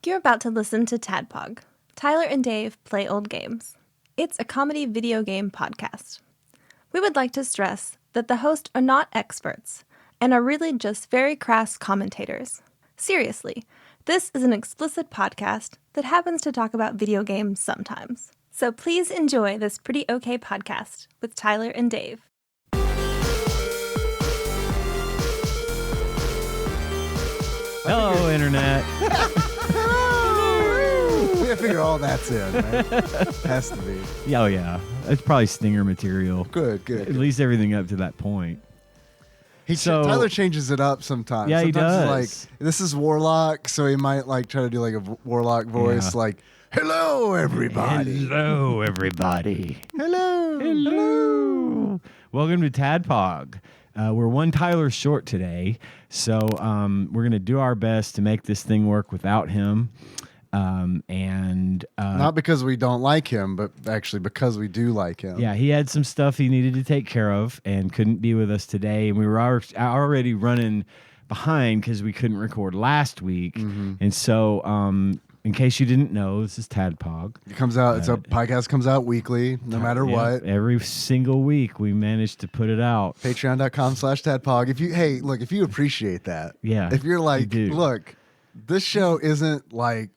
You're about to listen to TADPOG. Tyler and Dave play old games. It's a comedy video game podcast. We would like to stress that the hosts are not experts and are really just very crass commentators. Seriously, this is an explicit podcast that happens to talk about video games sometimes. So please enjoy this pretty okay podcast with Tyler and Dave. Hello, Internet. We gotta figure all that's in, right? Has to be. Oh, yeah. It's probably stinger material. Good. At least everything up to that point. Tyler changes it up sometimes. Yeah, he sometimes does. He's like, this is Warlock, so he might like try to do like a Warlock voice, like, "Hello, everybody." Hello, everybody. Hello. Welcome to TADPOG. We're one Tyler short today, so we're going to do our best to make this thing work without him. Not because we don't like him, but actually because we do like him. Yeah, he had some stuff he needed to take care of and couldn't be with us today. And we were already running behind because we couldn't record last week. Mm-hmm. And so, in case you didn't know, this is TADPOG. It comes out. It's a podcast comes out weekly, no matter what. Every single week, we managed to put it out. Patreon.com/TADPOG. If you appreciate that, if you're like, look, this show isn't like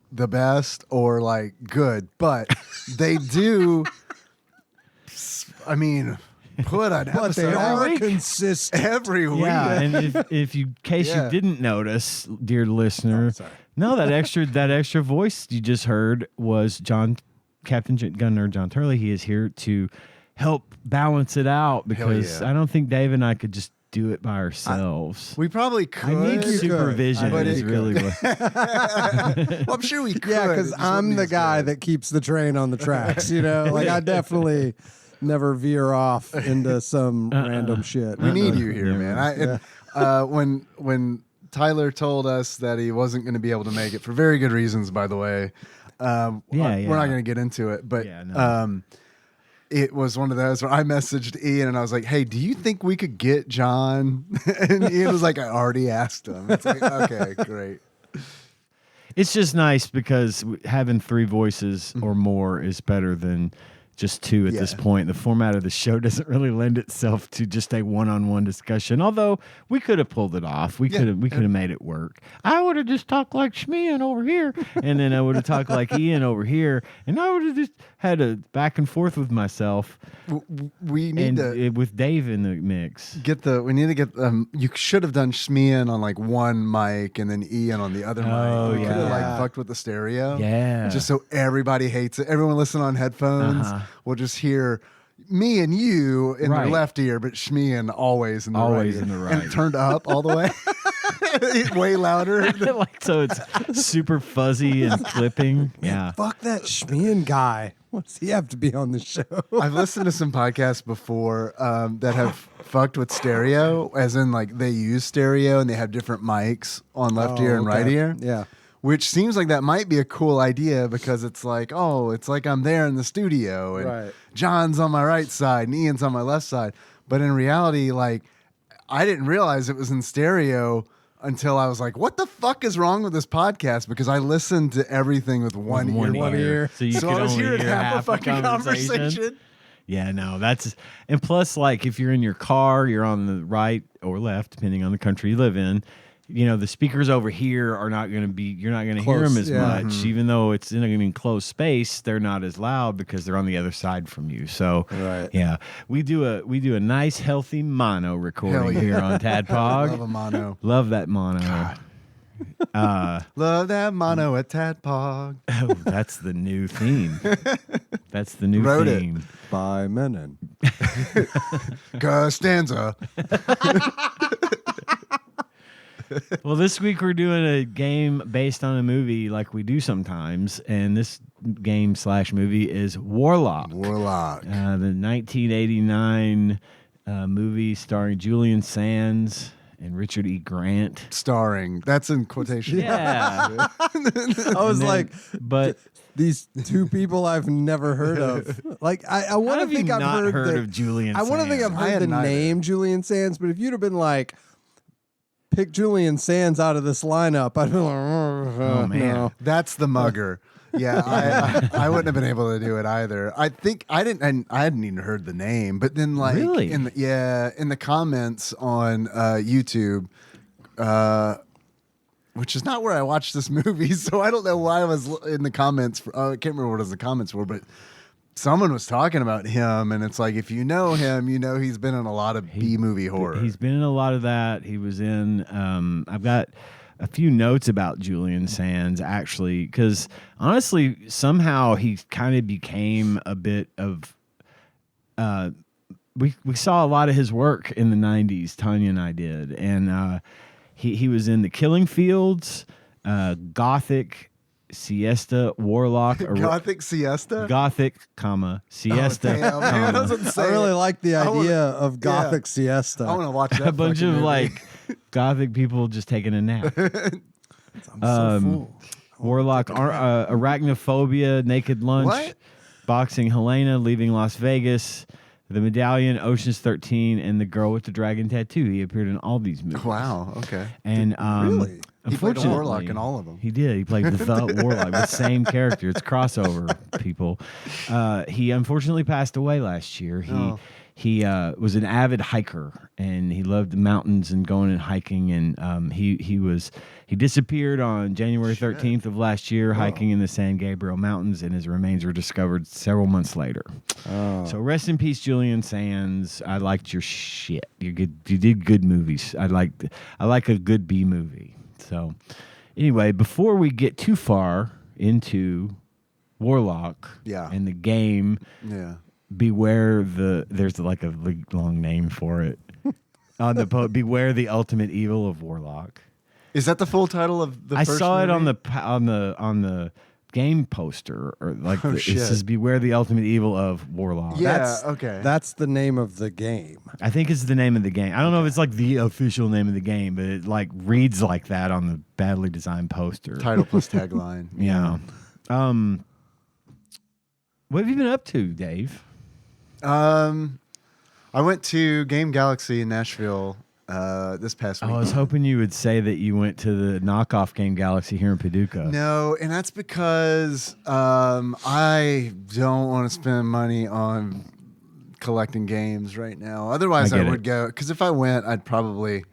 the best or like good, but they do. I mean, put an episode. But they are week. consistent every week. Yeah, and if you, in case you didn't notice, dear listener, that extra voice you just heard was Captain Gunner John Turley. He is here to help balance it out because I don't think Dave and I could just do it by ourselves. We probably could. I need supervision. Is really what. Well, I'm sure we could. Yeah, because I'm the guy that keeps the train on the tracks. Like I definitely never veer off into some random shit. We need you here, man. When Tyler told us that he wasn't going to be able to make it for very good reasons, by the way. We're not going to get into it, but it was one of those where I messaged Ian and I was like, "Hey, do you think we could get John?" And Ian was like, "I already asked him." It's like, okay, great. It's just nice because having three voices or more is better than just two at this point. The format of the show doesn't really lend itself to just a one-on-one discussion. Although we could have pulled it off. We could have made it work. I would have just talked like Schmian over here, and then I would have talked like Ian over here, and I would have just had a back and forth with myself. We need to with Dave in the mix. We need to get you should have done Schmian on like one mic and then Ian on the other mic. We could have fucked with the stereo. Yeah. Just so everybody hates it. Everyone listening on headphones will just hear me and you in their left ear, but Schmian always in the right ear. In the right. And turned up all the way. Way louder. So it's super fuzzy and clipping. Yeah. Fuck that Schmian guy. What does he have to be on the show? I've listened to some podcasts before that have fucked with stereo, as in like they use stereo and they have different mics on left ear and right ear. Yeah. Which seems like that might be a cool idea because it's like I'm there in the studio and John's on my right side and Ian's on my left side. But in reality, like I didn't realize it was in stereo until I was like, what the fuck is wrong with this podcast? Because I listened to everything with one ear. So I was only here to hear have a fucking conversation. Yeah, no, and plus, like, if you're in your car, you're on the right or left, depending on the country you live in. The speakers over here are not going to be, you're not going to hear them as much. Even though it's in an enclosed space, they're not as loud because they're on the other side from you. So, we do a nice, healthy mono recording here on TADPOG. Love a mono. Love that mono. God. Love that mono at TADPOG. Oh, that's the new theme. That's the new Wrote theme. It. By Menon. Costanza. Well, this week we're doing a game based on a movie like we do sometimes, and this game/movie is Warlock. Warlock. The 1989 movie starring Julian Sands and Richard E. Grant. Starring. That's in quotation. Yeah. I was like, but these two people I've never heard of. Like, I want to think I've heard of Julian I Sands. want to think I've heard the name Julian Sands, but if you'd have been like, pick Julian Sands out of this lineup, I'd be like, oh man. no. That's the mugger. Yeah, I wouldn't have been able to do it either. I think I hadn't even heard the name, but then like Really? in the comments on YouTube, which is not where I watched this movie, so I don't know why I was in the comments. I can't remember what it was the comments were, but someone was talking about him, and it's like if you know him, you know he's been in a lot of B-movie horror. He's been in a lot of that. He was in. I've got a few notes about Julian Sands actually, because honestly, somehow he kind of became a bit of. We saw a lot of his work in the '90s. Tanya and I did, and he was in The Killing Fields, Gothic, Siesta, Warlock, Gothic Siesta, Gothic, Siesta. Oh, damn, man, I really like the idea of Gothic Siesta. I want to watch that. A bunch of movie. like Gothic people just taking a nap. I'm so full. Warlock, Arachnophobia, Naked Lunch, What? Boxing Helena, Leaving Las Vegas, The Medallion, Ocean's 13, and The Girl with the Dragon Tattoo. He appeared in all these movies. Wow. Okay. And Really? He played a unfortunately, warlock in all of them. He did. He played the Warlock, the same character. It's crossover, people. He unfortunately passed away last year. He was an avid hiker, and he loved the mountains and going and hiking. And he disappeared on January 13th of last year, hiking in the San Gabriel Mountains, and his remains were discovered several months later. Oh. So rest in peace, Julian Sands. I liked your shit. You did good movies. I like a good B movie. So anyway, before we get too far into Warlock and the game, beware there's like a long name for it on the beware the ultimate evil of Warlock. Is that the full title of the I first saw movie? it on the game poster, or like it shit. says beware the ultimate evil of Warlock. Yeah. Okay. That's the name of the game. I think it's the name of the game. I don't know if it's like the official name of the game, but it like reads like that on the badly designed poster. Title plus tagline. Yeah. What have you been up to, Dave? I went to Game Galaxy in Nashville this past week. I was hoping you would say that you went to the knockoff Game Galaxy here in Paducah. No, and that's because I don't want to spend money on collecting games right now. Otherwise, I would go. Because if I went, I'd probably...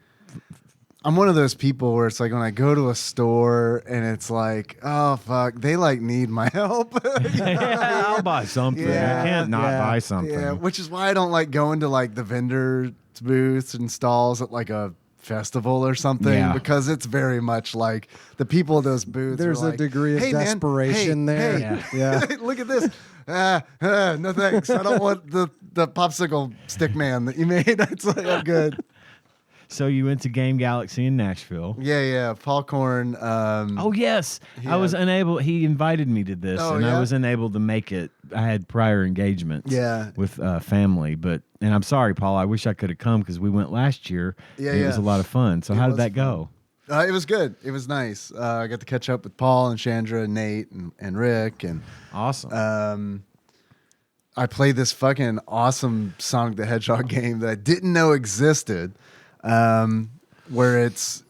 I'm one of those people where it's like when I go to a store and it's like, oh, fuck, they like need my help. Yeah, I'll buy something. Yeah, I can't not buy something. Yeah, which is why I don't like going to like the vendor booths and stalls at like a festival or something, because it's very much like the people at those booths. There's a like, degree of man, desperation there. Hey, look at this. No thanks. I don't want the popsicle stick man that you made. It's like, I'm good. So you went to Game Galaxy in Nashville. Yeah. Paul Korn. Oh yes, I was unable. He invited me to this, and I was unable to make it. I had prior engagements. With family, and I'm sorry, Paul. I wish I could have come because we went last year. It was a lot of fun. So how did that go? It was good. It was nice. I got to catch up with Paul and Chandra and Nate and Rick and awesome. I played this fucking awesome Sonic the Hedgehog game that I didn't know existed. Where it's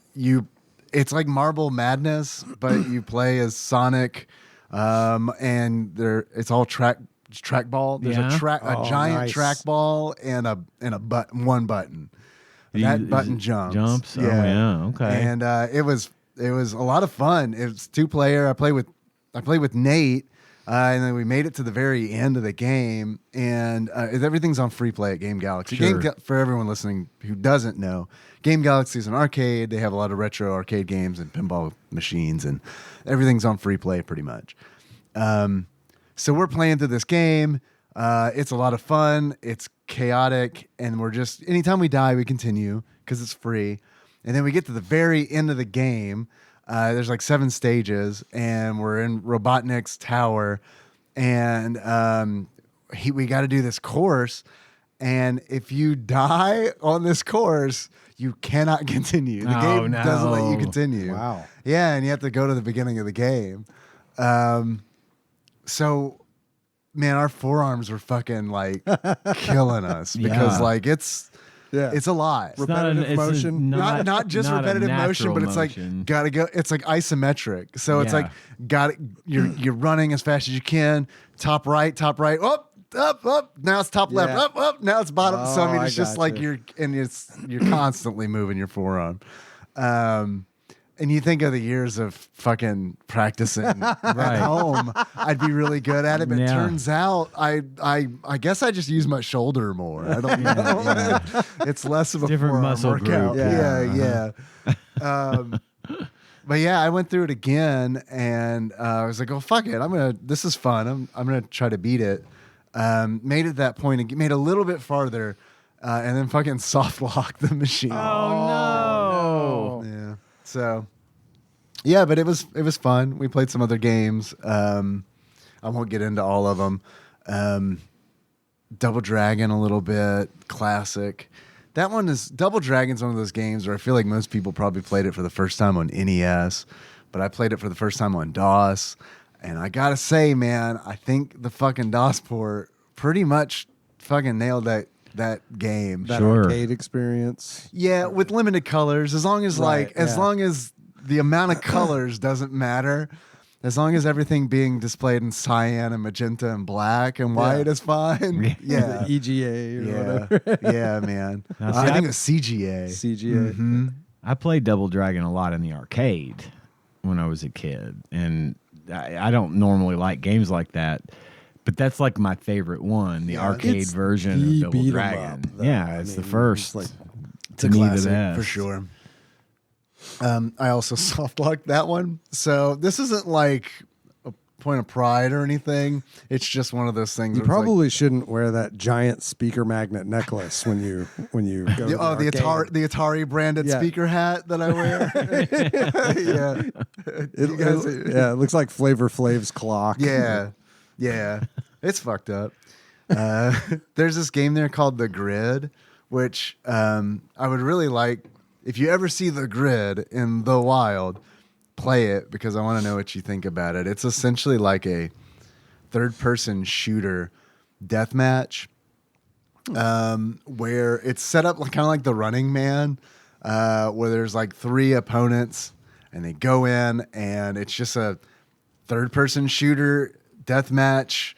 like Marble Madness, but you play as Sonic, and it's all trackball. There's a giant trackball and a one button. That button jumps. Oh yeah, okay. And it was a lot of fun. It was 2-player. I played with Nate. And then we made it to the very end of the game, and everything's on free play at Game Galaxy. Sure. For everyone listening who doesn't know, Game Galaxy is an arcade. They have a lot of retro arcade games and pinball machines, and everything's on free play pretty much. So we're playing through this game. It's a lot of fun. It's chaotic, and we're just anytime we die, we continue because it's free. And then we get to the very end of the game. There's like 7 stages, and we're in Robotnik's tower, and we got to do this course. And if you die on this course, you cannot continue. The game doesn't let you continue. Wow. Yeah, and you have to go to the beginning of the game. So, man, our forearms were fucking like killing us because like it's Yeah. It's a lot. Repetitive motion. Not just repetitive motion, but it's like gotta go. It's like isometric. So it's like you're running as fast as you can. Top right. Up. Now it's top left. Up. Now it's bottom. So I mean, it's just like you're constantly moving your forearm. And you think of the years of fucking practicing at home, I'd be really good at it. But it turns out I guess I just use my shoulder more. I don't know. It's less of a different muscle workout. group. Yeah. But yeah, I went through it again, and I was like, "Oh fuck it! This is fun. I'm gonna try to beat it." Made it that point and made a little bit farther, and then fucking soft locked the machine. Oh no! Yeah. So, yeah, but it was fun. We played some other games. I won't get into all of them. Double Dragon a little bit, classic. That one is Double Dragon's one of those games where I feel like most people probably played it for the first time on NES, but I played it for the first time on DOS. And I gotta say, man, I think the fucking DOS port pretty much fucking nailed that game. That arcade experience. Yeah, with limited colors. As long as long as the amount of colors doesn't matter. As long as everything being displayed in cyan and magenta and black and white is fine. Yeah. The EGA or whatever. Yeah, man. I think it's CGA. CGA. Mm-hmm. I played Double Dragon a lot in the arcade when I was a kid. And I don't normally like games like that. But that's like my favorite one, the arcade version of Double Dragon. It's the first. It's a classic for sure. I also soft locked that one. So this isn't like a point of pride or anything. It's just one of those things. You probably shouldn't wear that giant speaker magnet necklace when you go. The Atari branded speaker hat that I wear. It looks like Flavor Flav's clock. Yeah, it's fucked up. There's this game there called The Grid, which I would really like. If you ever see The Grid in the wild, play it because I want to know what you think about it. It's essentially like a third-person shooter deathmatch where it's set up kind of like the Running Man, where there's like 3 opponents and they go in and it's just a third-person shooter deathmatch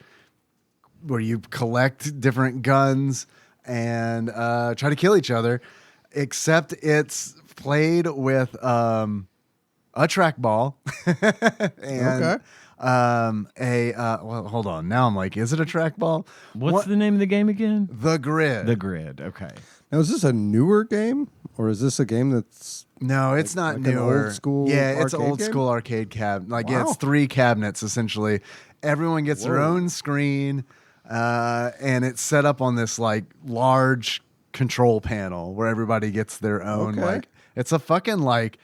where you collect different guns and try to kill each other. Except it's played with a trackball and well, hold on. Now I'm like, is it a trackball? What's the name of the game again? The Grid. The Grid. Okay. Now, is this a newer game or is this a game that's no? It's not newer. An old school. Yeah, it's old school arcade cabinet. Like it's 3 cabinets essentially. Everyone gets their own screen, and it's set up on this like large control panel where everybody gets their own like it's a fucking like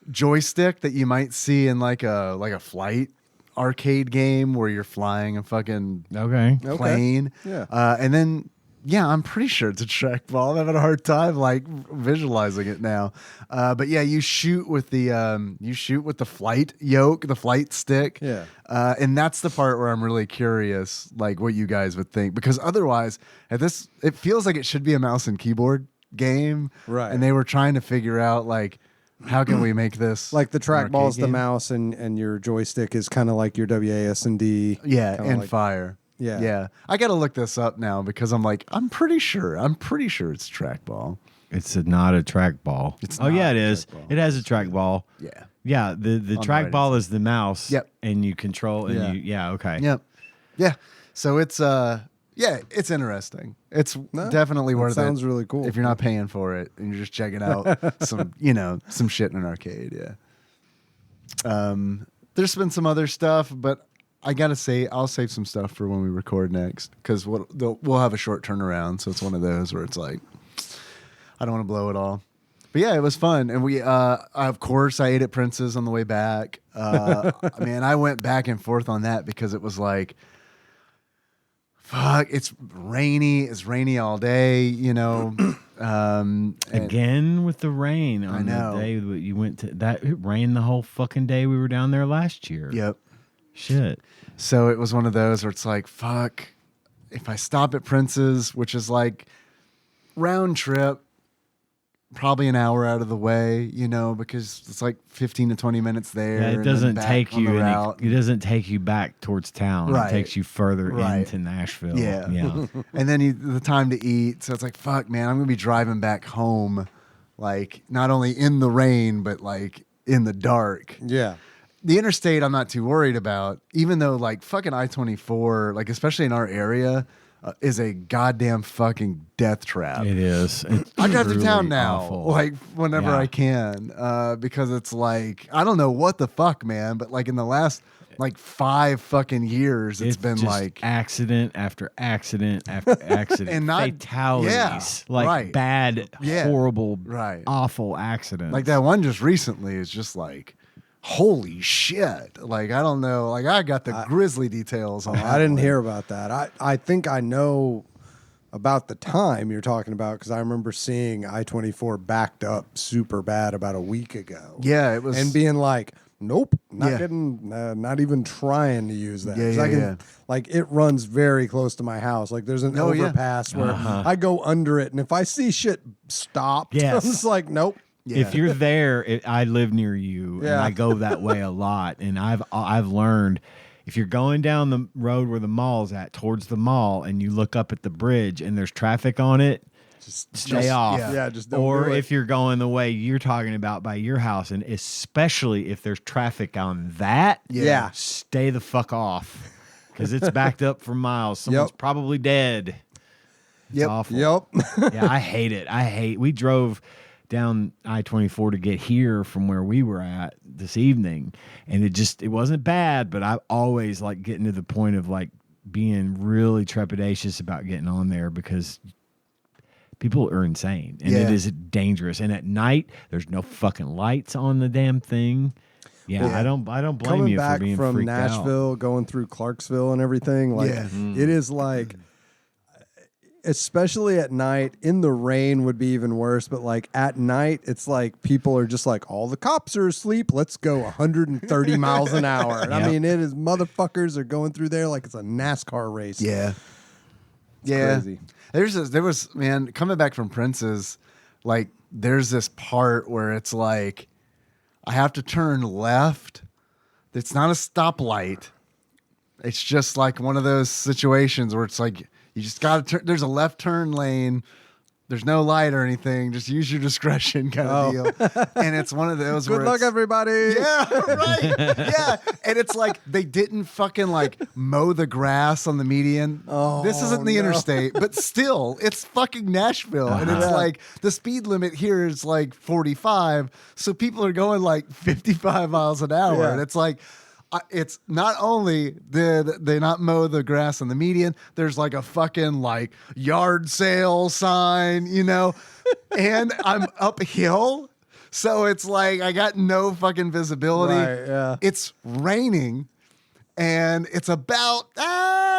joystick that you might see in like a flight arcade game where you're flying a fucking plane. And then I'm pretty sure it's a trackball. I'm having a hard time like visualizing it now. But yeah, you shoot with the flight yoke, the flight stick. Yeah. And that's the part where I'm really curious, like what you guys would think, because otherwise, it feels like it should be a mouse and keyboard game, right? And they were trying to figure out like, how can we make this like the trackball's the mouse and your joystick is kind of like your WASD, and fire. Yeah. I got to look this up now because I'm like, I'm pretty sure it's trackball. It's not a trackball. It is. It has a trackball. Yeah. Yeah, the trackball is the mouse. Yep. And you control and okay. Yep. Yeah. So it's it's interesting. It's definitely worth it. Sounds really cool. If you're not paying for it and you're just checking out some shit in an arcade, There's been some other stuff, but I gotta say, I'll save some stuff for when we record next because we'll have a short turnaround. So it's one of those where it's like, I don't want to blow it all. But yeah, it was fun, and we of course I ate at Prince's on the way back. Man, I went back and forth on that because it was like, fuck, it's rainy. It's rainy all day, Again with the rain on the day that you went to that. It rained the whole fucking day we were down there last year. Yep. Shit. So it was one of those where it's like, fuck, if I stop at Prince's, which is like round trip, probably an hour out of the way, you know, because it's like 15 to 20 minutes there. Yeah, it doesn't take you. It doesn't take you back towards town. Right. It takes you further Right. into Nashville. Yeah. Yeah. And then the time to eat. So it's like, fuck, man, I'm gonna be driving back home, like not only in the rain but like in the dark. Yeah. The interstate, I'm not too worried about, even though like fucking I-24, like especially in our area, is a goddamn fucking death trap. It is. It's I drive through truly town now, awful. like whenever Yeah. I can, because it's like I don't know what the fuck, man, but like in the last like 5 fucking years, it's been just like accident after accident after accident, And not- fatalities, yeah, like right. bad, Yeah, horrible, right. awful accidents. like that one just recently is just like, holy shit! Like I don't know, like I got the grisly details on. I didn't hear about that. I think I know about the time you're talking about because I remember seeing I-24 backed up super bad about a week ago. Yeah, it was, And being like, nope, not Yeah. getting, not even trying to use that. Yeah, 'Cause yeah, I can, yeah. Like it runs very close to my house. Like there's an Oh, yeah. overpass where I go under it, and if I see shit stopped, Yes. I'm just like, nope. If you're there, I live near you, and Yeah. I go that way a lot. And I've learned if you're going down the road where the mall's at, towards the mall, and you look up at the bridge and there's traffic on it, stay off. yeah. Just don't Or do it. if you're going the way you're talking about by your house, and especially if there's traffic on that, Yeah. stay the fuck off because it's backed up for miles. Someone's probably dead. It's awful. Yep. Yeah, I hate it. We drove down I-24 to get here from where we were at this evening, and it wasn't bad, but I always like getting to the point of like being really trepidatious about getting on there because people are insane and it is dangerous. And at night, there's no fucking lights on the damn thing. Yeah, I don't blame Coming you back for being from freaked out. Nashville, going through Clarksville and everything, like Yeah. it is like, especially at night. In the rain would be even worse, but like at night, it's like people are just like, all the cops are asleep. Let's go 130 miles an hour. And I Yep. mean, it is motherfuckers are going through there like it's a NASCAR race. Yeah. It's Yeah. crazy. There was, man, coming back from Prince's, like, there's this part where it's like, I have to turn left. It's not a stoplight. It's just like one of those situations where it's like, you just got to turn. There's a left turn lane. There's no light or anything. Just use your discretion kind of deal. And it's one of those Good where luck, it's- everybody. Yeah, right. Yeah. And it's like they didn't fucking like mow the grass on the median. This isn't the interstate, but still, it's fucking Nashville. And it's like the speed limit here is like 45. So people are going like 55 miles an hour. Yeah. And it's like, it's not only did they not mow the grass on the median, there's like a fucking like yard sale sign, you know, and I'm uphill. So it's like I got no fucking visibility. Right, yeah. It's raining and it's about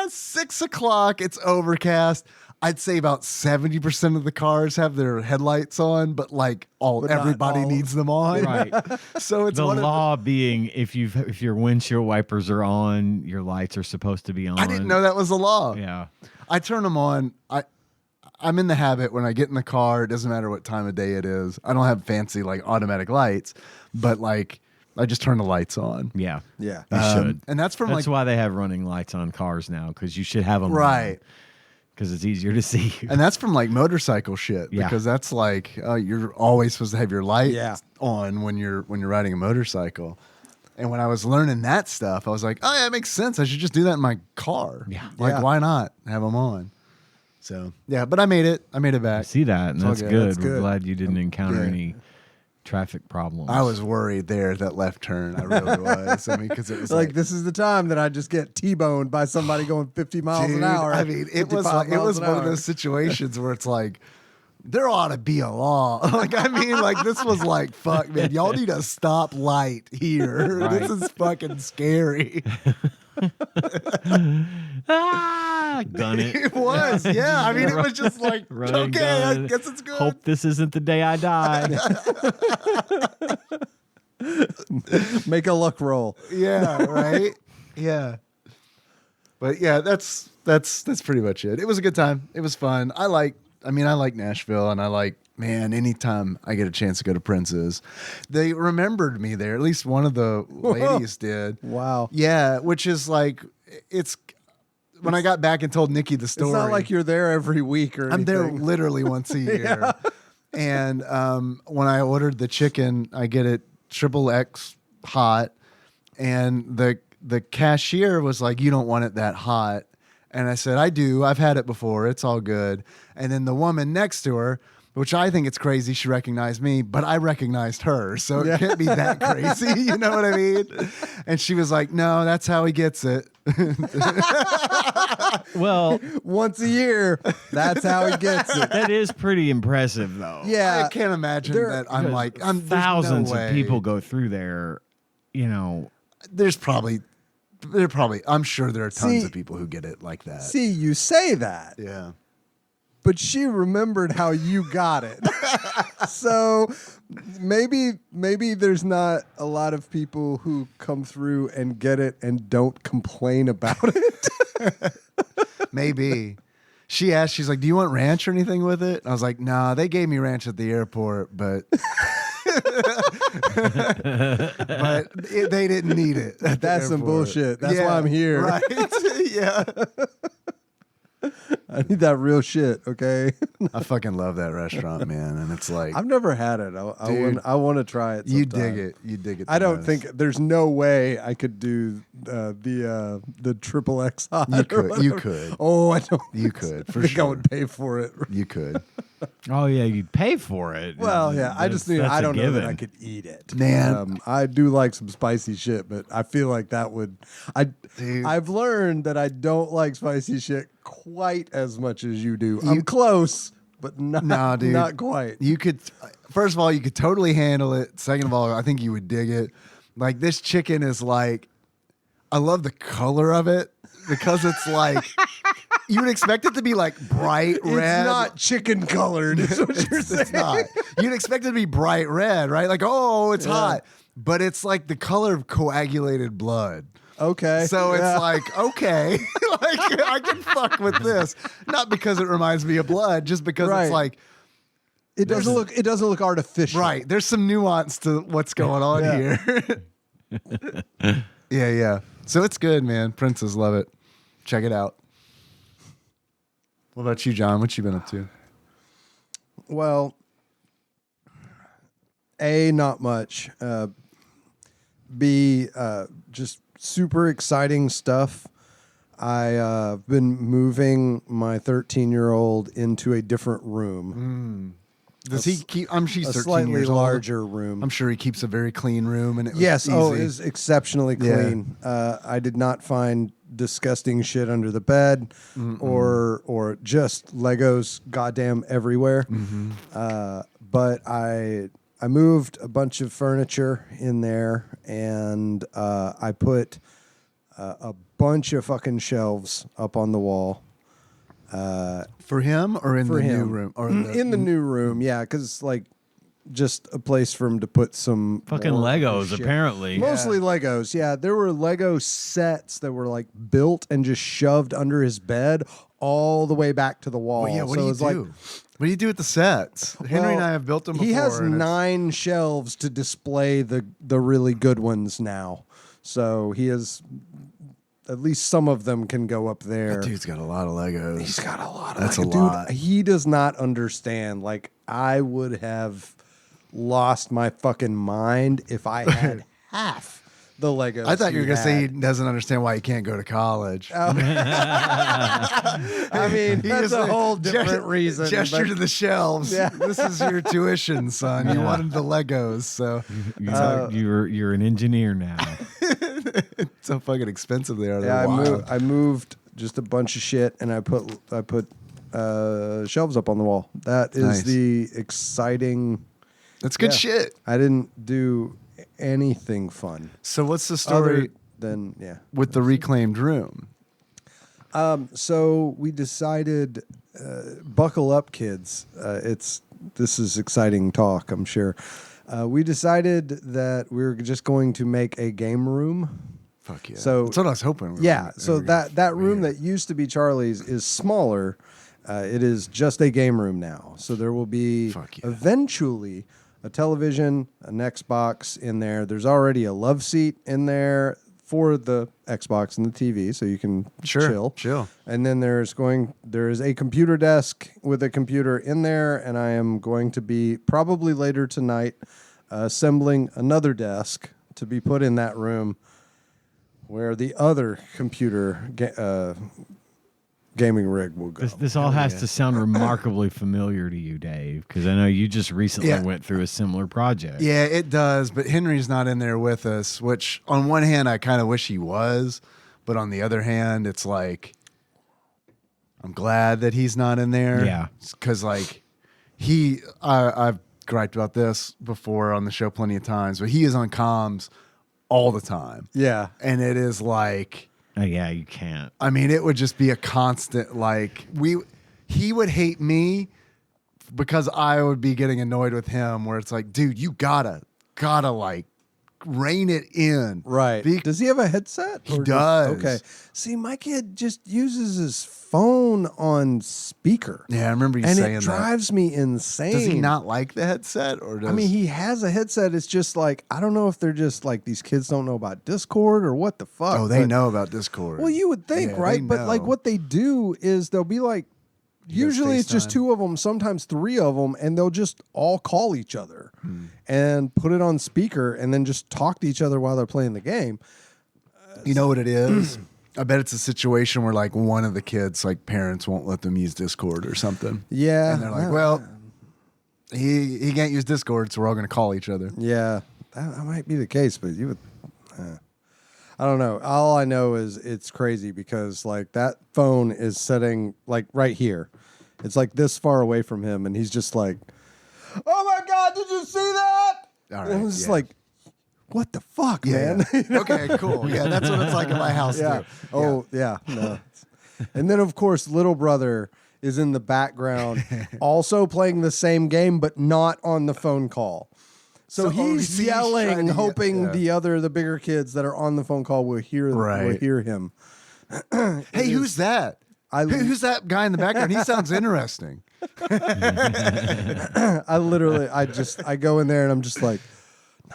6 o'clock. It's overcast. I'd say about 70% of the cars have their headlights on, but like not everybody all. needs them on. Right. So it's The one of law being if your windshield wipers are on, your lights are supposed to be on. I didn't know that was the law. Yeah. I turn them on. I'm in the habit when I get in the car, it doesn't matter what time of day it is. I don't have fancy like automatic lights, but like I just turn the lights on. Yeah. Yeah. You should. And that's from That's like why they have running lights on cars now, because you should have them right. because it's easier to see you. And that's from like motorcycle shit Yeah. because that's like you're always supposed to have your light Yeah. on when you're riding a motorcycle. And when I was learning that stuff, I was like, oh yeah, it makes sense. I should just do that in my car. Yeah. Like Yeah. why not have them on? So yeah, but I made it. I made it I back. see that, and It's all that's good. good. That's We're good. glad you didn't encounter yeah. any traffic problems. I was worried there that left turn. I really was. I mean, because it was Like this is the time that I just get T-boned by somebody going 50 miles dude, an hour. I mean, it was 55 like, it miles was an one of hour. those situations where it's like there ought to be a law. Like I mean, like this was like fuck, man. Y'all need a stop light here. Right. This is fucking scary. Gun it. It was, yeah. I mean, it was just like Running okay, I gun. guess it's good. Hope this isn't the day I die. Make a luck roll. Yeah, right. Yeah, but yeah, that's pretty much it. It was a good time. It was fun. I like I mean, I like Nashville, and I like, man, anytime I get a chance to go to Prince's. They remembered me there. At least one of the ladies did. Wow. Yeah, which is like, it's when I got back and told Nikki the story. It's not like you're there every week or anything. I'm there literally once a year. Yeah. And when I ordered the chicken, I get it XXX hot, and the cashier was like, "You don't want it that hot." And I said, "I do. I've had it before. It's all good." And then the woman next to her, which I think it's crazy, she recognized me, but I recognized her, so it can't be that crazy. You know what I mean? And she was like, "No, that's how he gets it." Well, once a year, that's how he gets it. that is pretty impressive, though. Yeah. I can't imagine that I'm like, thousands of people go through there, you know. I'm sure there are tons of people who get it like that. See, you say that. Yeah. But she remembered how you got it. So maybe there's not a lot of people who come through and get it and don't complain about it. Maybe. She asked, she's like, "Do you want ranch or anything with it?" And I was like, "Nah, they gave me ranch at the airport, but they didn't need it. That's some bullshit. That's why I'm here. Right. Yeah. I need that real shit, okay? I fucking love that restaurant, man. And it's like, I've never had it. I want to try it sometime. You dig it. You dig it. I don't think there's no way I could do the XXX hot. You could. Oh, I don't. You could. For I think sure. I would pay for it. You could. Oh yeah, you'd pay for it. Well, yeah. I just knew. I don't know that I could eat it. Man, I do like some spicy shit, but I feel like that would. I've learned that I don't like spicy shit quite as much as you do. I'm close, but not quite. You could. First of all, you could totally handle it. Second of all, I think you would dig it. Like, this chicken is like, I love the color of it because it's like. You would expect it to be like bright red. It's not chicken colored. Is what you're saying. It's not. You'd expect it to be bright red, right? Like, oh, it's hot. But it's like the color of coagulated blood. Okay. So it's like, okay, like I can fuck with this. Not because it reminds me of blood, just because it's like it doesn't look artificial. Right. There's some nuance to what's going on here. Yeah. So it's good, man. Princes love it. Check it out. What about you, John? What you been up to? Well, A, not much. B, just super exciting stuff. I've been moving my 13-year-old into a different room. Does he keep? She's 13 slightly years old. larger room. I'm sure he keeps a very clean room, and it was yes. easy. Oh, it is exceptionally clean. I did not find disgusting shit under the bed or just Legos goddamn everywhere. But I moved a bunch of furniture in there, and I put a bunch of fucking shelves up on the wall. For him or in the new room? Or in the new room, yeah, because like just a place for him to put some fucking more Legos, shit. apparently. Mostly Legos, yeah. There were Lego sets that were like built and just shoved under his bed all the way back to the wall. Well, yeah, what so do you it's do? like, What do you do with the sets? Henry and I have built them before. He has and 9 shelves to display the really good ones now. So he has at least some of them can go up there. That dude's got a lot of Legos. He's got a lot of That's Legos. a lot. Dude, he does not understand. Like, I would have lost my fucking mind if I had half the Legos. I thought you were going to say he had. doesn't understand why he can't go to college. I mean, that's a whole different reason. Gesture to the shelves. Yeah. This is your tuition, son. You wanted the Legos, so You're an engineer now. it's so fucking expensive they are. Yeah, I moved just a bunch of shit, and I put shelves up on the wall. That is Nice. the exciting. That's good shit. I didn't do anything fun. So what's the story with the reclaimed room? So we decided, buckle up, kids. This is exciting talk, I'm sure. We decided that we were just going to make a game room. Fuck yeah. So that's what I was hoping. So that room that used to be Charlie's is smaller, It is just a game room now. So there will be eventually a television, an Xbox in there. There's already a love seat in there for the Xbox and the TV, so you can chill. And then there is a computer desk with a computer in there, and I am going to be probably later tonight assembling another desk to be put in that room where the other computer gaming rig will go. This all has to sound remarkably familiar to you, Dave, because I know you just recently went through a similar project. Yeah, it does, but Henry's not in there with us, which on one hand, I kind of wish he was, but on the other hand, it's like, I'm glad that he's not in there. Yeah. Because like, I've griped about this before on the show plenty of times, but he is on comms all the time. Yeah. And it is like... Oh, yeah, you can't. I mean, it would just be a constant, like, he would hate me because I would be getting annoyed with him, where it's like, dude, you gotta like rein it in. Right. Does he have a headset? He does. Okay. See, my kid just uses his phone on speaker. Yeah, I remember you saying that. And it drives me insane. Does he not like the headset? I mean, he has a headset. It's just like, I don't know if they're just like, these kids don't know about Discord or what the fuck. Oh, they know about Discord. Well, you would think, right? But like what they do is they'll be like, usually it's just two of them, sometimes three of them, and they'll just all call each other and put it on speaker and then just talk to each other while they're playing the game. You know what it is? I bet it's a situation where like one of the kids, like parents won't let them use Discord or something. Yeah. And they're like, well, he can't use Discord, so we're all going to call each other. Yeah. That might be the case, but you would... I don't know. All I know is it's crazy because like that phone is sitting like right here. It's like this far away from him, and he's just like, "Oh my God, did you see that?" All right, and I'm just like, "What the fuck, yeah, man?" Yeah. Okay, cool. Yeah, that's what it's like in my house yeah. too. Oh yeah. No. And then of course, little brother is in the background, also playing the same game, but not on the phone call. So he's yelling, hoping the bigger kids that are on the phone call will hear him. Hey, who's that? Who's that guy in the background? He sounds interesting. I go in there and I'm just like,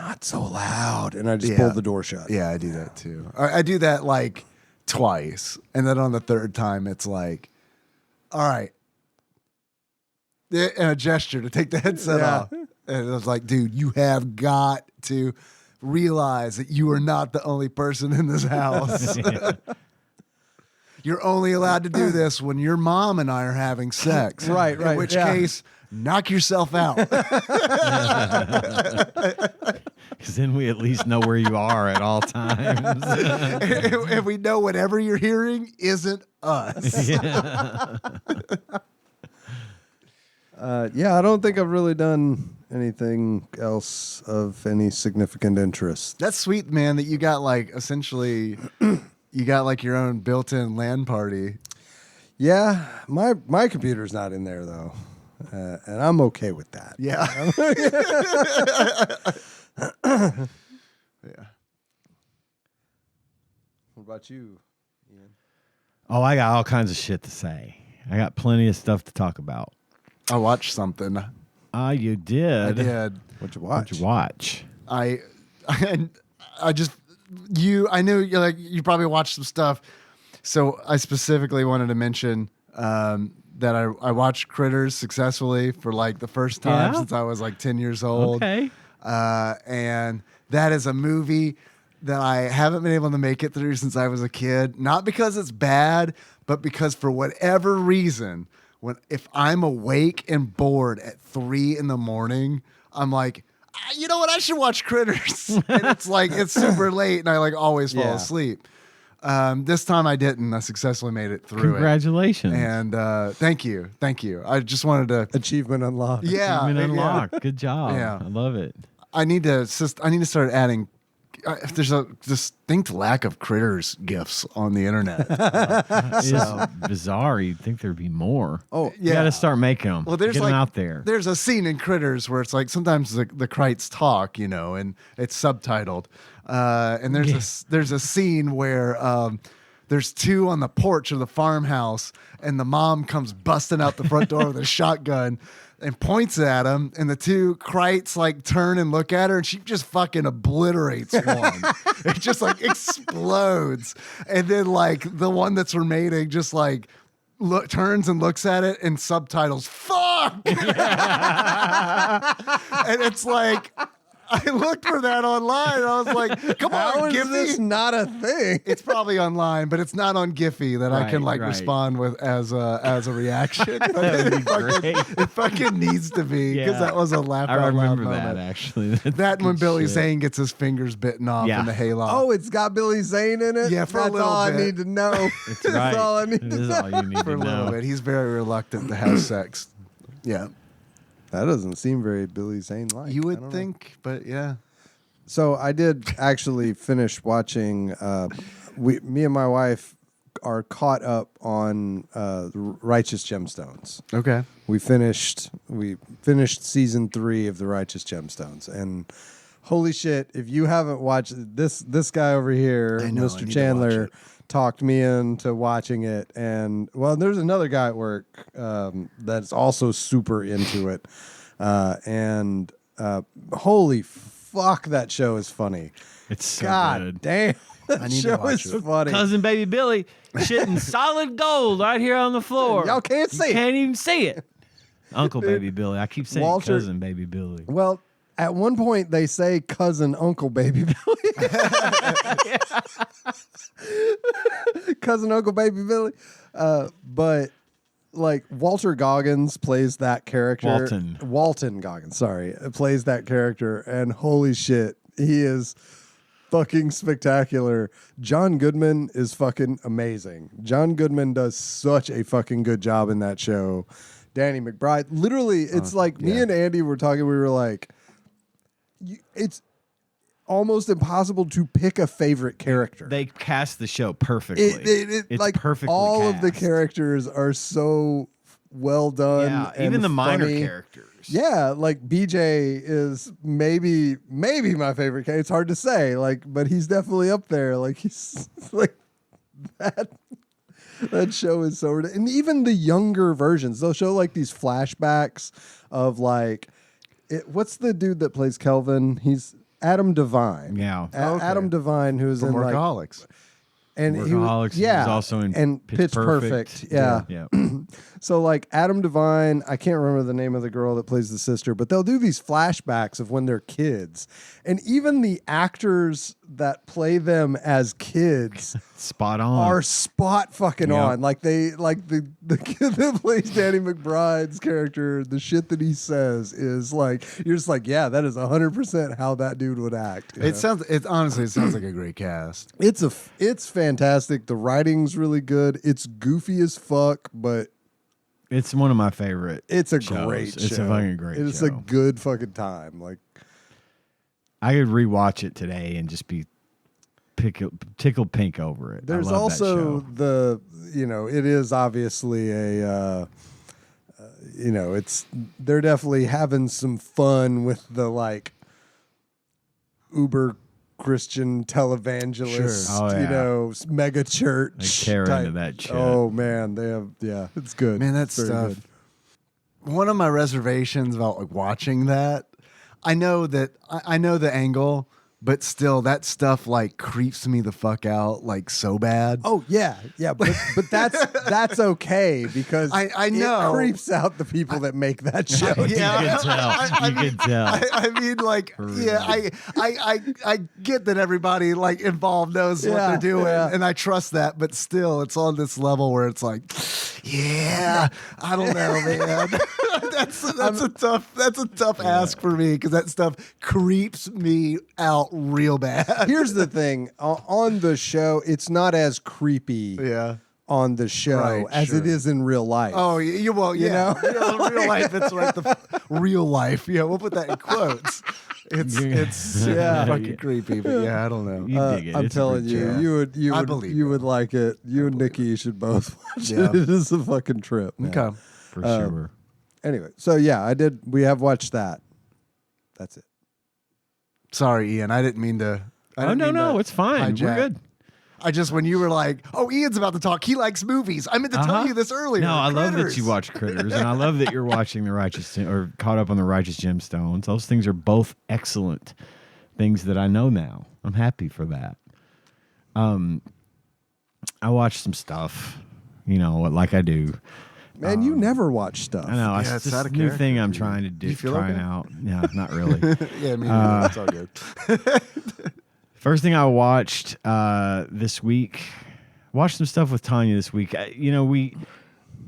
not so loud, and I just pull the door shut. Yeah, I do that too. I do that like twice, and then on the third time, it's like, all right, and a gesture to take the headset off. And I was like, dude, you have got to realize that you are not the only person in this house. You're only allowed to do this when your mom and I are having sex. Right. In which case, knock yourself out. Because then we at least know where you are at all times. And we know whatever you're hearing isn't us. I don't think I've really done anything else of any significant interest. That's sweet, man, that you got like essentially you got like your own built-in LAN party. Yeah, my computer's not in there though. And I'm okay with that. Yeah. Yeah. What about you, Ian? Oh, I got all kinds of shit to say. I got plenty of stuff to talk about. I watched something. You did? I did. What'd you watch? What'd you watch? I knew you probably watched some stuff. So I specifically wanted to mention that I watched Critters successfully for like the first time since I was like 10 years old. Okay. And that is a movie that I haven't been able to make it through since I was a kid. Not because it's bad, but because for whatever reason, if I'm awake and bored at 3 a.m, I'm like, you know what? I should watch Critters. And it's like, it's super late and I like always fall asleep. This time I didn't. I successfully made it through. Congratulations. And thank you. I just wanted to... Achievement unlocked. Yeah. Achievement unlocked. Good job. Yeah. I love it. I need to start adding... there's a distinct lack of Critters gifs on the internet. It's bizarre. You'd think there'd be more. Oh, You got to start making them. Well, there's Get like them out there. There's a scene in Critters where it's like sometimes the Krites talk, and it's subtitled. And there's a scene where there's two on the porch of the farmhouse, and the mom comes busting out the front door with a shotgun and points at him, and the two Krites like turn and look at her, and she just fucking obliterates one. It just like explodes, and then like the one that's remaining just like turns and looks at it, and subtitles "fuck," and it's like. I looked for that online. I was like, "Come on, How is Giphy!" this not a thing? It's probably online, but it's not on Giphy that I can like respond with as a reaction. It fucking needs to be because that was a laugh out loud remember moment. that actually. That when Billy Zane gets his fingers bitten off in the hayloft. Oh, it's got Billy Zane in it? Yeah, for a That's little all bit. I need to know. It's That's right. all I need It to is know. all you need For to a little know. bit. He's very reluctant to have sex. Yeah. That doesn't seem very Billy Zane-like. You I would don't know. think, but yeah. So I did actually finish watching. Me and my wife are caught up on Righteous Gemstones. Okay. We finished season 3 of the Righteous Gemstones, and holy shit! If you haven't watched this guy over here, I know, I Mr. need to watch Chandler, it. talked me into watching it. And well, there's another guy at work that's also super into it, and holy fuck, that show is funny. It's so God good. damn, that I need to show watch is it. funny. Cousin Baby Billy shitting solid gold right here on the floor. Y'all can't You see it. Can't even see it. Uncle Baby Billy. I keep saying Walter- Cousin Baby Billy. Well, at one point they say cousin Uncle Baby Billy. Cousin Uncle Baby Billy. But like Walter Goggins plays that character. Walton Goggins, sorry, plays that character, and holy shit, he is fucking spectacular. John Goodman is fucking amazing. John Goodman does such a fucking good job in that show. Danny McBride, literally, it's like me and Andy were talking. We were like, it's almost impossible to pick a favorite character. They cast the show perfectly. It's like perfectly all cast. of the characters are so well done. Yeah, and even the minor funny. characters. Yeah, like BJ is maybe my favorite character. It's hard to say, like, but he's definitely up there. Like he's like that. That show is so ridiculous. And even the younger versions, they'll show like these flashbacks of like, what's the dude that plays Kelvin? He's Adam Devine. Yeah. Adam Devine, who's From in like, Workaholics. and Workaholics. he was He was also in and Pitch Perfect. Yeah. Yeah. So like Adam Devine, I can't remember the name of the girl that plays the sister, but they'll do these flashbacks of when they're kids, and even the actors that play them as kids Spot on. are spot fucking Yeah. on. Like they like the kid that plays Danny McBride's character, the shit that he says is like you're just like, yeah, that is 100% how that dude would act. you know? Honestly, it sounds like a great cast. It's fantastic. The writing's really good. It's goofy as fuck, but It's one of my favorite. it's a shows. great show. It's a fucking great It's show. a good fucking time. Like I could rewatch it today and just be tickled pink over it. there's I love also that show. it is obviously a they're definitely having some fun with the like uber Christian televangelist, Sure. Oh, yeah. mega church. They tear type. into that shit. Oh man, it's good. Man, that It's very stuff. good. One of my reservations about like watching that, I know the angle, but still that stuff like creeps me the fuck out like so bad. Oh yeah, but that's okay because I know. it creeps out the people that make that show. Yeah. You can tell. You can tell. I mean, like, yeah, I get that everybody like involved knows what Yeah, they're doing, yeah. and I trust that. But still, it's on this level where it's like, yeah, I don't know, man. that's a tough ask for me because that stuff creeps me out real bad. Here's the thing: on the show, it's not as creepy. Yeah. On the show Right, as sure. it is in real life. Oh, you well, yeah. know? Real life. It's like the real life. Yeah, we'll put that in quotes. It's fucking creepy, but yeah, I don't know. You dig it. I'm It's a telling good you, show. you I would believe you it. would like it. You and Nikki should both watch Yeah. it. It is a fucking trip. Man. Okay. For sure. Anyway, so yeah, we have watched that. That's it. Sorry, Ian. I didn't mean to. Oh no, it's fine. hijack. We're good. I just, when you were like, oh, Ian's about to talk, he likes movies. I meant to tell you this earlier. No, I love that you watch Critters, and I love that you're watching or caught up on the Righteous Gemstones. Those things are both excellent things that I know now. I'm happy for that. I watched some stuff, like I do. Man, you never watch stuff. I know. Yeah, It's this new thing I'm trying to do. Trying out. Yeah, not really. Yeah, me neither. That's all good. First thing I watched this week, watched some stuff with Tanya this week. A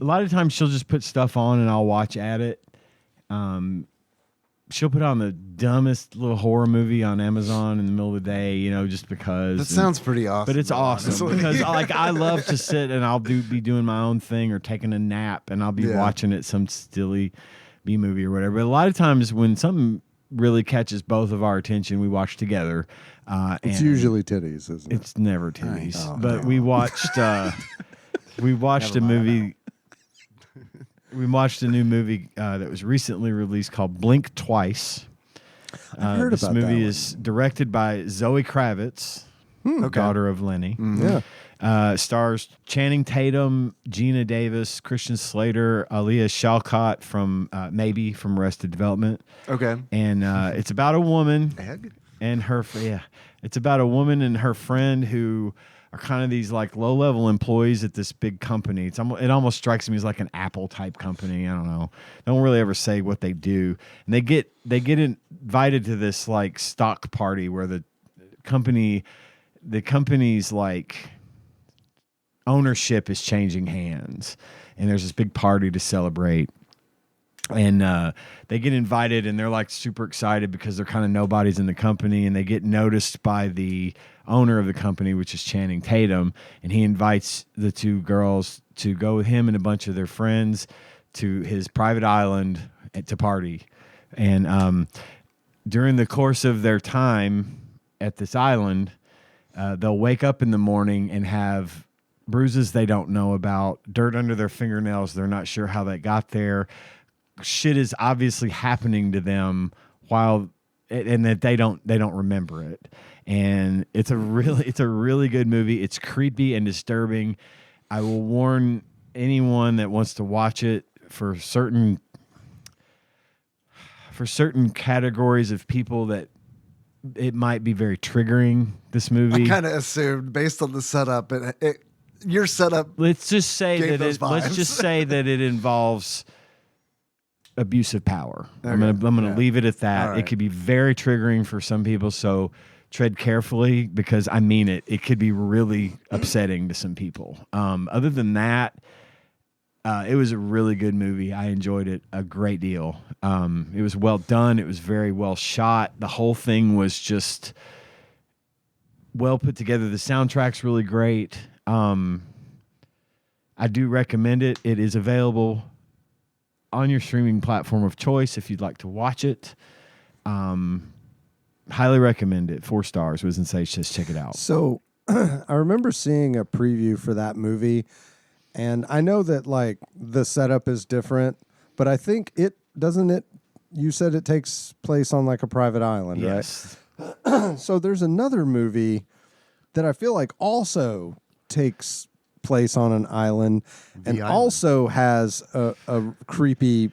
lot of times she'll just put stuff on and I'll watch at it. She'll put on the dumbest little horror movie on Amazon in the middle of the day, just because. That sounds pretty awesome. But it's awesome because I love to sit and I'll be doing my own thing or taking a nap and I'll be watching it, some silly B movie or whatever. But a lot of times when something really catches both of our attention, we watch together. It's usually titties, isn't it? It's never titties. But we watched a movie. We watched a new movie that was recently released called Blink Twice. I've heard this about movie that is directed by Zoe Kravitz, daughter of Lenny. Yeah. Stars Channing Tatum, Gina Davis, Christian Slater, Aaliyah Shawkat from maybe from Arrested Development. Okay. And it's about a woman Egg? and her. Yeah, it's about a woman and her friend who are kind of these like low-level employees at this big company. It almost strikes me as like an Apple type company. I don't know. They don't really ever say what they do. And they get invited to this like stock party where the company's like ownership is changing hands, and there's this big party to celebrate. And they get invited, and they're like super excited because they're kind of nobodies in the company, and they get noticed by the owner of the company, which is Channing Tatum, and he invites the two girls to go with him and a bunch of their friends to his private island to party. And during the course of their time at this island, they'll wake up in the morning and have bruises they don't know about, dirt under their fingernails. They're not sure how that got there. Shit is obviously happening to them and that they don't remember it. And it's a really good movie. It's creepy and disturbing. I will warn anyone that wants to watch it for certain categories of people that it might be very triggering, this movie. I kind of assumed based on the setup your setup. Let's just say that it involves abuse of power. Okay. I'm gonna leave it at that. Right. It could be very triggering for some people, so tread carefully because I mean it. It could be really upsetting to some people. Other than that, it was a really good movie. I enjoyed it a great deal. It was well done. It was very well shot. The whole thing was just well put together. The soundtrack's really great. I do recommend it. It is available on your streaming platform of choice if you'd like to watch it. Highly recommend it. 4 stars. Was insane. Just check it out. So I remember seeing a preview for that movie, and I know that like the setup is different, but I think you said it takes place on like a private island, yes. Right? So there's another movie that I feel like also takes place on an island also has a creepy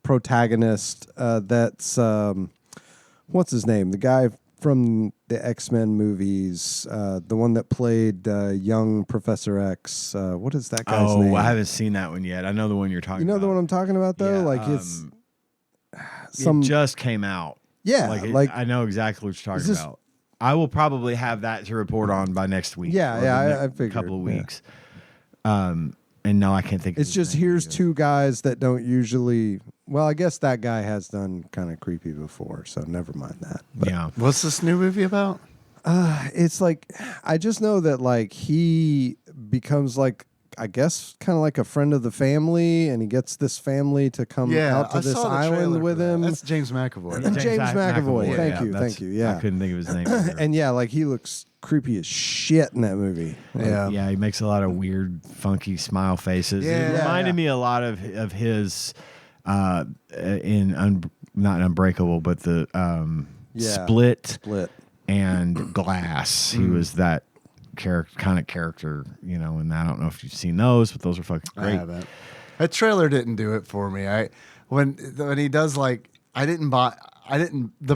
protagonist that's what's his name, the guy from the X-Men movies, the one that played young Professor X. What is that guy's name? I haven't seen that one yet. I know the one you're talking about. You know the one I'm talking about though? Yeah, it just came out. Yeah, I know exactly what you're talking about. I will probably have that to report on by next week. I figured. A couple of weeks. And no, I can't think of it's just here's two guys that don't usually. Well, I guess that guy has done kind of creepy before, so never mind that. But, yeah. What's this new movie about? It's like I just know that like he becomes like I guess kind of like a friend of the family, and he gets this family to come out to this island with him. That's James McAvoy. James McAvoy. Thank you. Yeah, I couldn't think of his name. Either. And yeah, like he looks creepy as shit in that movie. Yeah, he makes a lot of weird, funky smile faces. Yeah, it reminded me a lot of his not Unbreakable, but the Split Split and Glass. He was that kind of character, and I don't know if you've seen those, but those are fucking great. I haven't. That trailer didn't do it for me. When he does the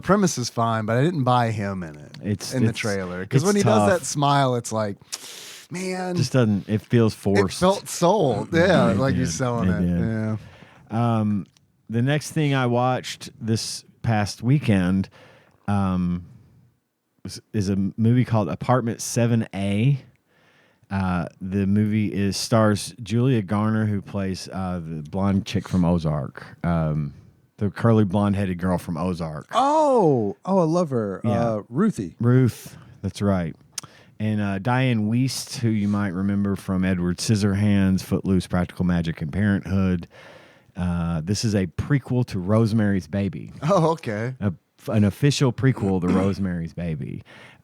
premise is fine, but I didn't buy him in it. In the trailer. Because when he does that smile, it's like, man. Just doesn't, it feels forced. It felt sold. Yeah, like he's selling it. Yeah. The next thing I watched this past weekend is a movie called Apartment 7A. The movie stars Julia Garner, who plays the blonde chick from Ozark. The curly blonde-headed girl from Ozark. Oh, I love her. Yeah. Ruth, that's right. And Diane Wiest, who you might remember from Edward Scissorhands, Footloose, Practical Magic, and Parenthood. This is a prequel to Rosemary's Baby. Oh, okay. An official prequel to Rosemary's Baby.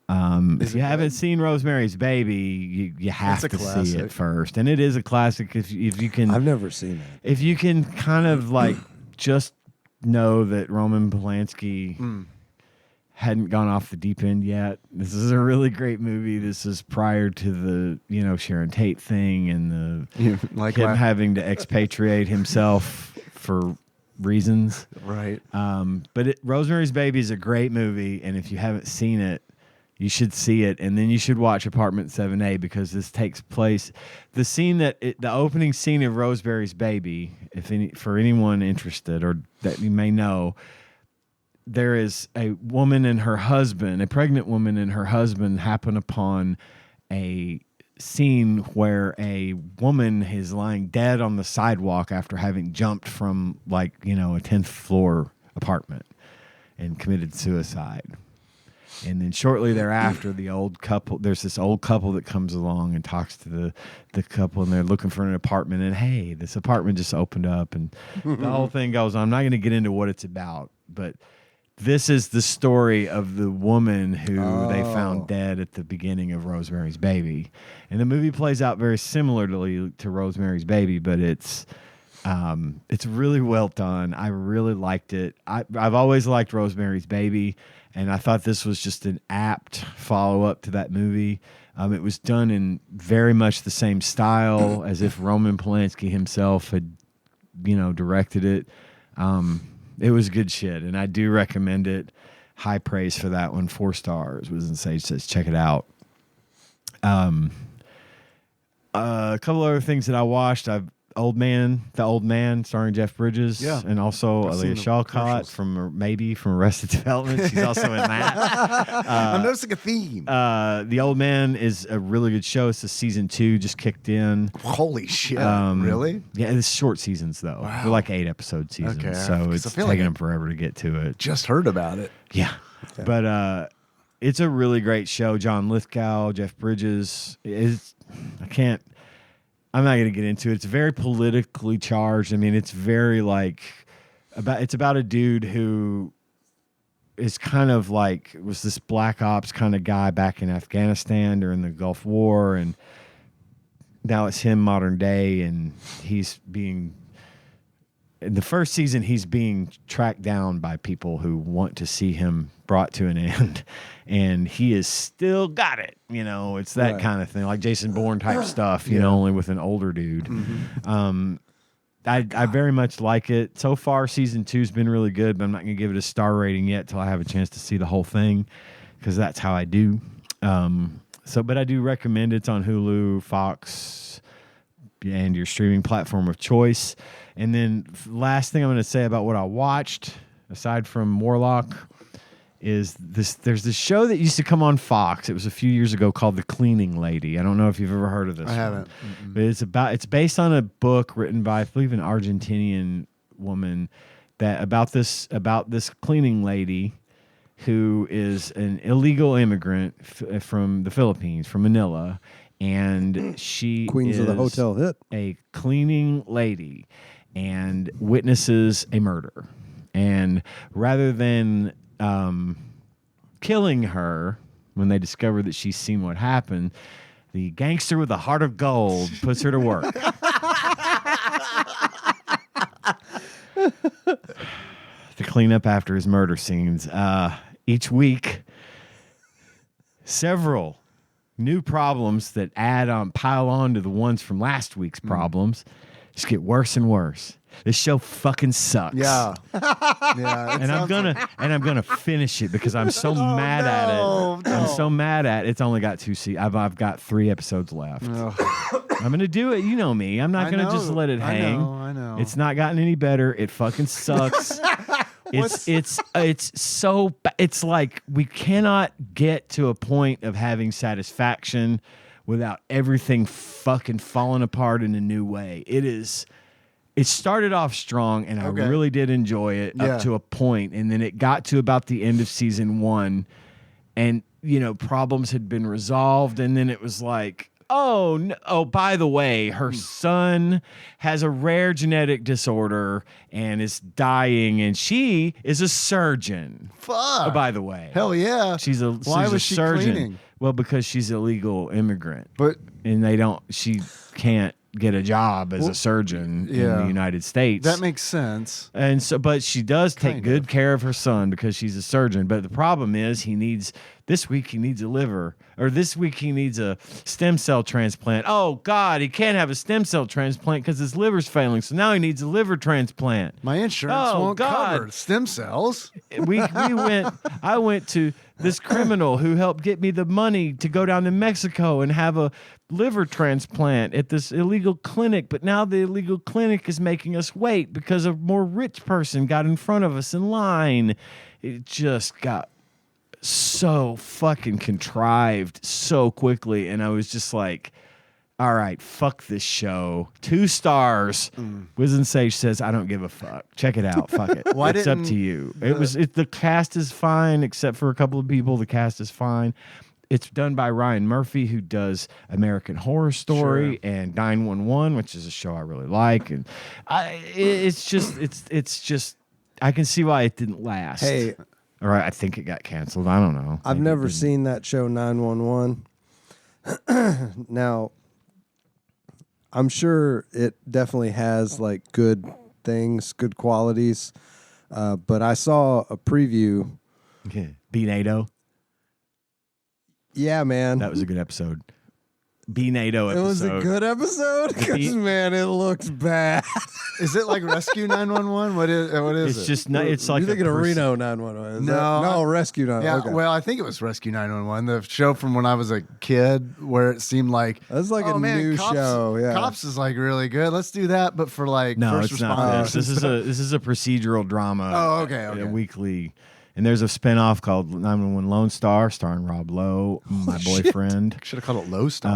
If you haven't seen Rosemary's Baby, you have to see it first. And it is a classic if you can. I've never seen it. If you can kind of just know that Roman Polanski hadn't gone off the deep end yet. This is a really great movie. This is prior to the Sharon Tate thing and him having to expatriate himself for reasons. Right. But Rosemary's Baby is a great movie, and if you haven't seen it, you should see it, and then you should watch Apartment 7A because this takes place. The opening scene of Rosemary's Baby, for anyone interested or that you may know, there is a woman and her husband, a pregnant woman and her husband, happen upon a scene where a woman is lying dead on the sidewalk after having jumped from a 10th floor apartment and committed suicide. And then shortly thereafter, there's this old couple that comes along and talks to the couple, and they're looking for an apartment. And hey, this apartment just opened up, and the whole thing goes on. I'm not going to get into what it's about, but this is the story of the woman who they found dead at the beginning of Rosemary's Baby. And the movie plays out very similarly to Rosemary's Baby, but it's really well done. I really liked it. I've always liked Rosemary's Baby, and I thought this was just an apt follow-up to that movie. It was done in very much the same style as if Roman Polanski himself had, directed it. It was good shit, and I do recommend it. High praise for that one. 4 stars. Wiz and Sage says, check it out. A couple other things that I watched. The Old Man, starring Jeff Bridges, and also Aaliyah Shawcott from Arrested Development. She's also in that. I'm noticing a theme. The Old Man is a really good show. It's season 2 just kicked in. Holy shit! Really? Yeah, it's short seasons though. Wow. They're like 8-episode seasons, so it's taking them forever to get to it. Just heard about it. Yeah, okay. But it's a really great show. John Lithgow, Jeff Bridges. I'm not going to get into it. It's very politically charged. I mean, it's very it's about a dude who is kind of was this black ops kind of guy back in Afghanistan during the Gulf War, and now it's him modern day, and in the first season, he's being tracked down by people who want to see him brought to an end, and he has still got it. It's that kind of thing, like Jason Bourne type stuff, only with an older dude. Mm-hmm. I very much like it. So far, season 2's been really good, but I'm not going to give it a star rating yet till I have a chance to see the whole thing, because that's how I do. But I do recommend it. It's on Hulu, Fox, and your streaming platform of choice. And then last thing I'm going to say about what I watched, aside from Warlock, is this. There's this show that used to come on Fox. It was a few years ago called The Cleaning Lady. I don't know if you've ever heard of this. I haven't. But it's based on a book written by, I believe, an Argentinian woman about this cleaning lady who is an illegal immigrant from the Philippines, from Manila, and she Queens of the Hotel hit, a cleaning lady, and witnesses a murder. And rather than killing her when they discover that she's seen what happened, the gangster with a heart of gold puts her to work. To clean up after his murder scenes. Each week, several new problems that pile on to the ones from last week's problems just get worse and worse. This show fucking sucks. Yeah. And I'm gonna finish it because I'm so mad at it. I'm so mad at it. It's only got 2 seasons. I've got 3 episodes left. I'm gonna do it. You know me. I'm not gonna just let it hang. I know. It's not gotten any better. It fucking sucks. It's like we cannot get to a point of having satisfaction without everything fucking falling apart in a new way. It started off strong, and I really did enjoy it up to a point, and then it got to about the end of season 1, and problems had been resolved, and then it was like, by the way, her son has a rare genetic disorder and is dying, and she is a surgeon. Fuck. By the way, hell yeah, she's a surgeon. Cleaning? Well, because she's a legal immigrant, and she can't get a job as a surgeon in the United States. That makes sense. And so, but she does take good care of her son because she's a surgeon. But the problem is this week he needs a liver, or this week he needs a stem cell transplant. Oh God, he can't have a stem cell transplant because his liver's failing. So now he needs a liver transplant. My insurance won't cover stem cells. I went to this criminal who helped get me the money to go down to Mexico and have a liver transplant at this illegal clinic, but now the illegal clinic is making us wait because a more rich person got in front of us in line. It just got so fucking contrived so quickly, and I was just like, all right, fuck this show. 2 stars. Wiz and Sage says, I don't give a fuck. Check it out. Fuck it. It's up to you. The cast is fine, except for a couple of people. The cast is fine. It's done by Ryan Murphy, who does American Horror Story and 911, which is a show I really like. And it's just I can see why it didn't last. Hey, all right, I think it got canceled. I don't know. I've never seen that show 911. Now, I'm sure it definitely has like good things, good qualities. But I saw a preview. Okay. B-NATO. Yeah, man. That was a good episode. B-NATO episode. It was a good episode? Because, man, it looks bad. Is it like Rescue 911? What is it? It's just not. It's like you're thinking of Reno 911. No, Rescue 911. Yeah, okay. well, I think it was Rescue 911, the show from when I was a kid, where it seemed like that's like new show. Yeah, Cops is like really good. Let's do that, but for like first it's responders. not this. This is a procedural drama. Oh, okay. A weekly. And there's a spinoff called 911 Lone Star, starring Rob Lowe, my boyfriend. Should have called it Low Star.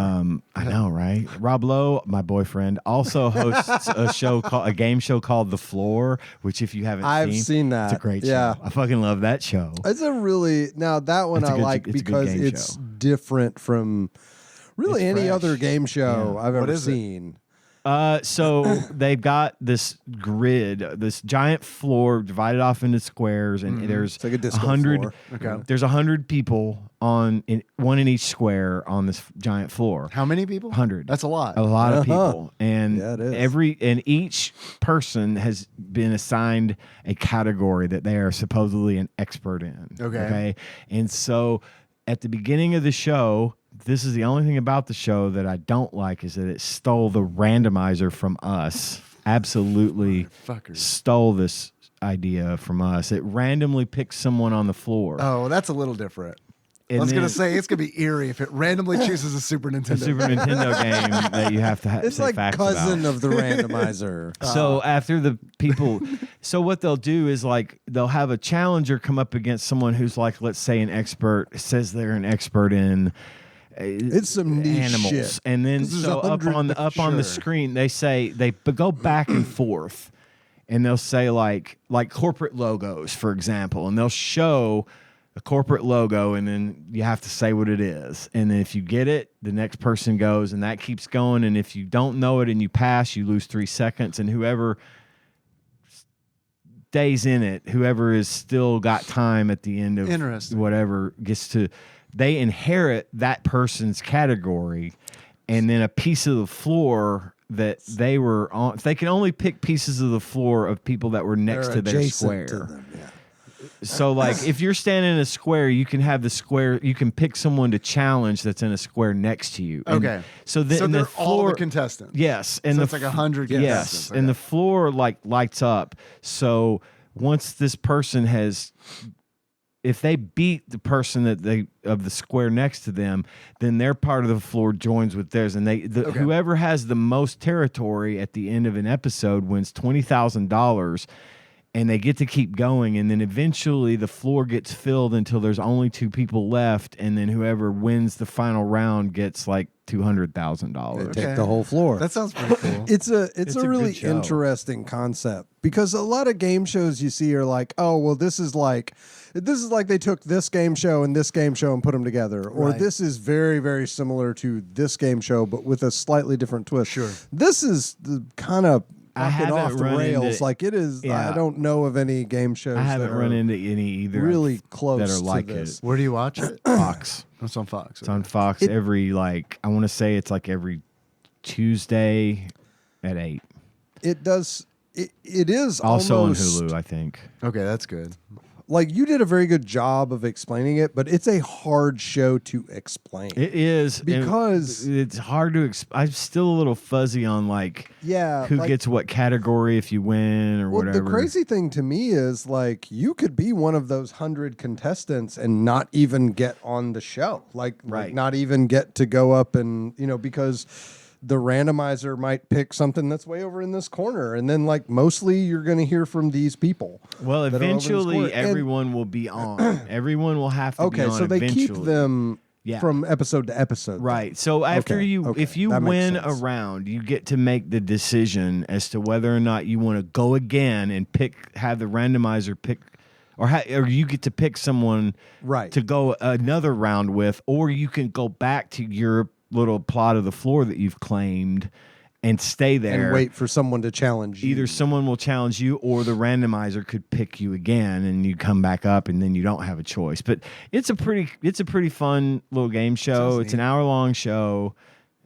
I know, right? Rob Lowe, my boyfriend, also hosts a game show called The Floor, which if you haven't seen that. It's a great show. I fucking love that show. It's that one I like because it's different from really any other game show I've ever seen. So they've got this grid, this giant floor divided off into squares, and there's like a disco 100. floor. Okay. There's 100 people one in each square on this giant floor. How many people? 100. That's a lot. A lot of people, and it is. Each person has been assigned a category that they are supposedly an expert in. Okay, and so at the beginning of the show. This is the only thing about the show that I don't like is that it stole the randomizer from us. Absolutely stole this idea from us. It randomly picks someone on the floor. Oh, that's a little different. I was going to say it's going to be eerie if it randomly chooses a Super Nintendo. A Super Nintendo game that you have to it's say like facts cousin about. of the randomizer. So after the people, so what they'll do is like they'll have a challenger come up against someone who's like, let's say an expert, says they're an expert in it's some niche animals, shit. and then so up on the screen they say they go back and forth, and they'll say like corporate logos, for example, and they'll show a corporate logo, and then you have to say what it is, and then if you get it, the next person goes, and that keeps going, and if you don't know it and you pass, you lose 3 seconds, and whoever stays in it, whoever is still got time at the end of whatever gets to. They inherit that person's category, and then a piece of the floor that they were on. They can only pick pieces of the floor of people that were next to their square. To them, So, like, if you're standing in a square, you can have the square. You can pick someone to challenge that's in a square next to you. And okay. So they're the floor, all the contestants. Yes, and so it's like 100 contestants. Yes, and the floor like lights up. So once this person has, if they beat the person of the square next to them, then their part of the floor joins with theirs, and whoever has the most territory at the end of an episode wins $20,000. And they get to keep going, and then eventually the floor gets filled until there's only 2 people left, and then whoever wins the final round gets like $200,000. Take the whole floor. That sounds pretty cool. It's a really interesting concept, because a lot of game shows you see are like, oh well, this is like they took this game show and this game show and put them together, or this is very, very similar to this game show but with a slightly different twist. Sure, this is the kind of off the rails. Like it is. Yeah. I don't know of any game shows. I haven't run into any either. Really close that are to like this. it. Where do you watch it? Fox. It's on Fox. It's on Fox every I want to say it's like every Tuesday at 8. It does. It is also almost, on Hulu, I think. Okay, that's good. Like, you did a very good job of explaining it, but it's a hard show to explain. It is, because it's hard to. I'm still a little fuzzy on who gets what category if you win or whatever. The crazy thing to me is you could be one of those 100 contestants and not even get on the show, like not even get to go up and because the randomizer might pick something that's way over in this corner, and then mostly you're going to hear from these people. Well, eventually everyone will be on. Everyone will have to be on. Okay, so they eventually. keep them from episode to episode. Right. So after if you win a round, you get to make the decision as to whether or not you want to go again and have the randomizer pick, or you get to pick someone to go another round with, or you can go back to your little plot of the floor that you've claimed and stay there and wait for someone to challenge you. Either someone will challenge you, or the randomizer could pick you again, and you come back up, and then you don't have a choice. But it's a pretty fun little game show. It's an hour-long show,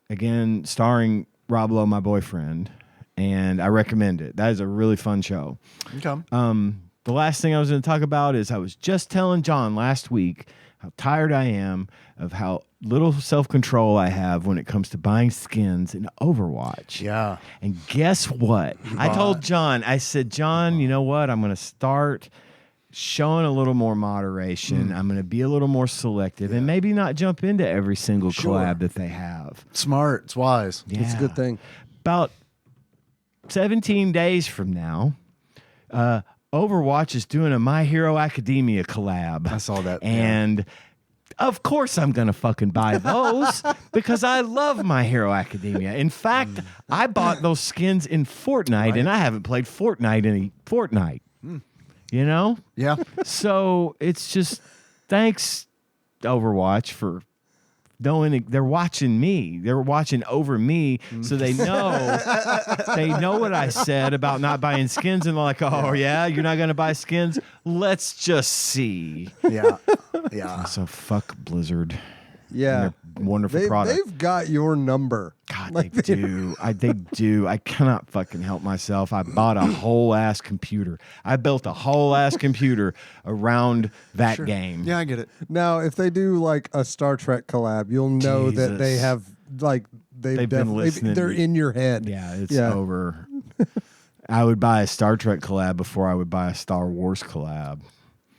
again starring Rob Lowe, my boyfriend, and I recommend it. That is a really fun show. Okay. The last thing I was going to talk about is I was just telling John last week how tired I am of how little self-control I have when it comes to buying skins in Overwatch. Yeah. And guess what? I told John, I said, John, you know what? I'm going to start showing a little more moderation. I'm going to be a little more selective and maybe not jump into every single collab that they have. Smart. It's wise. Yeah. It's a good thing. About 17 days from now, Overwatch is doing a My Hero Academia collab. I saw that. And of course I'm going to fucking buy those because I love My Hero Academia. In fact, I bought those skins in Fortnite, and I haven't played Fortnite in a fortnight. You know? Yeah. So it's just thanks, Overwatch, for knowing they're watching me. They're watching over me, so they know what I said about not buying skins, and they're like, "Oh yeah, you're not gonna buy skins? Let's just see." Yeah, yeah. So fuck Blizzard. Yeah, wonderful product. They've got your number. God, they do. They do. I cannot fucking help myself. I bought a whole ass computer. I built a whole ass computer around that game. Yeah, I get it. Now, if they do a Star Trek collab, you'll know that they have they've been listening. They're in your head. Yeah, it's over. I would buy a Star Trek collab before I would buy a Star Wars collab.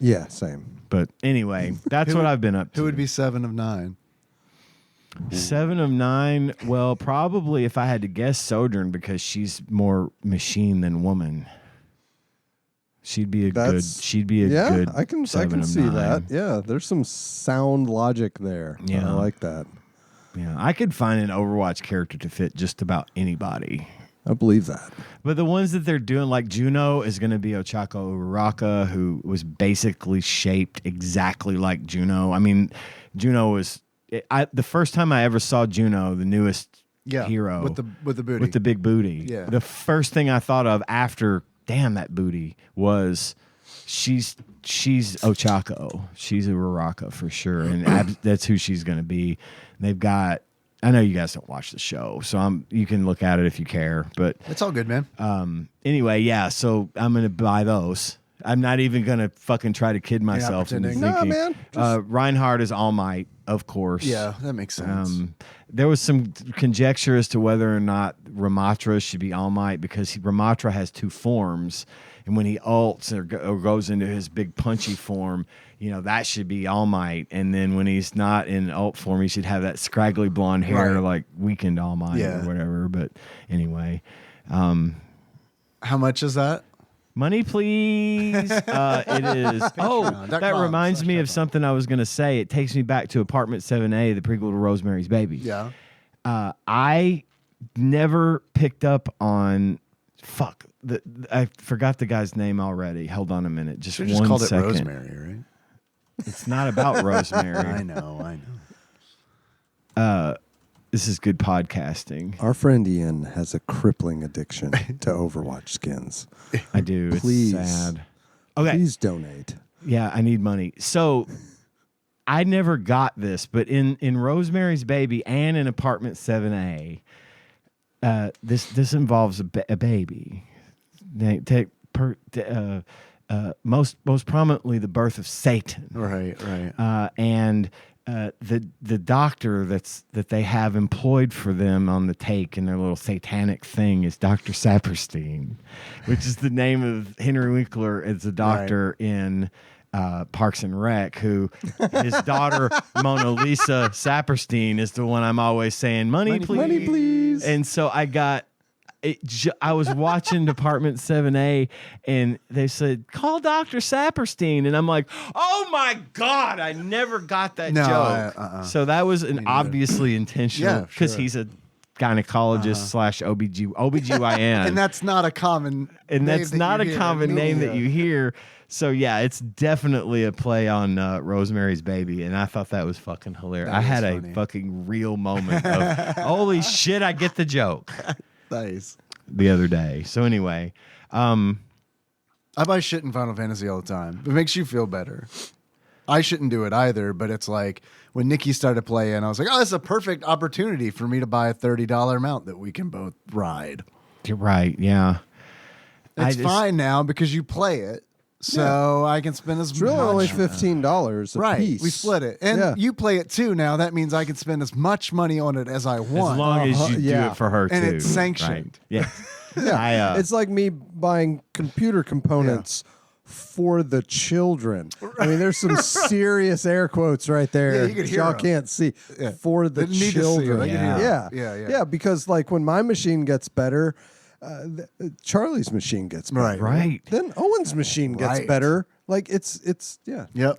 Yeah, same. But anyway, that's what I've been up to. Who would be 7 of 9? 7 of 9. Well, probably if I had to guess, Sojourn, because she's more machine than woman. She'd be a good. I can see that. Yeah, there's some sound logic there. Yeah, I like that. Yeah, I could find an Overwatch character to fit just about anybody. I believe that. But the ones that they're doing, like Juno, is going to be Ochako Uraraka, who was basically shaped exactly like Juno. I mean, Juno was the first time I ever saw Juno, the newest hero with the booty, with the big booty. Yeah. The first thing I thought of after damn that booty was she's Ochako. She's a Uraraka for sure, and that's who she's going to be. They've got. I know you guys don't watch the show, so you can look at it if you care. But it's all good, man. Anyway, yeah. So I'm going to buy those. I'm not even gonna fucking try to kid myself into thinking. man. Reinhardt is All Might, of course. Yeah, that makes sense. There was some conjecture as to whether or not Ramatra should be All Might because Ramatra has two forms, and when he ults or goes into his big punchy form, that should be All Might, and then when he's not in ult form, he should have that scraggly blonde hair like Weekend All Might or whatever. But anyway, how much is that? Money, please. It is. That reminds me of something I was going to say. It takes me back to Apartment 7A, the prequel to Rosemary's Baby. Yeah. I never picked up on. I forgot the guy's name already. Hold on a minute. Just one called second. It Rosemary, right? It's not about Rosemary. I know. This is good podcasting. Our friend Ian has a crippling addiction to Overwatch skins. I do. Please. It's sad. Okay. Please donate. Yeah, I need money. So I never got this, but in Rosemary's Baby and in Apartment 7A, this involves a baby. Most prominently the birth of Satan. Right. And the doctor that they have employed for them on the take in their little satanic thing is Dr. Saperstein, which is the name of Henry Winkler as a doctor in Parks and Rec, who his daughter Mona Lisa Saperstein is the one I'm always saying, money please. And so I was watching Department 7A, and they said, call Dr. Saperstein. And I'm like, oh, my God, I never got that joke. So that was obviously intentional because he's a gynecologist / OBGYN. And that's not a common name that you hear. So, yeah, it's definitely a play on Rosemary's Baby, and I thought that was fucking hilarious. I had a fucking real moment of, holy shit, I get the joke. Nice. The other day. So anyway, I buy shit in Final Fantasy all the time. It makes you feel better. I shouldn't do it either, but it's like when Nikki started playing, I was like, oh, this is a perfect opportunity for me to buy a $30 mount that we can both ride. You're right. Yeah. It's fine now because you play it. So I can spend as much. It's really only $15 a piece. We split it. And you play it too now. That means I can spend as much money on it as I want. As long as you do it for her, and too. And it's sanctioned. Right? Yeah. It's like me buying computer components for the children. I mean, there's some serious air quotes right there. You can hear y'all them. can't see. For the children. Yeah, because like when my machine gets better, Charlie's machine gets better. Right. Then Owen's machine gets better. Like it's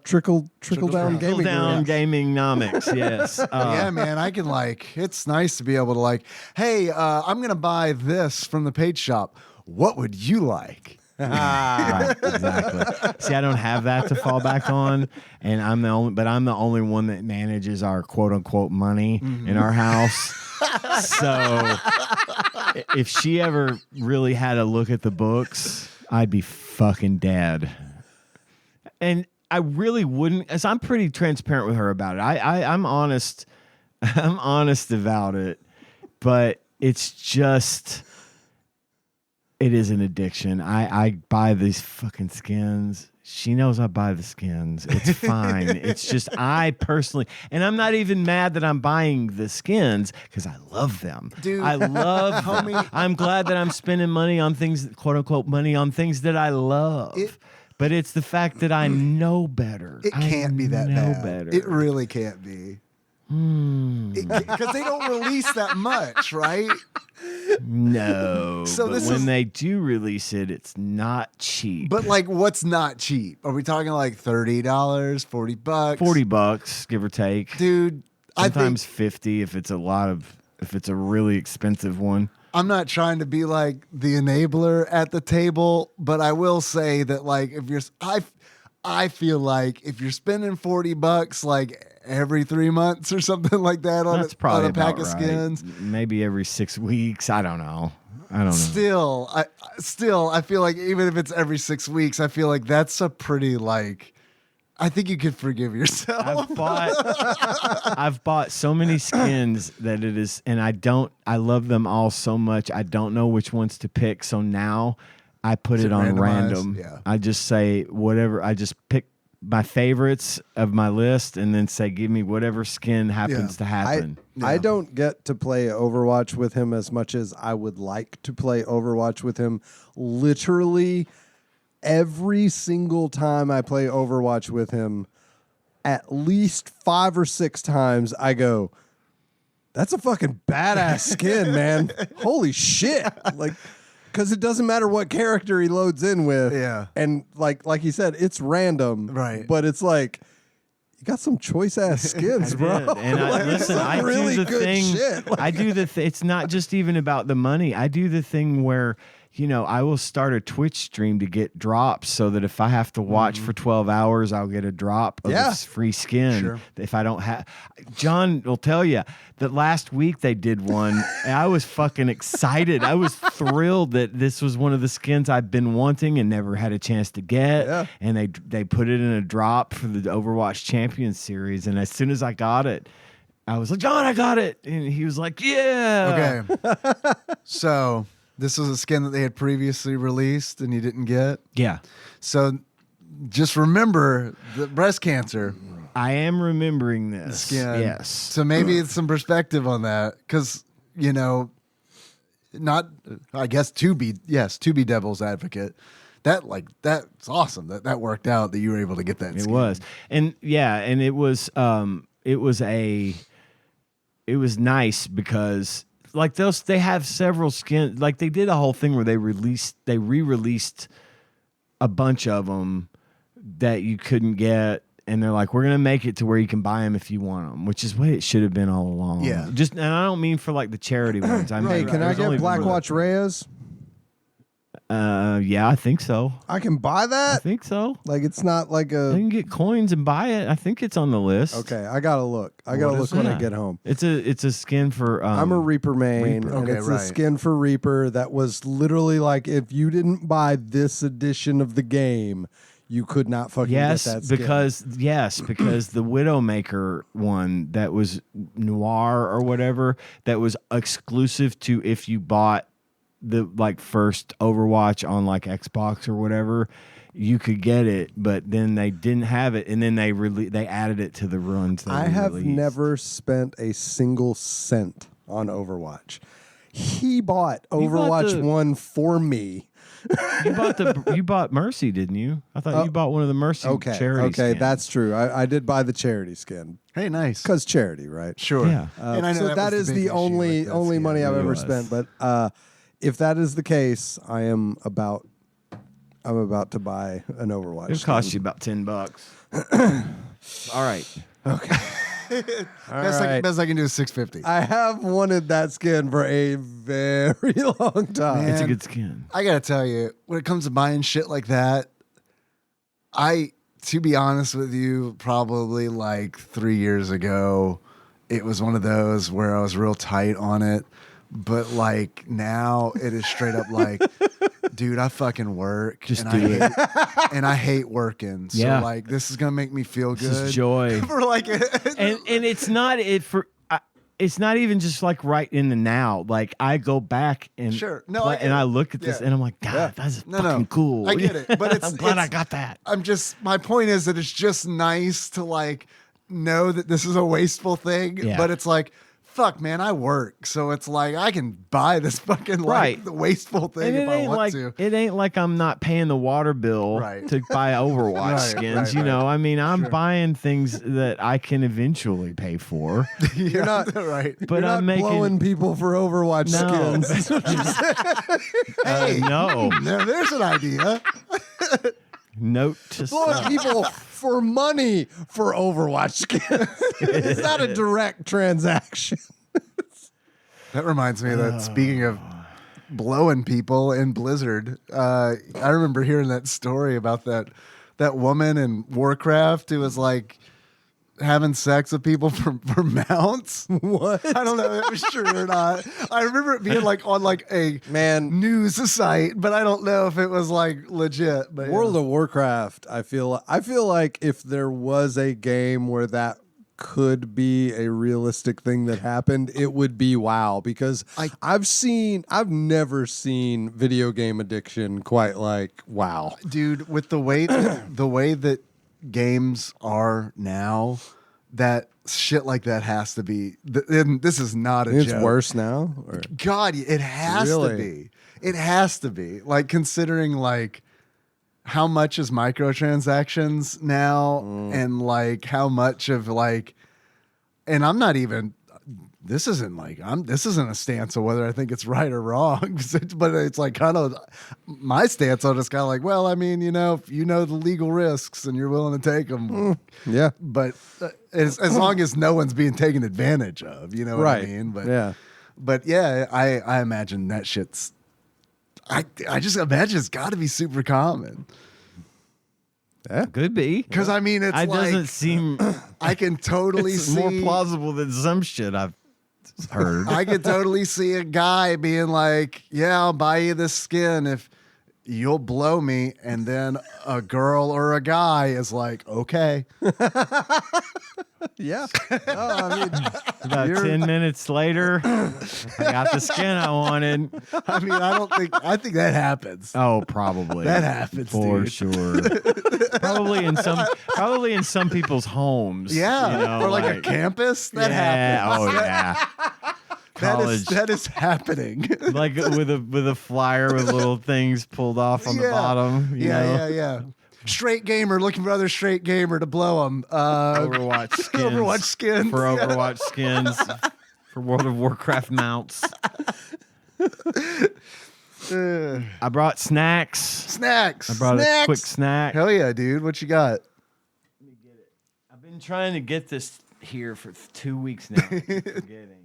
trickle down gaming. Trickle down gaming-nomics, yes. Yeah, man, I can it's nice to be able to hey, I'm going to buy this from the page shop. What would you like? Right, exactly. See, I don't have that to fall back on, and I'm the only one that manages our quote unquote money in our house. So if she ever really had a look at the books, I'd be fucking dead. And I really wouldn't, as I'm pretty transparent with her about it. I'm honest. I'm honest about it, but it's just. It is an addiction. I buy these fucking skins. She knows I buy the skins. It's fine. It's just I personally, and I'm not even mad that I'm buying the skins because I love them. Dude, I love them. I'm glad that I'm spending money on things, quote unquote, money on things that I love. But it's the fact that I know better. It can't be that bad. Better. It really can't be. Because they don't release that much, right? No. But when they do release it, it's not cheap. But what's not cheap? Are we talking $30, $40? $40, give or take. Dude, sometimes 50 if it's a really expensive one. I'm not trying to be like the enabler at the table, but I will say that I feel like if you're spending $40 every 3 months or something like that on a pack of skins, maybe every 6 weeks. I don't know. Still, I feel like even if it's every 6 weeks, I feel like that's a pretty I think you could forgive yourself. I've bought so many skins that it is, and I love them all so much. I don't know which ones to pick. So now I put it on randomized? random. Yeah. I just say whatever. I just pick my favorites of my list and then say, give me whatever skin happens to happen. I don't get to play Overwatch with him as much as I would like to play Overwatch with him. Literally every single time I play Overwatch with him, at least 5 or 6 times I go, that's a fucking badass skin, man. Holy shit. Like, because it doesn't matter what character he loads in with. Yeah. And like he said, it's random. Right. But it's like, you got some choice ass skins, bro. And listen, I really do the good thing. shit. I do the. It's not just even about the money. I do the thing where, I will start a Twitch stream to get drops so that if I have to watch for 12 hours, I'll get a drop of this free skin. Sure. If I don't have, John will tell you that last week they did one. And I was fucking excited. I was thrilled that this was one of the skins I've been wanting and never had a chance to get. Yeah. And they put it in a drop for the Overwatch Champions Series. And as soon as I got it, I was like, John, I got it. And he was like, yeah. Okay. So this was a skin that they had previously released and you didn't get. Yeah. So just remember the breast cancer I am remembering this. skin. Yes. So maybe it's some perspective on that because, not, I guess, to be devil's advocate. That's awesome that worked out that you were able to get that skin. It was. And it was nice because like they have several skins. Like they did a whole thing where they re-released a bunch of them that you couldn't get, and they're like, we're gonna make it to where you can buy them if you want them, which is what it should have been all along. Yeah. And I don't mean for like the charity ones. I mean, Hey, can I get Blackwatch Reyes? Yeah, I think so. I can buy I that? think so. Like, it's not like You a... can get coins and buy it. I think it's on the list. Okay, I gotta look. I gotta look when I get home. It's a skin for. I'm a Reaper main, Reaper. and Okay, it's right. a skin for Reaper that was literally like, if you didn't buy this edition of the game, you could not fucking get that skin. because the Widowmaker one that was noir or whatever that was exclusive to if you bought the like first Overwatch on like Xbox or whatever, you could get it, but then they didn't have it, and then they added it to the runs. I have never spent a single cent on Overwatch. He bought Overwatch 1 for me. You bought Mercy, didn't you? I thought you bought one of the Mercy charity Okay, skins. that's true. I did buy the charity skin. Hey, nice. Because charity, right? Sure. Yeah. And I know So that was is big the issue only with that skin. money I've It ever was. spent. But if that is the case, I'm about to buy an Overwatch. It cost you about $10. All right. Best I can do is $6.50. I have wanted that skin for a very long time. Man. It's a good skin. I gotta tell you, when it comes to buying shit like that, to be honest with you, probably like 3 years ago, it was one of those where I was real tight on it. But like now, it is straight up like, dude, I fucking work, Just and do it. and I hate working. So Yeah. like, this is gonna make me feel good. This is joy. For like, and it's not it's not even just like right in the now. Like I go back and Sure. No, I get and I it. look at this Yeah. and I'm like, God, that's fucking cool. I get it, but I'm glad I got that. My point is that it's just nice to like know that this is a wasteful thing, Yeah. but it's like, fuck, man, I work, so it's like I can buy this fucking Right. the wasteful thing And if I want to. it ain't like I'm not paying the water bill Right. to buy Overwatch Right, skins. right, I mean, I'm Sure. bing things that I can eventually pay for. You're not- right. But You're not I'm making blowing people for Overwatch No. skins. Hey, no there's an idea. note to Blowing self. people for money for Overwatch skins. It's not a direct transaction. That reminds me that speaking of blowing people in Blizzard, I remember hearing that story about that woman in Warcraft who was like having sex with people for mounts. What? I don't know if it was true or not. I remember it being like on like a news site, but I don't know if it was like legit. But World of Warcraft, I feel like if there was a game where that could be a realistic thing that happened, it would be WoW, because I've never seen video game addiction quite like WoW. Dude, with the way that games are now, that shit like that has to be. And this is not a joke. It's worse now? Or? God, it has to be. It has to be. Like, considering like how much is microtransactions now, and like how much of like, and I'm not even. This isn't a stance of whether I think it's right or wrong, but it's like kind of my stance on it's kind of like, well, I mean, if you know the legal risks and you're willing to take them, yeah. But as long as no one's being taken advantage of, you know what I mean? But yeah, I imagine that shit's. I just imagine it's got to be super common. Yeah, could be. Because I mean, it doesn't seem. I can totally see more plausible than some shit I've heard. I could totally see a guy being like, "Yeah, I'll buy you this skin if you'll blow me," and then a girl or a guy is like, "Okay." Yeah. I mean, about 10 minutes later, I got the skin I wanted. I mean, I think that happens. Oh, probably. That happens, for dude. Sure. probably in some people's homes. Yeah. Or like a campus. That happens. Oh yeah. College. That is happening. Like with a flyer with little things pulled off on the bottom. Yeah. Straight gamer looking for other straight gamer to blow them. Overwatch skins. Overwatch skins. For Overwatch skins. For World of Warcraft mounts. I brought snacks. I brought a quick snack. Hell yeah, dude. What you got? Let me get it. I've been trying to get this here for 2 weeks now. I'm forgetting.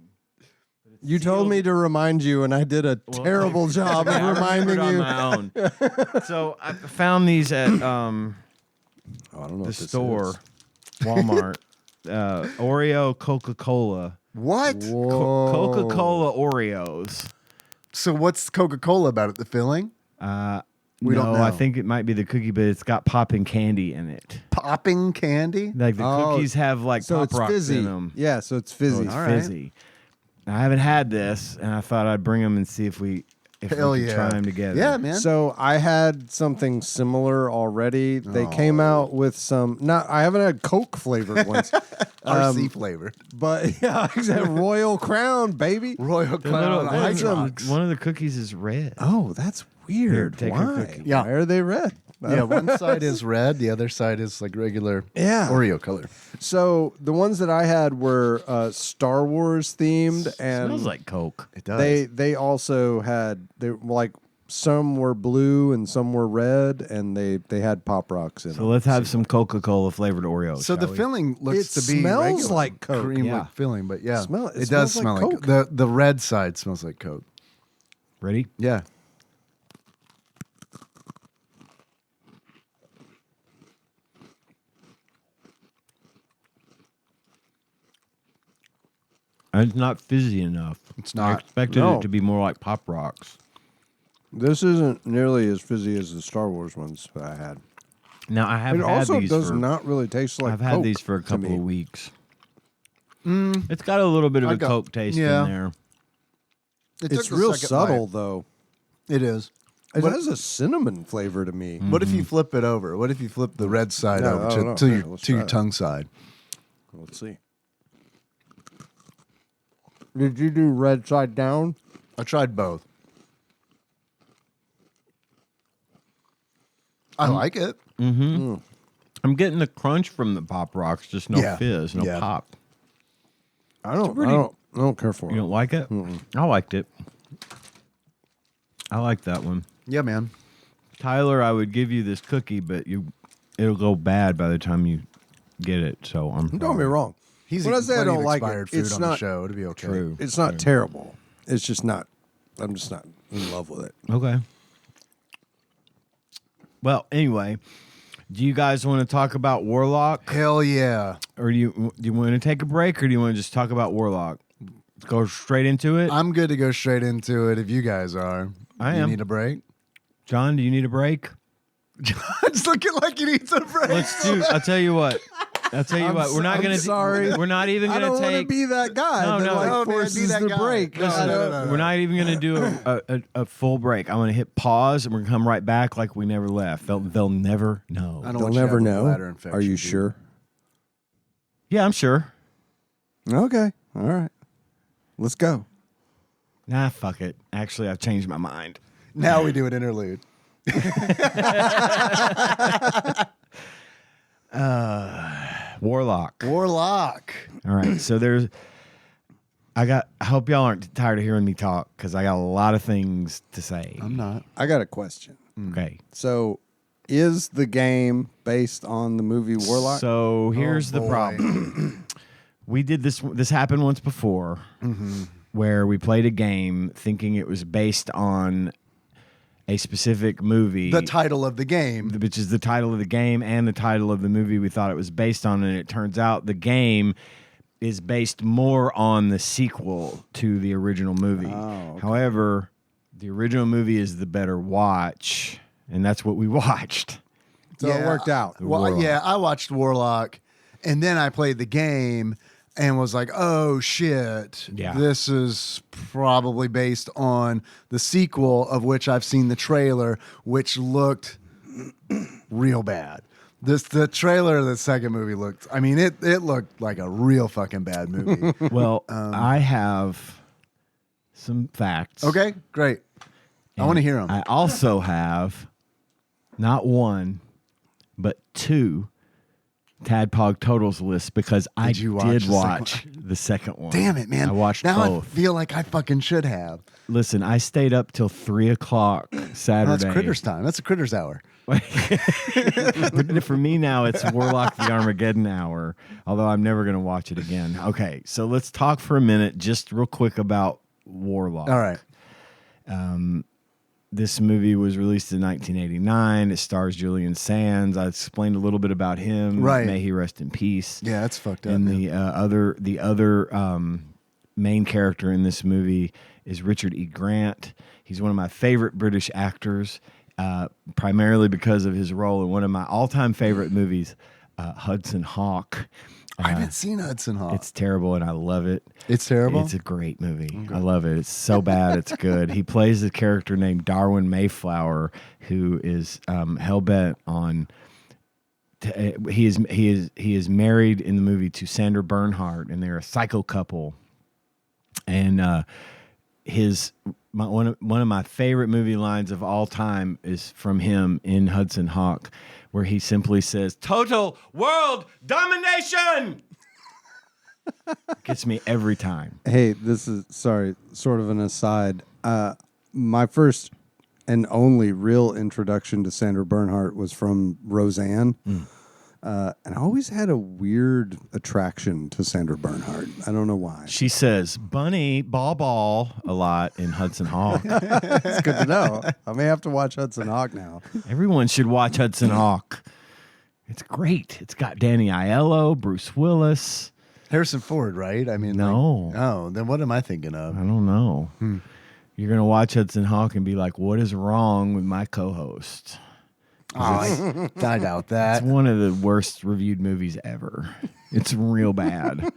You told me to remind you, and I did a terrible job of reminding you. On my own. So I found these at I don't know the store, Walmart. Oreo Coca-Cola. What? Coca-Cola Oreos. So what's Coca-Cola about it? The filling? We don't know. I think it might be the cookie, but it's got popping candy in it. Popping candy? Like the cookies have like so pop it's rocks fizzy. in them. Yeah, so it's fizzy. So it's fizzy. I haven't had this, and I thought I'd bring them and see if we could try them together. Yeah, man. So I had something similar already. They came out with some. I haven't had Coke flavored ones. RC flavored. But yeah, exactly. Royal Crown, baby. Royal Crown. One of the cookies is red. Oh, that's weird. Here, take a Why? cookie. Yeah. Why are they red? Yeah, one side is red, the other side is like regular Oreo color. So the ones that I had were Star Wars themed, and Smells like Coke. It does. They also had some were blue and some were red, and they had Pop Rocks in them. So let's have some Coca-Cola flavored Oreos. So the filling looks to be smells regular like Coke. cream Yeah. with filling, but yeah, It does smells smell like like Coke. the red side smells like Coke. Ready? Yeah. It's not fizzy enough. It's I not. expected No. it to be more like Pop Rocks. This isn't nearly as fizzy as the Star Wars ones that I had. Now I have It had also these does for. not really taste like I've had Coke these for a to couple me. of weeks. It's got a little bit of a Coke taste in there. It's real subtle, though. It is. It has a cinnamon flavor to me. What if you flip it over? What if you flip the red side No, over I don't know. to Yeah, your let's to your try it. tongue side? Let's see. Did you do red side down? I tried both. I like it. I'm getting the crunch from the Pop Rocks, just no Yeah. fizz, no Yeah. pop. I don't care for You it. don't like it? I liked it. I like that one. Yeah, man. Tyler, I would give you this cookie, but it'll go bad by the time you get it. So I'm Don't get me wrong. He's When I eaten say I plenty don't of like it, expired food it's on the not show. It'll be okay. true. It's not terrible. It's just not. I'm just not in love with it. Okay. Well, anyway, do you guys want to talk about Warlock, Hell yeah. or do you want to take a break, or do you want to just talk about Warlock? Go straight into it. I'm good to go straight into it if you guys are. I You am. need a break? John, do you need a break? John's looking like he needs a break. Let's do. I'll tell you what. I'll tell you what. We're not going to. Sorry, we're not even going to take. I don't want to be that guy. that forces the break. No. We're not even going to do a full break. I'm going to hit pause and we're going to come right back like we never left. They'll never know. They'll never know. Are you sure? Yeah, I'm sure. Okay. All right. Let's go. Nah, fuck it. Actually, I've changed my mind. Now we do an interlude. Warlock. All right. So I hope y'all aren't tired of hearing me talk because I got a lot of things to say. I'm not. I got a question. Okay. So is the game based on the movie Warlock? So here's the problem. We did this. This happened once before where we played a game thinking it was based on a specific movie. The title of the game. Which is the title of the game and the title of the movie we thought it was based on. And it turns out the game is based more on the sequel to the original movie. Oh, okay. However, the original movie is the better watch, and that's what we watched. So it worked out. Well, yeah, I watched Warlock, and then I played the game and was like, oh, shit. Yeah. This is probably based on the sequel, of which I've seen the trailer, which looked real bad. The trailer of the second movie looked, I mean, it looked like a real fucking bad movie. Well, I have some facts. Okay, great. I want to hear them. I also have not one, but two TADPOG totals lists because I did watch the second one. Damn it, man. I watched now both. I feel like I fucking should have. Listen, I stayed up till 3:00 Saturday. That's Critters time. That's a Critters hour. For me now, it's Warlock the Armageddon hour, although I'm never going to watch it again. Okay, so let's talk for a minute, just real quick about Warlock. All right. This movie was released in 1989. It stars Julian Sands. I explained a little bit about him. Right. May he rest in peace. Yeah, that's fucked up. And the other main character in this movie is Richard E. Grant. He's one of my favorite British actors, primarily because of his role in one of my all-time favorite movies, Hudson Hawk. I haven't seen Hudson Hawk. It's terrible, and I love it. It's terrible? It's a great movie. Okay. I love it. It's so bad, it's good. He plays a character named Darwin Mayflower, who is hell-bent on... He is married in the movie to Sandra Bernhard, and they're a psycho couple. And one of my favorite movie lines of all time is from him in Hudson Hawk, where he simply says, "Total world domination." Gets me every time. Hey, this is sort of an aside. My first and only real introduction to Sandra Bernhard was from Roseanne. And I always had a weird attraction to Sandra Bernhard. I don't know why. She says "bunny, ball" a lot in Hudson Hawk. It's good to know. I may have to watch Hudson Hawk now. Everyone should watch Hudson Hawk. It's great. It's got Danny Aiello, Bruce Willis. Harrison Ford, right? I mean, no. Then what am I thinking of? I don't know. You're going to watch Hudson Hawk and be like, what is wrong with my co-host? Oh, I doubt that. It's one of the worst reviewed movies ever. It's real bad,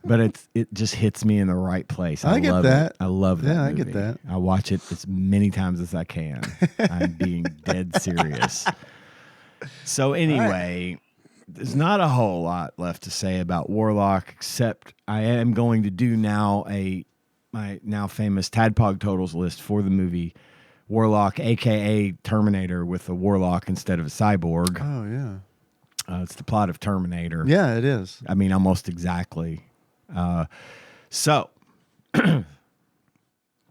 but it just hits me in the right place. I get that. I love that. Yeah, movie. I get that. I watch it as many times as I can. I'm being dead serious. So anyway, there's not a whole lot left to say about Warlock, except I am going to do now my now famous TADPOG totals list for the movie Warlock, a.k.a. Terminator, with a warlock instead of a cyborg. Oh, yeah. It's the plot of Terminator. Yeah, it is. I mean, almost exactly. So,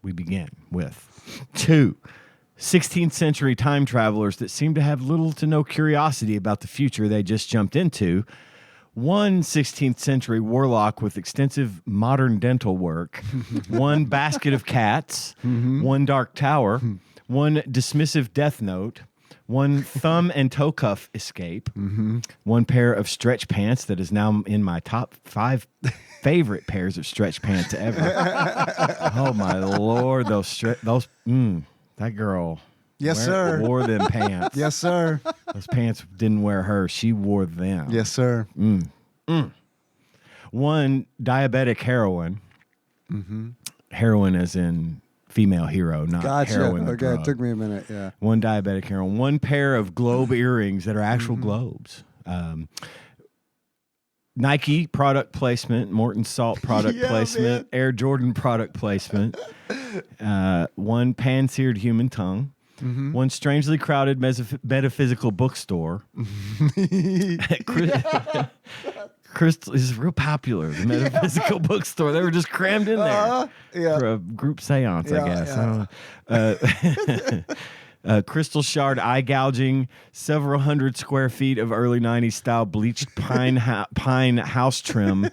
we begin with 2 16th century time travelers that seem to have little to no curiosity about the future they just jumped into. 1 16th century warlock with extensive modern dental work, 1 basket of cats, 1 dark tower, 1 dismissive death note, 1 thumb and toe cuff escape, 1 pair of stretch pants that is now in my top 5 favorite pairs of stretch pants ever. Oh my Lord, that girl. Yes, sir. Wore them pants. Yes, sir. Those pants didn't wear her. She wore them. Yes, sir. One, diabetic heroin. Mm-hmm. Heroin as in female hero, not heroin. Okay, drug. it took me a minute. Yeah. One diabetic heroin. One pair of globe earrings that are actual globes. Nike product placement, Morton Salt product placement, man. Air Jordan product placement. One pan-seared human tongue. Mm-hmm. One strangely crowded metaphysical bookstore. Crystal is real popular. The metaphysical bookstore. They were just crammed in there for a group seance, I guess. Crystal shard eye gouging, several hundred square feet of early 90s style bleached pine house trim.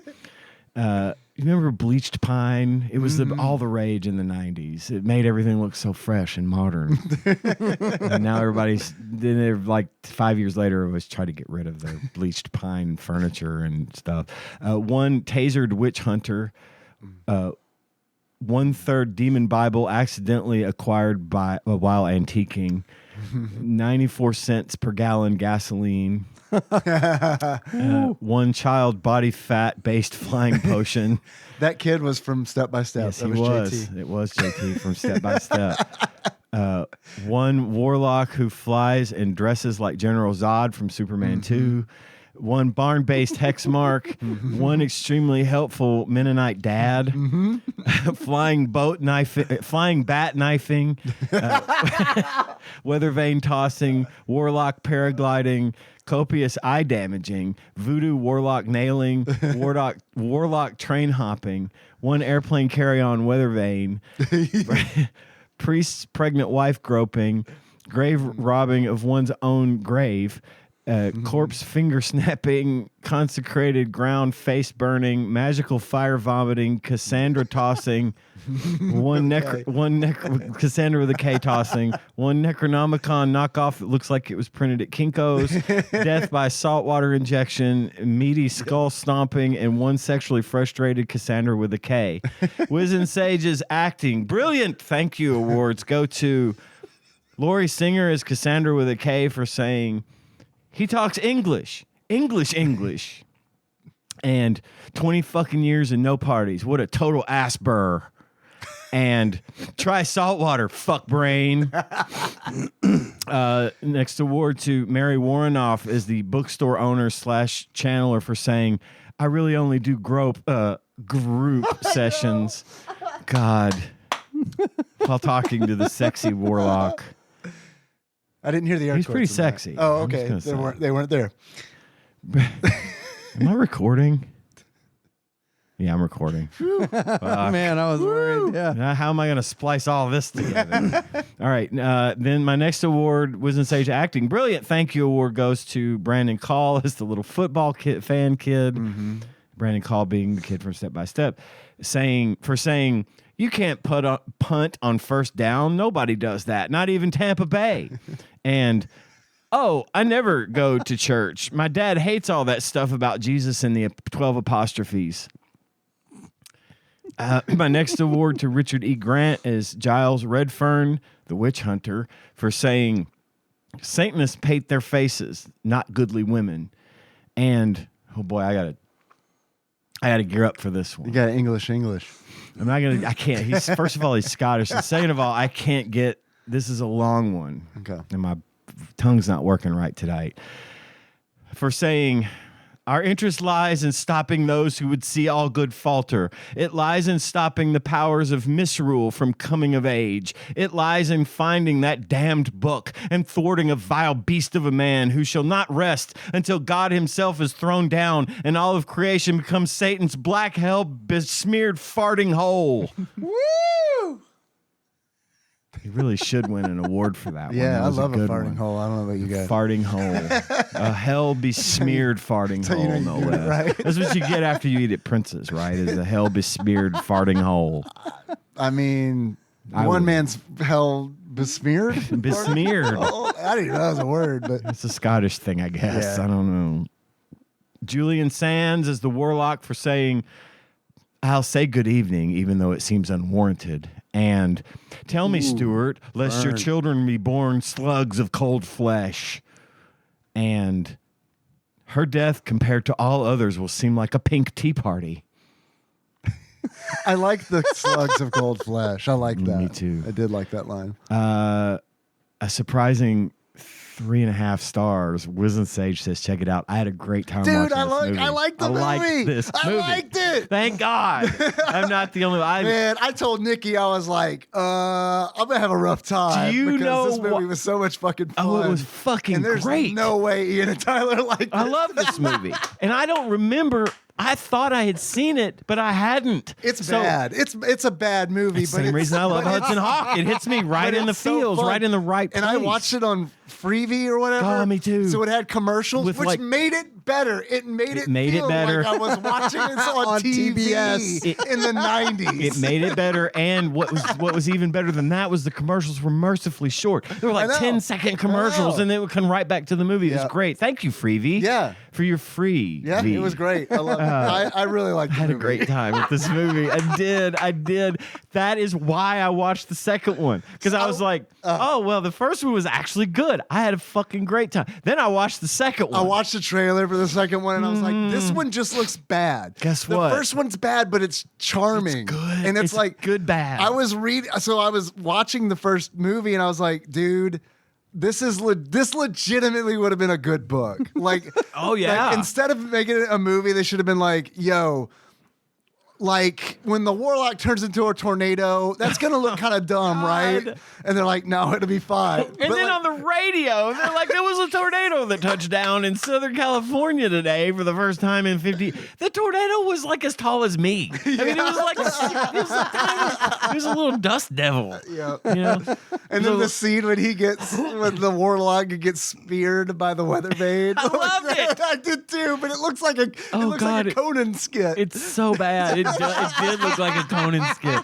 You remember bleached pine? It was all the rage in the 90s. It made everything look so fresh and modern. And now they're like 5 years later, always try to get rid of their bleached pine furniture and stuff. One tasered witch hunter, 1/3 demon Bible accidentally acquired while antiquing, 94 cents per gallon gasoline. One child body fat based flying potion. That kid was from Step by Step. Yes, that he was JT. It was JT from Step by Step. One warlock who flies and dresses like General Zod from Superman 2. One barn-based hex mark. One extremely helpful Mennonite dad. Flying bat knifing. Weather vane tossing. Warlock paragliding. Copious eye damaging. Voodoo warlock nailing. Warlock train hopping. One airplane carry-on weather vane. Priest's pregnant wife groping. Grave robbing of one's own grave. Corpse finger snapping, consecrated ground face burning, magical fire vomiting, Cassandra tossing, Cassandra with a K tossing, one Necronomicon knockoff that looks like it was printed at Kinko's, death by saltwater injection, meaty skull stomping, and one sexually frustrated Cassandra with a K. Wiz and Sage's acting, brilliant. Thank you awards go to Lori Singer as Cassandra with a K for saying, he talks English. And 20 fucking years and no parties. What a total ass burr. And try saltwater, fuck brain. Next award to Mary Warrenoff as the bookstore owner / channeler for saying, I really only do group sessions. God. While talking to the sexy warlock. I didn't hear the air He's quotes pretty in that. sexy. Oh, okay. They weren't there. Am I recording? Yeah, I'm recording. Man, I was worried. Yeah. Now, how am I going to splice all this together? All right. Then my next award, Wiz and Sage acting. Brilliant. Thank you award goes to Brandon Call as the little football fan kid. Brandon Call being the kid from Step by Step, saying, you can't punt on first down. Nobody does that. Not even Tampa Bay. And, I never go to church. My dad hates all that stuff about Jesus and the 12 apostrophes. My next award to Richard E. Grant is Giles Redfern, the witch hunter, for saying, Satanists paint their faces, not goodly women. And, oh boy, I gotta gear up for this one. You got English. I can't. First of all, he's Scottish. And second of all, I can't get, this is a long one. Okay. And my tongue's not working right tonight. For saying, our interest lies in stopping those who would see all good falter. It lies in stopping the powers of misrule from coming of age. It lies in finding that damned book and thwarting a vile beast of a man who shall not rest until God himself is thrown down and all of creation becomes Satan's black hell besmeared farting hole. Woo! He really should win an award for that one. Yeah, I love a farting one. hole. I don't know about you guys. Farting hole. A hell besmeared farting hole, no less. Right? That's what you get after you eat at Prince's, right? Is a hell besmeared farting hole. I mean, one man's hell besmeared? Besmeared. Oh, I didn't know that was a word, but It's a Scottish thing, I guess. Yeah. I don't know. Julian Sands is the warlock for saying, I'll say good evening, even though it seems unwarranted. And tell me, Stuart, lest your children be born slugs of cold flesh. And Her death, compared to all others, will seem like a pink tea party. I like the slugs of cold flesh. I like that. Me too. I did like that line. A surprising 3.5 stars. Wisdom Sage says, check it out. I had a great time watching this movie. I like the movie. I liked it. Thank God. I'm not the only one. Man, I told Nikki, I was like, I'm going to have a rough time. Do you know this movie was so much fucking fun. Oh, it was fucking and there's great. No way Ian and Tyler like this. I love this movie. And I don't remember. I thought I had seen it, but I hadn't. It's bad. It's a bad movie. That's the same reason I love Hudson Hawk. It hits me right in the feels, right in the right place. And I watched it on Freevee or whatever. Oh, me too. So it had commercials, which made it better. It made it feel better. like I was watching it on TBS in the 90s. It made it better, and what was even better than that was the commercials were mercifully short. They were like 10-second commercials, and they would come right back to the movie. It was great. Thank you, Freevee. Yeah. For your free. Yeah, it was great. I love it. I really liked it. I had a great time with this movie. I did. That is why I watched the second one. Because I was like, oh, well, the first one was actually good. I had a fucking great time. Then I watched the second one. I watched the trailer for the second one, and I was like, this one just looks bad. Guess what? The first one's bad, but it's charming. It's good. And it's like good bad. I was watching the first movie, and I was like, dude, this legitimately would have been a good book. Like, oh yeah. Like, instead of making it a movie, they should have been like, yo, like when the Warlock turns into a tornado, that's gonna look kind of dumb, right? And they're like, no, it'll be fine. And then on the radio, they're like, there was a tornado that touched down in Southern California today for the first time in 50. The tornado was like as tall as me. I mean, it was like it was a little dust devil. Yeah. You know? And then the scene when the Warlock gets speared by the weather vane. I loved it. I did too, but it looks like a Conan skit. It's so bad. It did look like a Conan skit.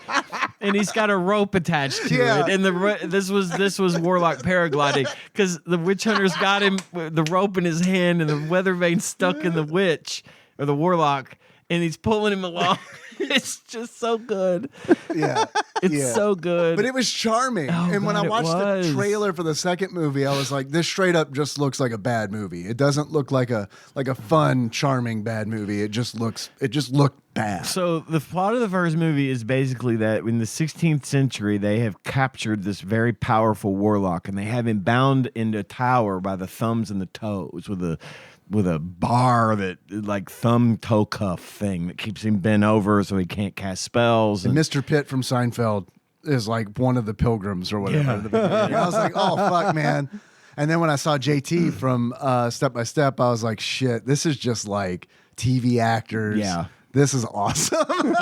And he's got a rope attached to it. And this was Warlock paragliding because the witch hunters got him the rope in his hand and the weather vane stuck in the witch or the Warlock, and he's pulling him along. It's just so good. Yeah. It's so good. But it was charming. And when I watched the trailer for the second movie, I was like, this straight up just looks like a bad movie. It doesn't look like a fun, charming bad movie. It just looked bad. So the plot of the first movie is basically that in the 16th century, they have captured this very powerful warlock, and they have him bound into a tower by the thumbs and the toes with a bar that like thumb toe cuff thing that keeps him bent over so he can't cast spells. And Mr. Pitt from Seinfeld is like one of the pilgrims or whatever. Yeah. I was like, oh fuck, man. And then when I saw JT from Step by Step, I was like, shit, this is just like TV actors. Yeah. This is awesome.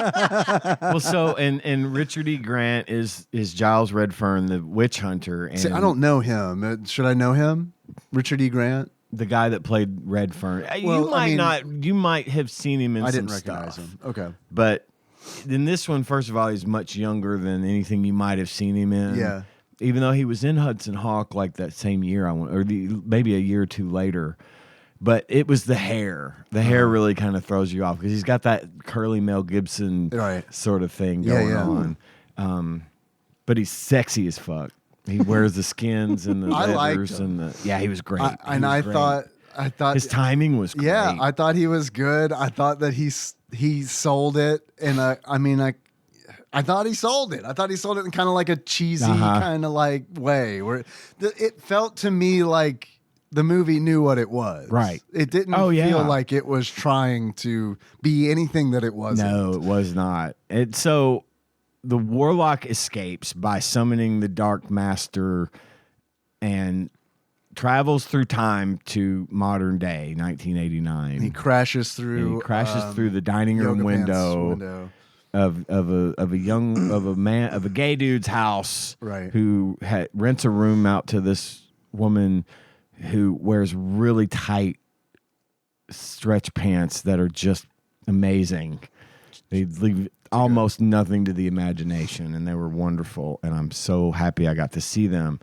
Well, so and Richard E. Grant is Giles Redfern, the witch hunter. And see, I don't know him. Should I know him? Richard E. Grant? The guy that played Redfern. Well, you might have seen him in some stuff. I didn't recognize him. Okay. But in this one, first of all, he's much younger than anything you might have seen him in. Yeah. Even though he was in Hudson Hawk like that same year, maybe a year or two later. But it was the hair. The hair really kind of throws you off because he's got that curly Mel Gibson sort of thing going on. But he's sexy as fuck. He wears the skins and the leathers and he was great. I thought his timing was great. Yeah, I thought he was good. I thought that he sold it, and I thought he sold it. I thought he sold it in kind of like a cheesy kind of like way where it felt to me like the movie knew what it was. Right. It didn't feel like it was trying to be anything that it wasn't. No, it was not. So the Warlock escapes by summoning the Dark Master and travels through time to modern day, 1989. He crashes through the dining room window of a gay dude's house, right? Who rents a room out to this woman who wears really tight stretch pants that are just amazing. They leave almost nothing to the imagination, and they were wonderful. And I'm so happy I got to see them.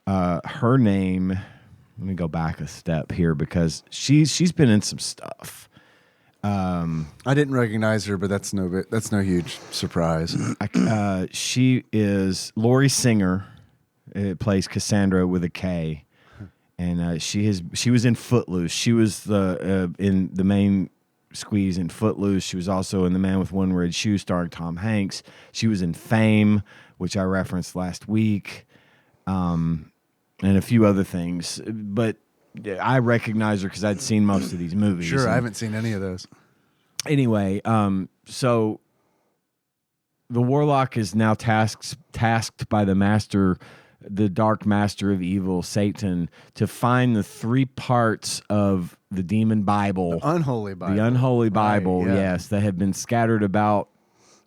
Her name, let me go back a step here because she's been in some stuff. I didn't recognize her, but that's no huge surprise. She is Lori Singer. It plays Cassandra with a K, and she was in Footloose. She was in the main squeeze in Footloose. She was also in The Man with One Red Shoe, starring Tom Hanks. She was in Fame, which I referenced last week, and a few other things. But I recognize her because I'd seen most of these movies. Sure, I haven't seen any of those. Anyway, so the Warlock is now tasked by the dark master of evil, Satan, to find the 3 parts of the demon Bible. The unholy Bible. The unholy Bible, right, yeah. yes, that have been scattered about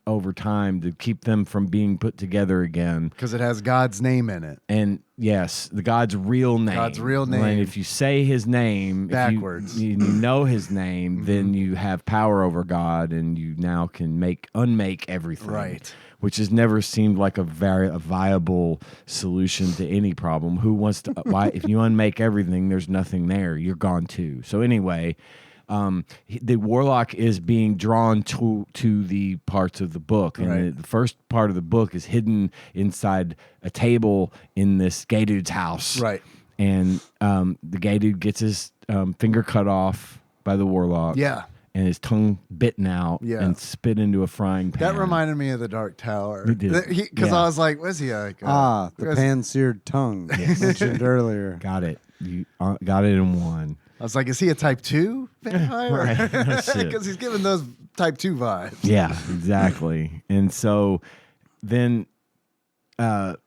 over time to keep them from being put together again. Because it has God's name in it. And yes, God's real name. God's real name. And if you say his name backwards, if you know his name, then you have power over God, and you now can unmake everything. Right. Which has never seemed like a viable solution to any problem. Who wants to? Why? If you unmake everything, there's nothing there. You're gone too. So anyway, the Warlock is being drawn to the parts of the book, and the first part of the book is hidden inside a table in this gay dude's house. Right. And the gay dude gets his finger cut off by the Warlock. Yeah. And his tongue bitten out and spit into a frying pan. That reminded me of the Dark Tower. It did. Because I was like, was he like... the pan-seared tongue mentioned earlier. Got it. You got it in one. I was like, is he a type 2 vampire? Right. Because he's giving those type 2 vibes. Yeah, exactly. And so then the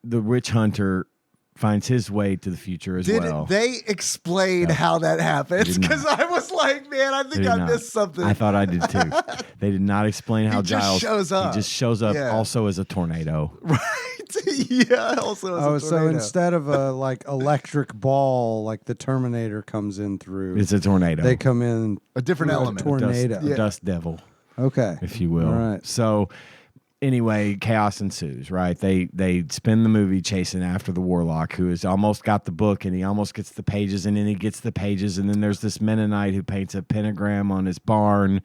witch hunter finds his way to the future as well. Did they explain how that happens? Because I was like, man, I think I missed something. I thought I did too. They did not explain how Giles shows up. He just shows up also as a tornado. Right. Yeah, also as a tornado. So instead of a electric ball like the Terminator comes in through, it's a tornado. They come in a different element. Tornado. A dust devil. Okay. If you will. All right. So anyway, chaos ensues, right? They spend the movie chasing after the Warlock, who has almost got the book, and he almost gets the pages, and then he gets the pages, and then there's this Mennonite who paints a pentagram on his barn,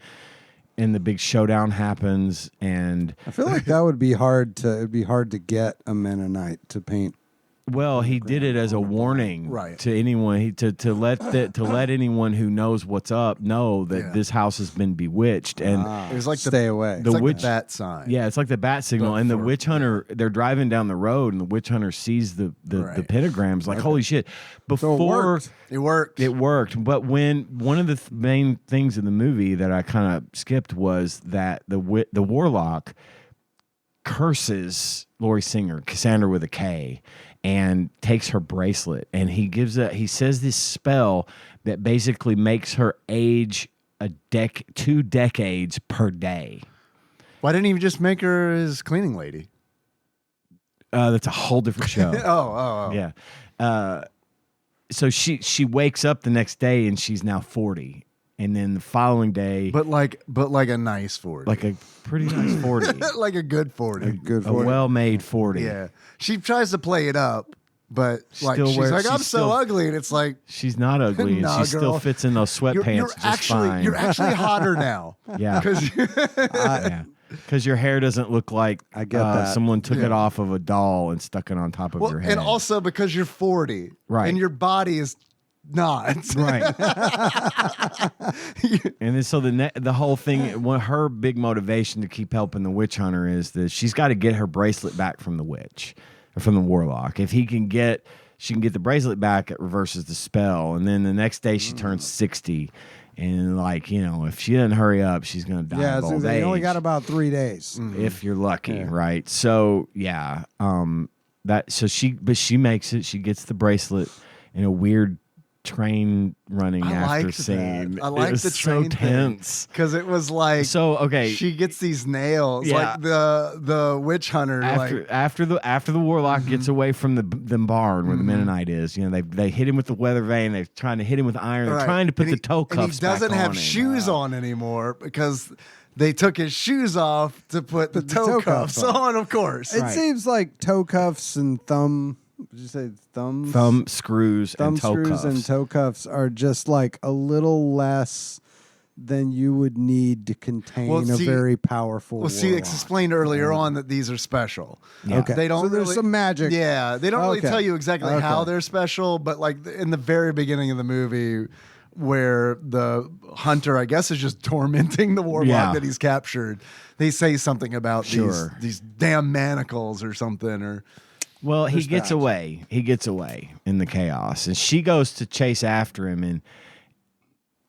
and the big showdown happens. And I feel like that would be hard to. It'd be hard to get a Mennonite to paint. Well, he did it as a warning to anyone to let anyone who knows what's up know that this house has been bewitched, and it was like stay away. The witch bat sign. Yeah, it's like the bat signal, and the witch hunter. They're driving down the road, and the witch hunter sees the pentagrams. Like, holy shit! Before it worked. It worked. But when one of the main things in the movie that I kind of skipped was that the Warlock curses Lori Singer, Cassandra with a K, and takes her bracelet, and he says this spell that basically makes her age 2 decades per day. Why didn't he just make her his cleaning lady? That's a whole different show. Oh. Yeah. So she wakes up the next day and she's now 40. And then the following day, but like a nice 40, like a pretty nice 40, like a good 40, a well-made 40. Yeah, she tries to play it up, but she's like, I'm so ugly, and it's like she's not ugly, and she still fits in those sweatpants. You're actually hotter now. Yeah, because your hair doesn't look like I get that. Someone took it off of a doll and stuck it on top of your head, and also because you're 40, right, and your body is not right. And then so the whole thing, her big motivation to keep helping the witch hunter is that she's got to get her bracelet back from the witch, or from the Warlock. If she can get the bracelet back, it reverses the spell. And then the next day she turns 60, and if she doesn't hurry up, she's gonna die. Yeah, of old you age. only got about 3 days if you're lucky, right? So yeah, she makes it. She gets the bracelet in a weird train running after scene. I like the train so tense because it was like she gets these nails like the witch hunter after the Warlock gets away from the barn where the Mennonite is. They hit him with the weather vane. They're trying to hit him with iron. They're trying to put the toe cuffs. And he doesn't have shoes on anymore because they took his shoes off to put the toe cuffs on. Of course, it seems like toe cuffs and thumb. Did you say thumbs? Thumb screws and toe cuffs are just like a little less then you would need to contain a very powerful Well, see, it's explained earlier on that these are special. Yeah. Okay. They don't so there's really, some magic. Yeah, they don't really tell you exactly how they're special, but like in the very beginning of the movie, where the hunter, I guess, is just tormenting the warlock that he's captured, they say something about these damn manacles or something, or. Well, he gets away. He gets away in the chaos, and she goes to chase after him.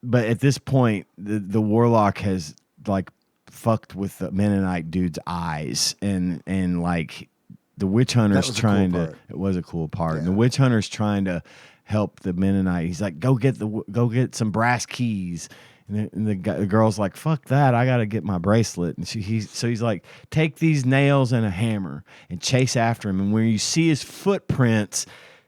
But at this point, the warlock has like fucked with the Mennonite dude's eyes, and like the witch hunter's trying to. It was a cool part. Yeah. And the witch hunter's trying to help the Mennonite. He's like, go get some brass keys. And the girl's like, fuck that, I gotta get my bracelet. And he's like, take these nails and a hammer and chase after him. And when you see his footprints,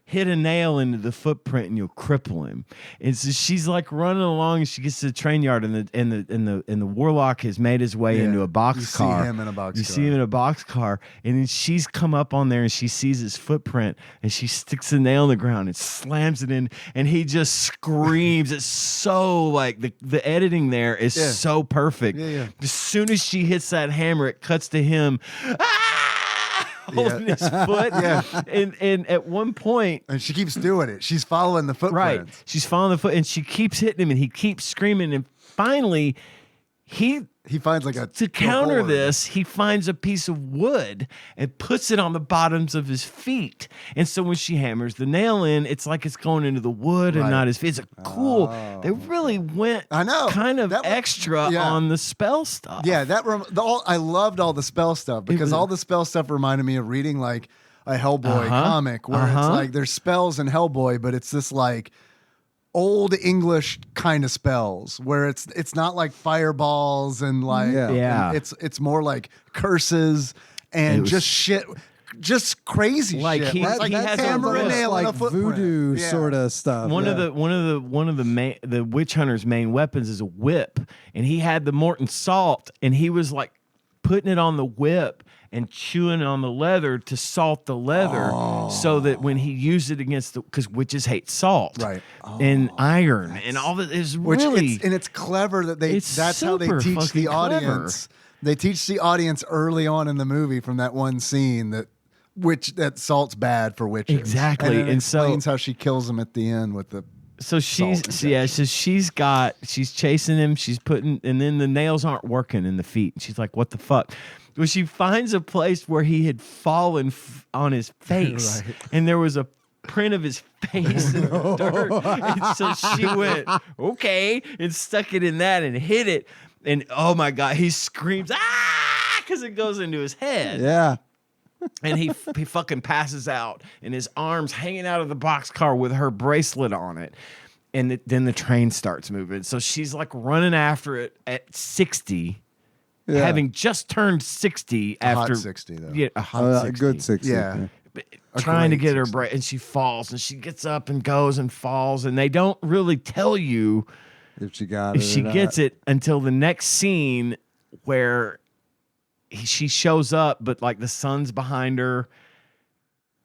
hit a nail into the footprint and you'll cripple him. And so she's like running along, and she gets to the train yard, and the warlock has made his way into a boxcar. You see him in a boxcar. You see him in a boxcar, and then she's come up on there and she sees his footprint, and she sticks the nail in the ground and slams it in, and he just screams. It's so like the editing there is so perfect. Yeah. As soon as she hits that hammer, it cuts to him. Holding his foot, and at one point, and she keeps doing it. She's following the footprints. Right, she's following the foot, and she keeps hitting him, and he keeps screaming, and finally, he finds like to counter this, he finds a piece of wood and puts it on the bottoms of his feet, and so when she hammers the nail in, it's like it's going into the wood and not his feet. It's cool. They really went, kind of extra on the spell stuff. Yeah, I loved all the spell stuff, because all the spell stuff reminded me of reading like a Hellboy comic, where it's like there's spells in Hellboy, but it's this like old English kind of spells where it's not like fireballs and like and it's more like curses and just shit, just crazy like shit. He has hammer and nail like in a footprint. voodoo sort of stuff. One of the witch hunter's main weapons is a whip, and he had the Morton salt, and he was like putting it on the whip and chewing on the leather to salt the leather, so that when he used it against because witches hate salt, and iron, and all that is really, it's clever that that's how they teach the audience. They teach the audience early on in the movie from that one scene that salt's bad for witches. Exactly, and explains how she kills them at the end with the. So she's chasing him. She's putting, and then the nails aren't working in the feet. And she's like, "What the fuck?" Well, she finds a place where he had fallen on his face, and there was a print of his face in the dirt. And so she went, okay, and stuck it in that and hit it. And oh my God, he screams, because it goes into his head. Yeah. And he fucking passes out, and his arm's hanging out of the boxcar with her bracelet on it. And then the train starts moving. So she's like running after it at 60. Yeah. Having just turned 60 after hot 60 though. Yeah, a hot 60. A good 60. Yeah. Trying to get her break, and she falls, and she gets up and goes and falls, and they don't really tell you if she gets it until the next scene where she shows up, but like the sun's behind her.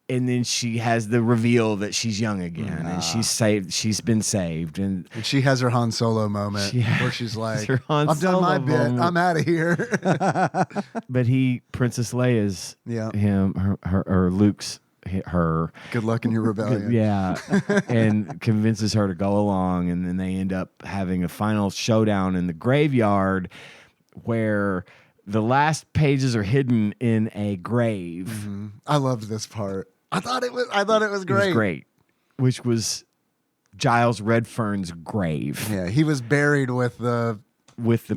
And then she has the reveal that she's young again, and she's saved. She's been saved, and she has her Han Solo moment where she's like, "I've done my bit. I'm out of here." But Princess Leia's him, her Luke's her. Good luck in your rebellion. And convinces her to go along, and then they end up having a final showdown in the graveyard, where the last pages are hidden in a grave. Mm-hmm. I loved this part. I thought it was great. It was great, which was Giles Redfern's grave. Yeah, he was buried with the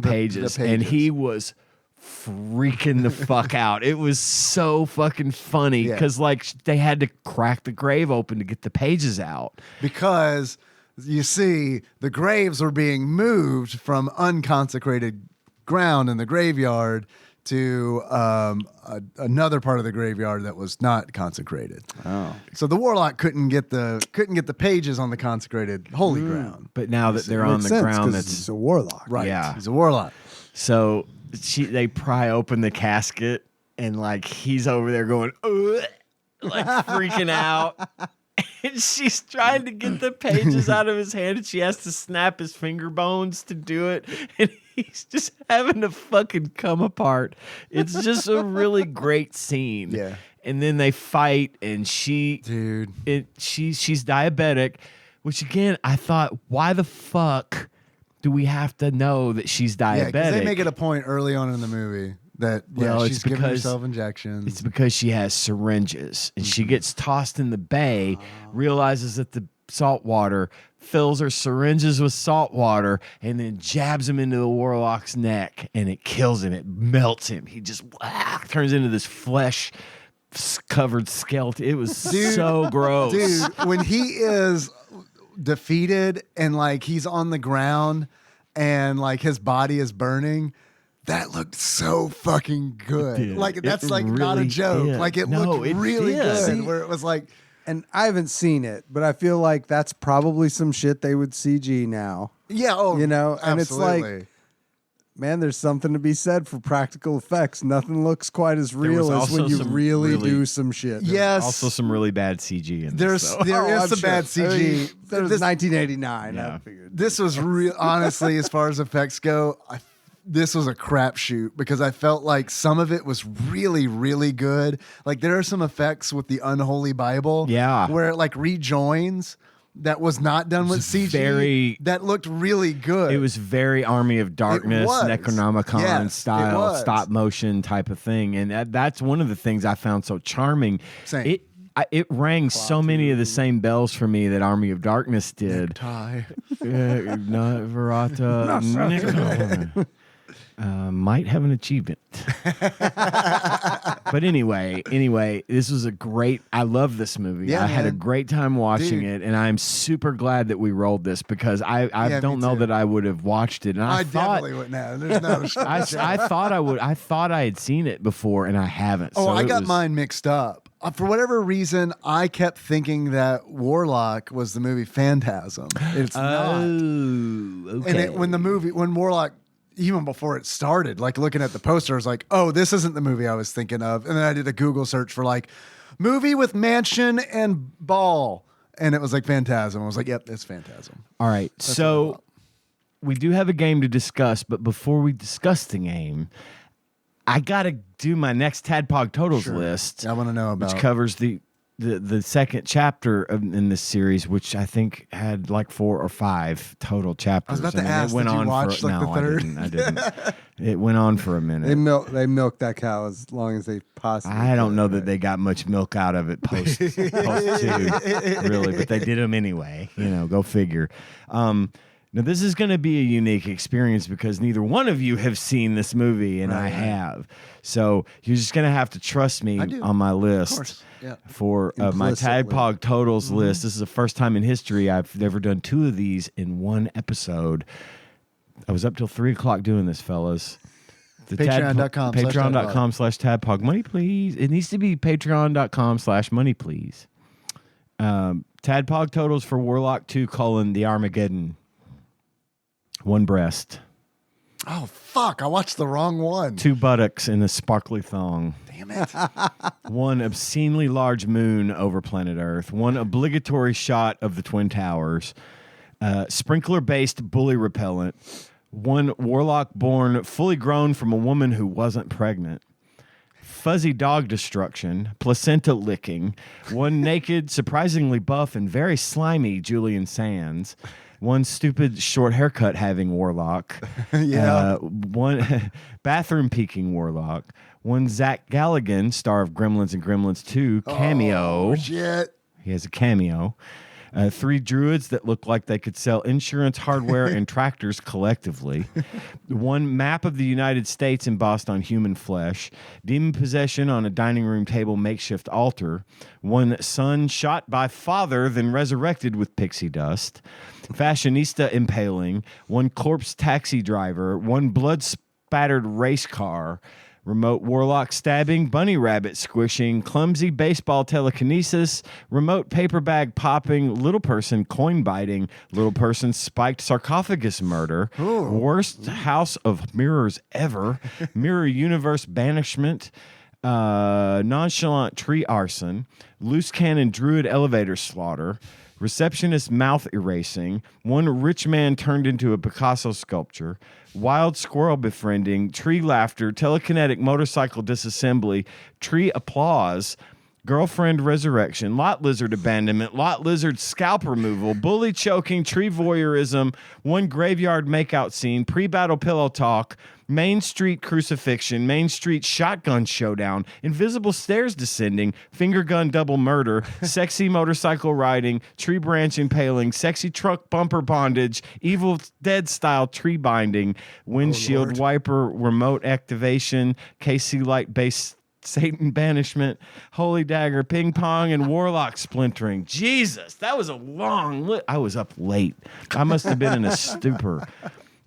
pages, and he was freaking the fuck out. It was so fucking funny because like they had to crack the grave open to get the pages out, because you see the graves were being moved from unconsecrated ground in the graveyard to another part of the graveyard that was not consecrated. So the warlock couldn't get the pages on the consecrated holy ground. But now that they're on the ground, that's a warlock, right? Yeah, he's a warlock. So they pry open the casket, and like he's over there going, like freaking out. and she's trying to get the pages out of his hand, and she has to snap his finger bones to do it, and he's just having to fucking come apart. It's just a really great scene. Yeah. And then they fight, and she's diabetic, which again, I thought, why the fuck do we have to know that she's diabetic? Yeah, because they make it a point early on in the movie that she's giving herself injections. It's because she has syringes, and she gets tossed in the bay, realizes that the salt water fills her syringes with salt water, and then jabs him into the Warlock's neck, and it kills him. It melts him. He just turns into this flesh-covered skeleton. It was so gross. Dude, when he is defeated and like he's on the ground and like his body is burning, that looked so fucking good. Like that's like really not a joke. Did. Like it looked really good. Where it was like, and I haven't seen it, but I feel like that's probably some shit they would CG now. Yeah, you know, and absolutely. It's like, man, there's something to be said for practical effects. Nothing looks quite as real as when you really do some shit. Yes. Also some really bad CG in there is some bad CG. I mean, there's 1989. Yeah. I figured. This was real. Honestly, as far as effects go, this was a crapshoot because I felt like some of it was really, really good. Like there are some effects with the Unholy Bible, where it like rejoins. That was not done with CG. That looked really good. It was very Army of Darkness, Necronomicon style, stop motion type of thing, and that's one of the things I found so charming. Same. It rang so many of the same bells for me that Army of Darkness did. Necktie. Not Verata. Might have an achievement. But anyway, this was a great, I love this movie. Yeah, I had a great time watching it, and I'm super glad that we rolled this because I don't know that I would have watched it. And I thought, definitely wouldn't have. There's no I thought I would. I thought I had seen it before, and I haven't. Oh, so I got mine mixed up. For whatever reason, I kept thinking that Warlock was the movie Phantasm. It's not. Okay. And when Warlock, even before it started, like looking at the poster, I was like, oh, this isn't the movie I was thinking of. And then I did a Google search for like movie with mansion and ball. And it was like Phantasm. I was like, yep, it's Phantasm. All right. So we do have a game to discuss, but before we discuss the game, I got to do my next TADPOG totals list. I want to know about which covers the second chapter in this series, which I think had like 4 or 5 total chapters. I was about to ask, it went did you on watch for, like no, the third? I didn't. It went on for a minute. They milked that cow as long as they possibly I don't could, know right? that they got much milk out of it post 2, really, but they did them anyway. You know, go figure. Now, this is going to be a unique experience because neither one of you have seen this movie, and I have. So you're just going to have to trust me on my list. Of course. Yeah. For my TADPOG totals list. This is the first time in history I've never done 2 of these in one episode. I was up till 3 o'clock doing this, fellas. Patreon.com/TADPOG. Money, please. It needs to be patreon.com/money, please. TADPOG totals for Warlock 2: The Armageddon. 1 breast. Oh, fuck. I watched the wrong one. 2 buttocks in a sparkly thong. Damn it. 1 obscenely large moon over planet Earth. 1 obligatory shot of the Twin Towers. Sprinkler-based bully repellent. 1 Warlock born fully grown from a woman who wasn't pregnant. Fuzzy dog destruction. Placenta licking. 1 naked, surprisingly buff, and very slimy Julian Sands. 1 stupid short haircut having Warlock. 1 bathroom peeking Warlock. 1 Zach Galligan, star of Gremlins and Gremlins 2, cameo. Oh, shit. He has a cameo. 3 druids that look like they could sell insurance, hardware, and tractors collectively. 1 map of the United States embossed on human flesh. Demon possession on a dining room table makeshift altar. 1 son shot by father, then resurrected with pixie dust. Fashionista impaling. 1 corpse taxi driver. 1 blood spattered race car. Remote Warlock stabbing, bunny rabbit squishing, clumsy baseball telekinesis, remote paper bag popping, little person coin biting, little person spiked sarcophagus murder, worst house of mirrors ever, mirror universe banishment, nonchalant tree arson, loose cannon druid elevator slaughter, receptionist mouth erasing, one rich man turned into a Picasso sculpture, wild squirrel befriending, tree laughter, telekinetic motorcycle disassembly, tree applause, girlfriend resurrection, lot lizard abandonment, lot lizard scalp removal, bully choking, tree voyeurism, one graveyard makeout scene, pre-battle pillow talk, Main Street crucifixion, Main Street shotgun showdown, invisible stairs descending, finger gun double murder, sexy motorcycle riding, tree branch impaling, sexy truck bumper bondage, Evil Dead style tree binding, windshield wiper remote activation, KC light based Satan banishment, holy dagger, ping pong, and warlock splintering. Jesus, that was a long I was up late. I must have been in a stupor.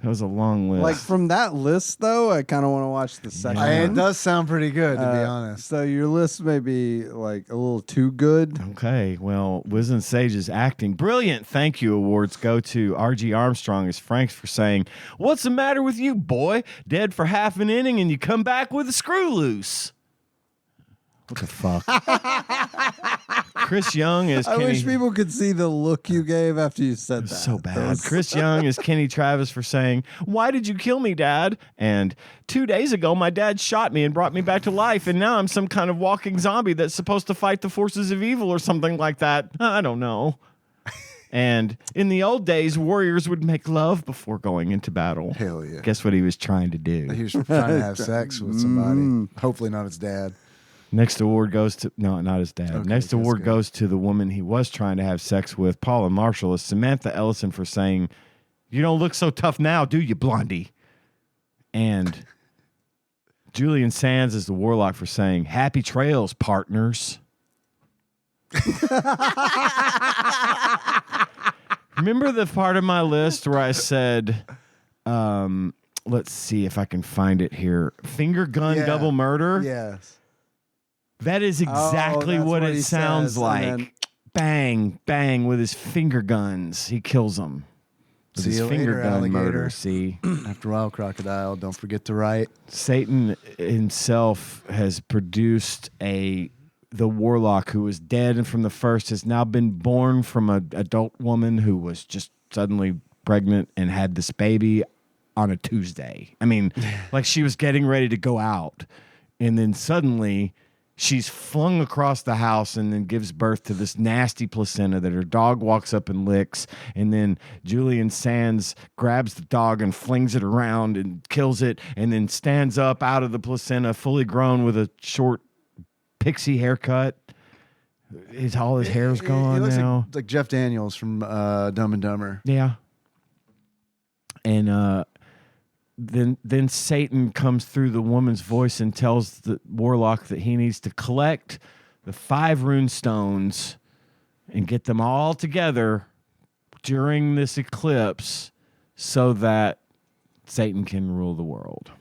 That was a long list. Like from that list, though, I kind of want to watch the second one. It does sound pretty good, to be honest. So your list may be like a little too good. Okay, well, Wiz and Sage's acting. Brilliant thank you awards go to R.G. Armstrong as Franks for saying, "What's the matter with you, boy? Dead for half an inning and you come back with a screw loose." What the fuck? Chris Young as Kenny. I wish people could see the look you gave after you said that. So bad. Chris Young is Kenny Travis for saying, "Why did you kill me, Dad?" And 2 days ago, my dad shot me and brought me back to life, and now I'm some kind of walking zombie that's supposed to fight the forces of evil or something like that. I don't know. And in the old days, warriors would make love before going into battle. Hell yeah. Guess what he was trying to do? He was trying to have sex with somebody. Hopefully not his dad. Next award goes to, no, not his dad. Okay, Next award good. goes to the woman he was trying to have sex with, Paula Marshall, is Samantha Ellison for saying, "You don't look so tough now, do you, Blondie?" And Julian Sands is the Warlock for saying, "Happy trails, partners." Remember the part of my list where I said, let's see if I can find it here. Finger gun double murder? Yes. That is exactly what it sounds says, like. then- Bang, bang with his finger guns. He kills them. With See his you finger later, gun alligator. murder, see? After a while, crocodile. Don't forget to write. Satan himself has produced the Warlock who was dead and from the first has now been born from an adult woman who was just suddenly pregnant and had this baby on a Tuesday. I mean, like she was getting ready to go out, and then suddenly she's flung across the house and then gives birth to this nasty placenta that her dog walks up and licks. And then Julian Sands grabs the dog and flings it around and kills it, and then stands up out of the placenta fully grown with a short pixie haircut. All his hair's gone He looks now. like Jeff Daniels from Dumb and Dumber. Yeah. And then Satan comes through the woman's voice and tells the Warlock that he needs to collect the 5 rune stones and get them all together during this eclipse so that Satan can rule the world.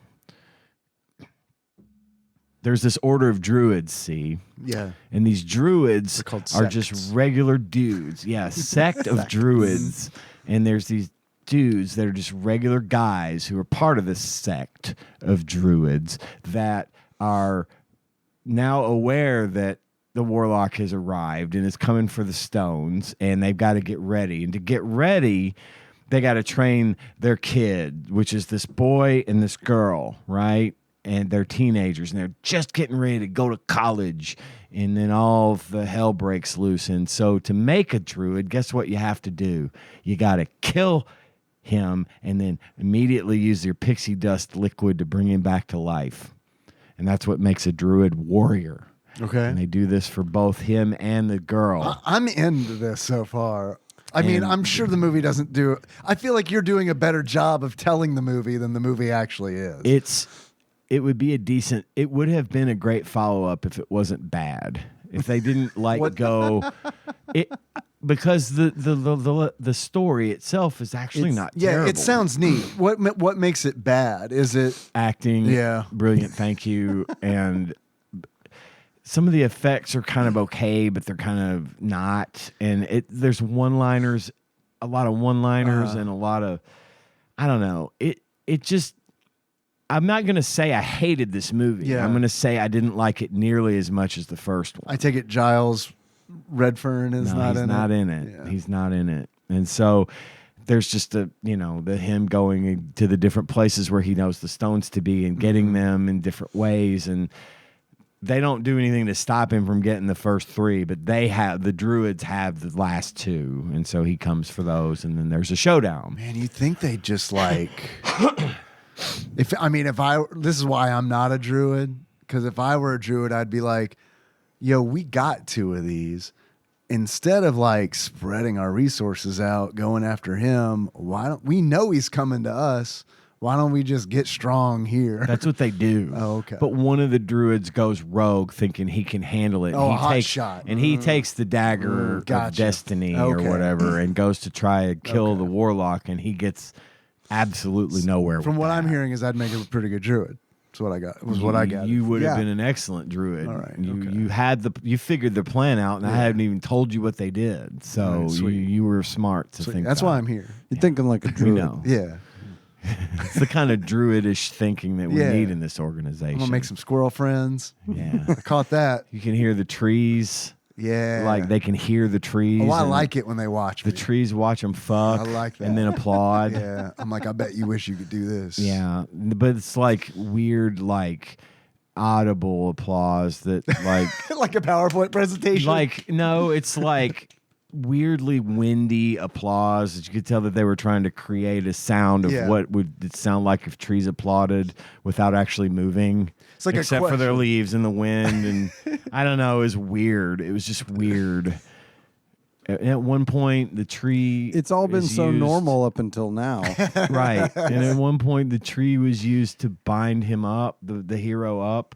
There's this order of druids, see? Yeah. And these druids called are sects. just regular dudes. Yeah, sect of druids. And there's these dudes that are just regular guys who are part of this sect of druids that are now aware that the Warlock has arrived and is coming for the stones, and they've got to get ready. And to get ready, they got to train their kid, which is this boy and this girl, right? And they're teenagers, and they're just getting ready to go to college, and then all of the hell breaks loose. And so to make a druid, guess what you have to do? You got to kill him and then immediately use your pixie dust liquid to bring him back to life. And that's what makes a druid warrior. Okay. And they do this for both him and the girl. I'm into this so far. I mean, I'm sure the movie doesn't do. I feel like you're doing a better job of telling the movie than the movie actually is. It would be a decent. It would have been a great follow up if it wasn't bad. If they didn't go, because the story itself is actually not terrible. It sounds neat. What makes it bad? Is it acting? Yeah, brilliant. Thank you. And some of the effects are kind of okay, but they're kind of not. And there's one-liners, a lot of one-liners, and a lot of I don't know. It just. I'm not going to say I hated this movie. Yeah. I'm going to say I didn't like it nearly as much as the first one. I take it Giles Redfern is No, not he's in not it. in it. Yeah. He's not in it. And so there's just the him going to the different places where he knows the stones to be and getting them in different ways. And they don't do anything to stop him from getting the first 3, but the druids have the last 2. And so he comes for those. And then there's a showdown. Man, you think they just like this is why I'm not a druid, because if I were a druid, I'd be like, yo, we got 2 of these. Instead of like spreading our resources out, going after him, why don't we know he's coming to us? Why don't we just get strong here? That's what they do. Oh, okay. But one of the druids goes rogue thinking he can handle it. Oh, he a hot takes, shot. And he takes the dagger of Gotcha. destiny Okay. or whatever and goes to try to kill the warlock, and he gets absolutely nowhere From with what that. I'm hearing is I'd make a pretty good druid. That's what I got. Was what I got. You would have Yeah. been an excellent druid. All right, You had you figured the plan out, and I hadn't even told you what they did. So All right, sweet. you were smart to think That's that. why I'm here. You're thinking like a We druid. know. Yeah. It's the kind of druidish thinking that we Yeah. need in this organization. I'm gonna make some squirrel friends. Yeah. I caught that. You can hear the trees. Yeah. Like they can hear the trees. Oh, I and like it when they watch the me. trees watch them fuck. I like that. And then applaud. Yeah. I'm like, I bet you wish you could do this. Yeah. But it's like weird, like audible applause that like Like a PowerPoint presentation. like no, it's like weirdly windy applause that you could tell that they were trying to create a sound of Yeah. what would it sound like if trees applauded without actually moving. It's like a except for their question. leaves in the wind, and I don't know, it was weird. It was just weird. At one point, the tree It's all been is so used- normal up until now. right? And at one point, the tree was used to bind him up, the hero up.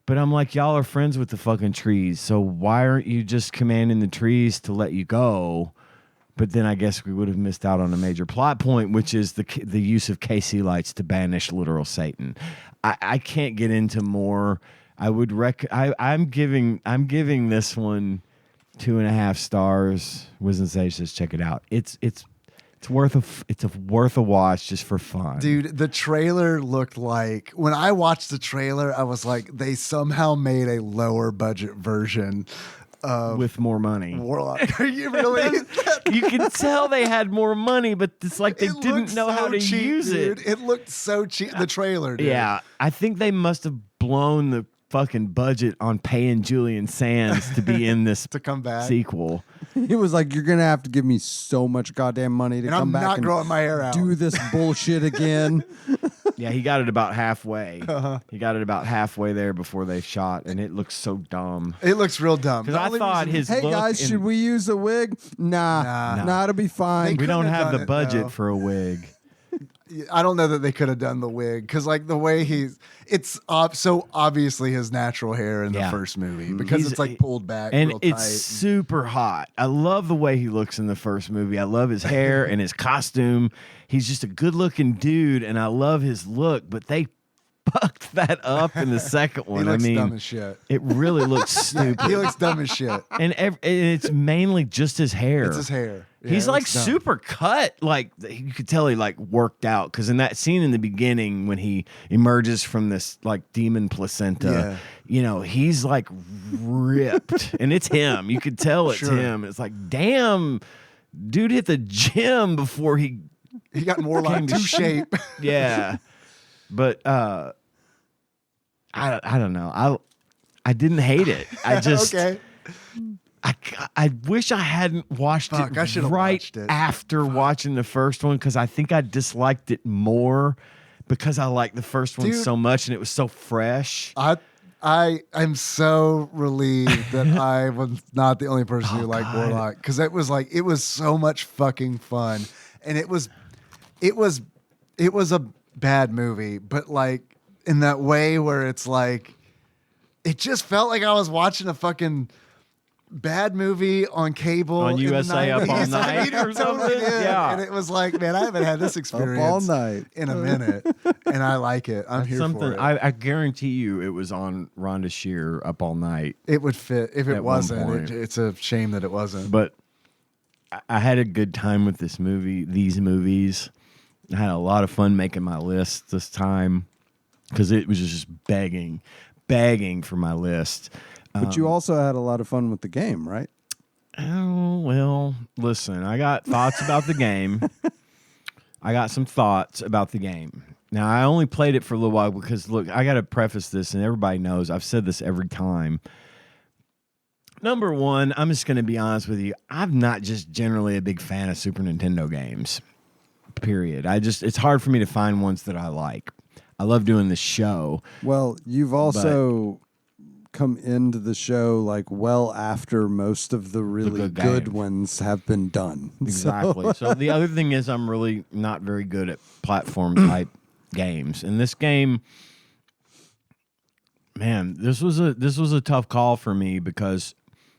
But I'm like, y'all are friends with the fucking trees, so why aren't you just commanding the trees to let you go? But then I guess we would have missed out on a major plot point, which is the use of KC lights to banish literal Satan. I can't get into more. I would I'm giving this one 2.5 stars. Wisdom Sage says check it out. It's worth a watch just for fun. Dude, the trailer looked like, when I watched the trailer, I was like, they somehow made a lower budget version of with more money. Warlock. Are you really? You can tell they had more money, but it's like they It didn't looked know how so to cheap, use dude. it. It looked so cheap. The trailer, dude. Yeah, I think they must have blown the fucking budget on paying Julian Sands to be in this To come back. sequel. He was like, "You're gonna have to give me so much goddamn money to And come I'm back not and growing my hair out. do this bullshit again." Yeah, he got it about halfway. Uh-huh. He got it about halfway there before they shot, and it looks so dumb. It looks real dumb. Because The I only thought reason- his Hey look guys, in- should we use a wig? Nah, Nah. it'll be fine. we don't couldn't have have the done it, budget though. for a wig. I don't know that they could have done the wig, because like the way it's so obviously his natural hair in the Yeah. first movie, because He's- it's like pulled back And real it's tight. super hot. I love the way he looks in the first movie. I love his hair and his costume. He's just a good looking dude, and I love his look, but they fucked that up in the second He one. looks I mean, dumb as shit. it really looks stupid. He looks dumb as shit. and it's mainly just his hair. It's his hair. Yeah, He's it like looks dumb. super cut. Like you could tell he like worked out, because in that scene in the beginning when he emerges from this like demon placenta, he's like ripped, and it's him. You could tell it's Sure. him. It's like, damn, dude hit the gym before he. He got more like came to to shape. Yeah, but I don't know. I didn't hate it. I just Okay. I wish I hadn't watched Fuck, I it should've right watched it. after watching the first one, because I think I disliked it more because I liked the first one Dude. so much and it was so fresh. I'm so relieved that I was not the only person who liked God. Warlock, because it was so much fucking fun, and it was a bad movie, but like in that way where it's like it just felt like I was watching a fucking bad movie on cable On in the USA Up All 90s. Night I mean, or it totally something? did. Yeah. And it was like, man, I haven't had this Up experience all night. in a minute, and I like it. I'm here Something for it. I guarantee you it was on Rhonda Shear Up All Night. It would fit if it At one wasn't. point. It's a shame that it wasn't. But I had a good time with this movie, these movies. I had a lot of fun making my list this time. because it was just begging for my list. But you also had a lot of fun with the game, right? Oh, well, listen, I got thoughts about the game. I got some thoughts about the game. Now, I only played it for a little while because, look, I got to preface this, and everybody knows I've said this every time. Number one, I'm just going to be honest with you. I'm not just generally a big fan of Super Nintendo games, period. It's hard for me to find ones that I like. I love doing the show. Well, you've also come into the show like well after most of the really good ones have been done. Exactly. So the other thing is I'm really not very good at platform type games. And this game, man, this was a tough call for me because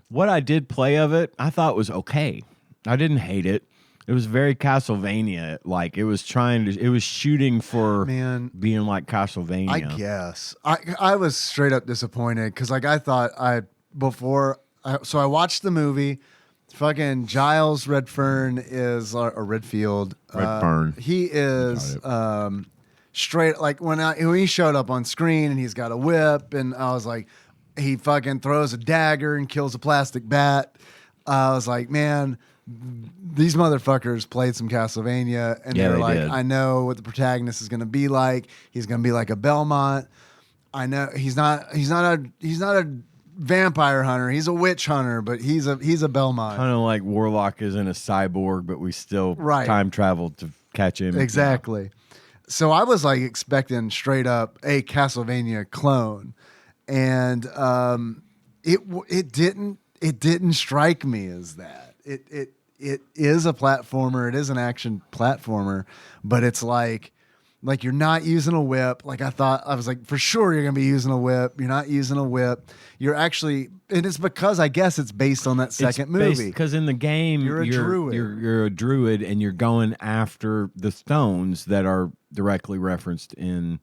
what I did play of it, I thought was okay. I didn't hate it. It was very Castlevania. Like it was shooting for being like Castlevania. I guess I was straight up disappointed because like I thought I watched the movie. Fucking Giles Redfern is or Redfield. Redfern. He is straight like when he showed up on screen and he's got a whip and I was like he fucking throws a dagger and kills a plastic bat. I was like, man. These motherfuckers played some Castlevania, and they're like, did. I know what the protagonist is going to be like. He's going to be like a Belmont. I know he's not a vampire hunter. He's a witch hunter, but he's a Belmont. Kind of like Warlock isn't a cyborg, but we still time traveled to catch him. Exactly. So I was like expecting straight up a Castlevania clone, and it didn't strike me as that. It is a platformer. It is an action platformer, but it's like you're not using a whip. Like I was like, for sure you're going to be using a whip. You're not using a whip. You're actually, and it's because I guess it's based on that second movie. Because in the game, you're a druid. You're a druid and you're going after the stones that are directly referenced in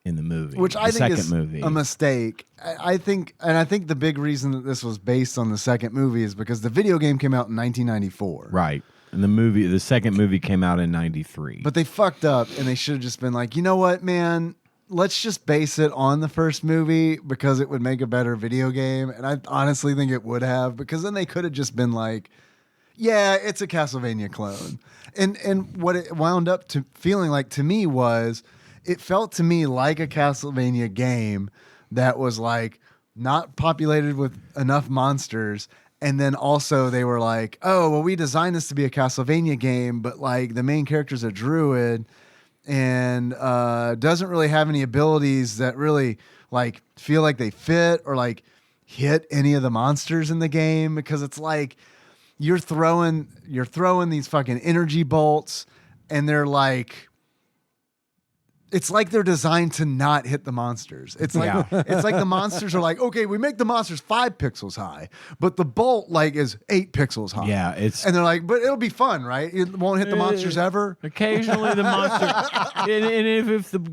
the movie, which I think is a mistake. I think the big reason that this was based on the second movie is because the video game came out in 1994. Right. And the second movie came out in 93. But they fucked up and they should have just been like, you know what, man? Let's just base it on the first movie because it would make a better video game. And I honestly think it would have, because then they could have just been like, yeah, it's a Castlevania clone. And what it wound up to feeling like to me was, it felt to me like a Castlevania game that was like not populated with enough monsters. And then also they were like, oh, well, we designed this to be a Castlevania game, but like the main character's a druid and doesn't really have any abilities that really like feel like they fit or like hit any of the monsters in the game, because it's like you're throwing these fucking energy bolts and they're like, it's like they're designed to not hit the monsters. It's like it's like the monsters are like, okay, we make the monsters 5 pixels high, but the bolt like is 8 pixels high. Yeah, and they're like, but it'll be fun, right? It won't hit the monsters ever. Occasionally, the monster, and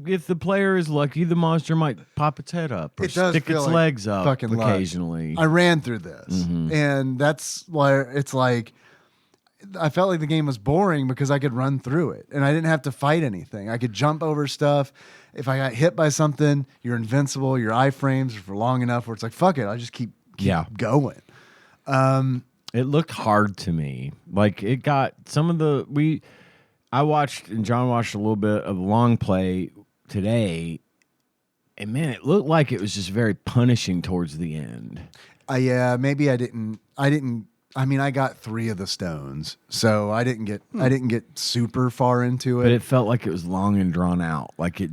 if the player is lucky, the monster might pop its head up or stick its legs up. Fucking occasionally. I ran through this, and that's why it's like, I felt like the game was boring because I could run through it and I didn't have to fight anything. I could jump over stuff. If I got hit by something, you're invincible. Your iframes are for long enough where it's like, fuck it, I'll just keep going. It looked hard to me. Like it got I watched, and John watched a little bit of long play today, and man, it looked like it was just very punishing towards the end. Yeah, maybe I didn't. I mean, I got 3 of the stones, so I didn't get super far into it. But it felt like it was long and drawn out. Like it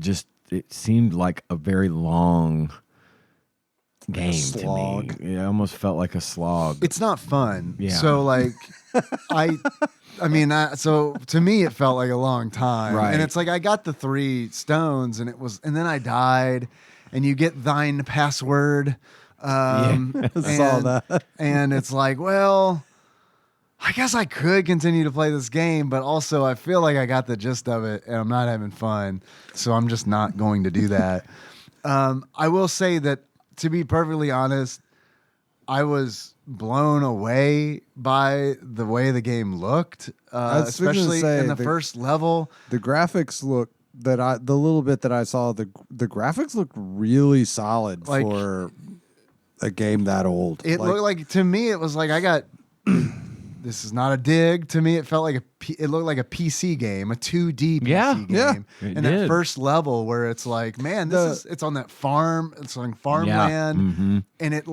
seemed like a very long game to me. It almost felt like a slog. It's not fun. Yeah. So like, so to me it felt like a long time. Right. And it's like I got the 3 stones, and then I died, and you get thine password. Saw that. And it's like, well, I guess I could continue to play this game, but also I feel like I got the gist of it and I'm not having fun, so I'm just not going to do that. I will say that, to be perfectly honest, I was blown away by the way the game looked, especially in the first level. The graphics look the little bit that I saw, the graphics looked really solid for a game that old. It looked like, to me, it was like I got. This is not a dig. To me, it felt like it looked like a PC game, a 2D PC game. And that first level where it's like, man, it's on that farm. It's on farmland, and it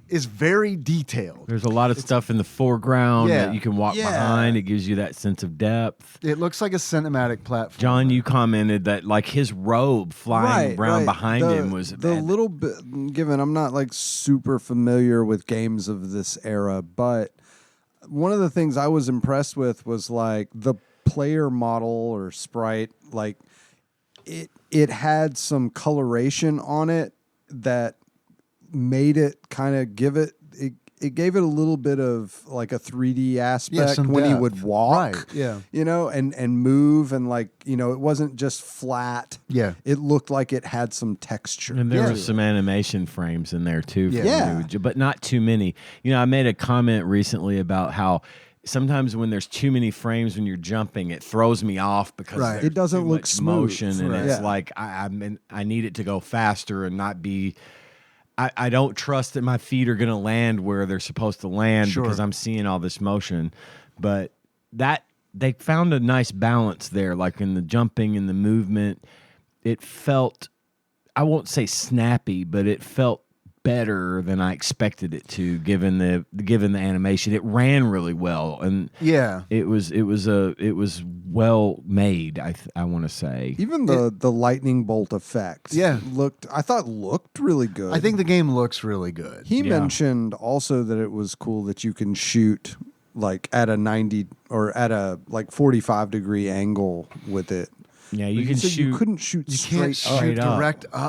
is very detailed. There's a lot of stuff in the foreground that you can walk behind. It gives you that sense of depth. It looks like a cinematic platform. John, you commented that his robe flying around behind him was little bit. Given I'm not super familiar with games of this era, but one of the things I was impressed with was the player model or sprite. It had some coloration on it that made it kind of give it gave it a little bit of a 3D aspect when he would walk, and move, and it wasn't just flat. Yeah, it looked like it had some texture, and there was some animation frames in there too. But not too many. I made a comment recently about how sometimes when there's too many frames when you're jumping, it throws me off because it doesn't look smooth. Motion, and it's I need it to go faster and not be. I don't trust that my feet are going to land where they're supposed to land because I'm seeing all this motion. But they found a nice balance there, in the jumping and the movement. It felt, I won't say snappy, but it felt better than I expected it to, given the animation. It ran really well, and it was well made. I want to say even the lightning bolt effect, I thought looked really good. I think the game looks really good. He mentioned also that it was cool that you can shoot at a 90 or at a 45-degree angle with it. Yeah, you can shoot. You couldn't shoot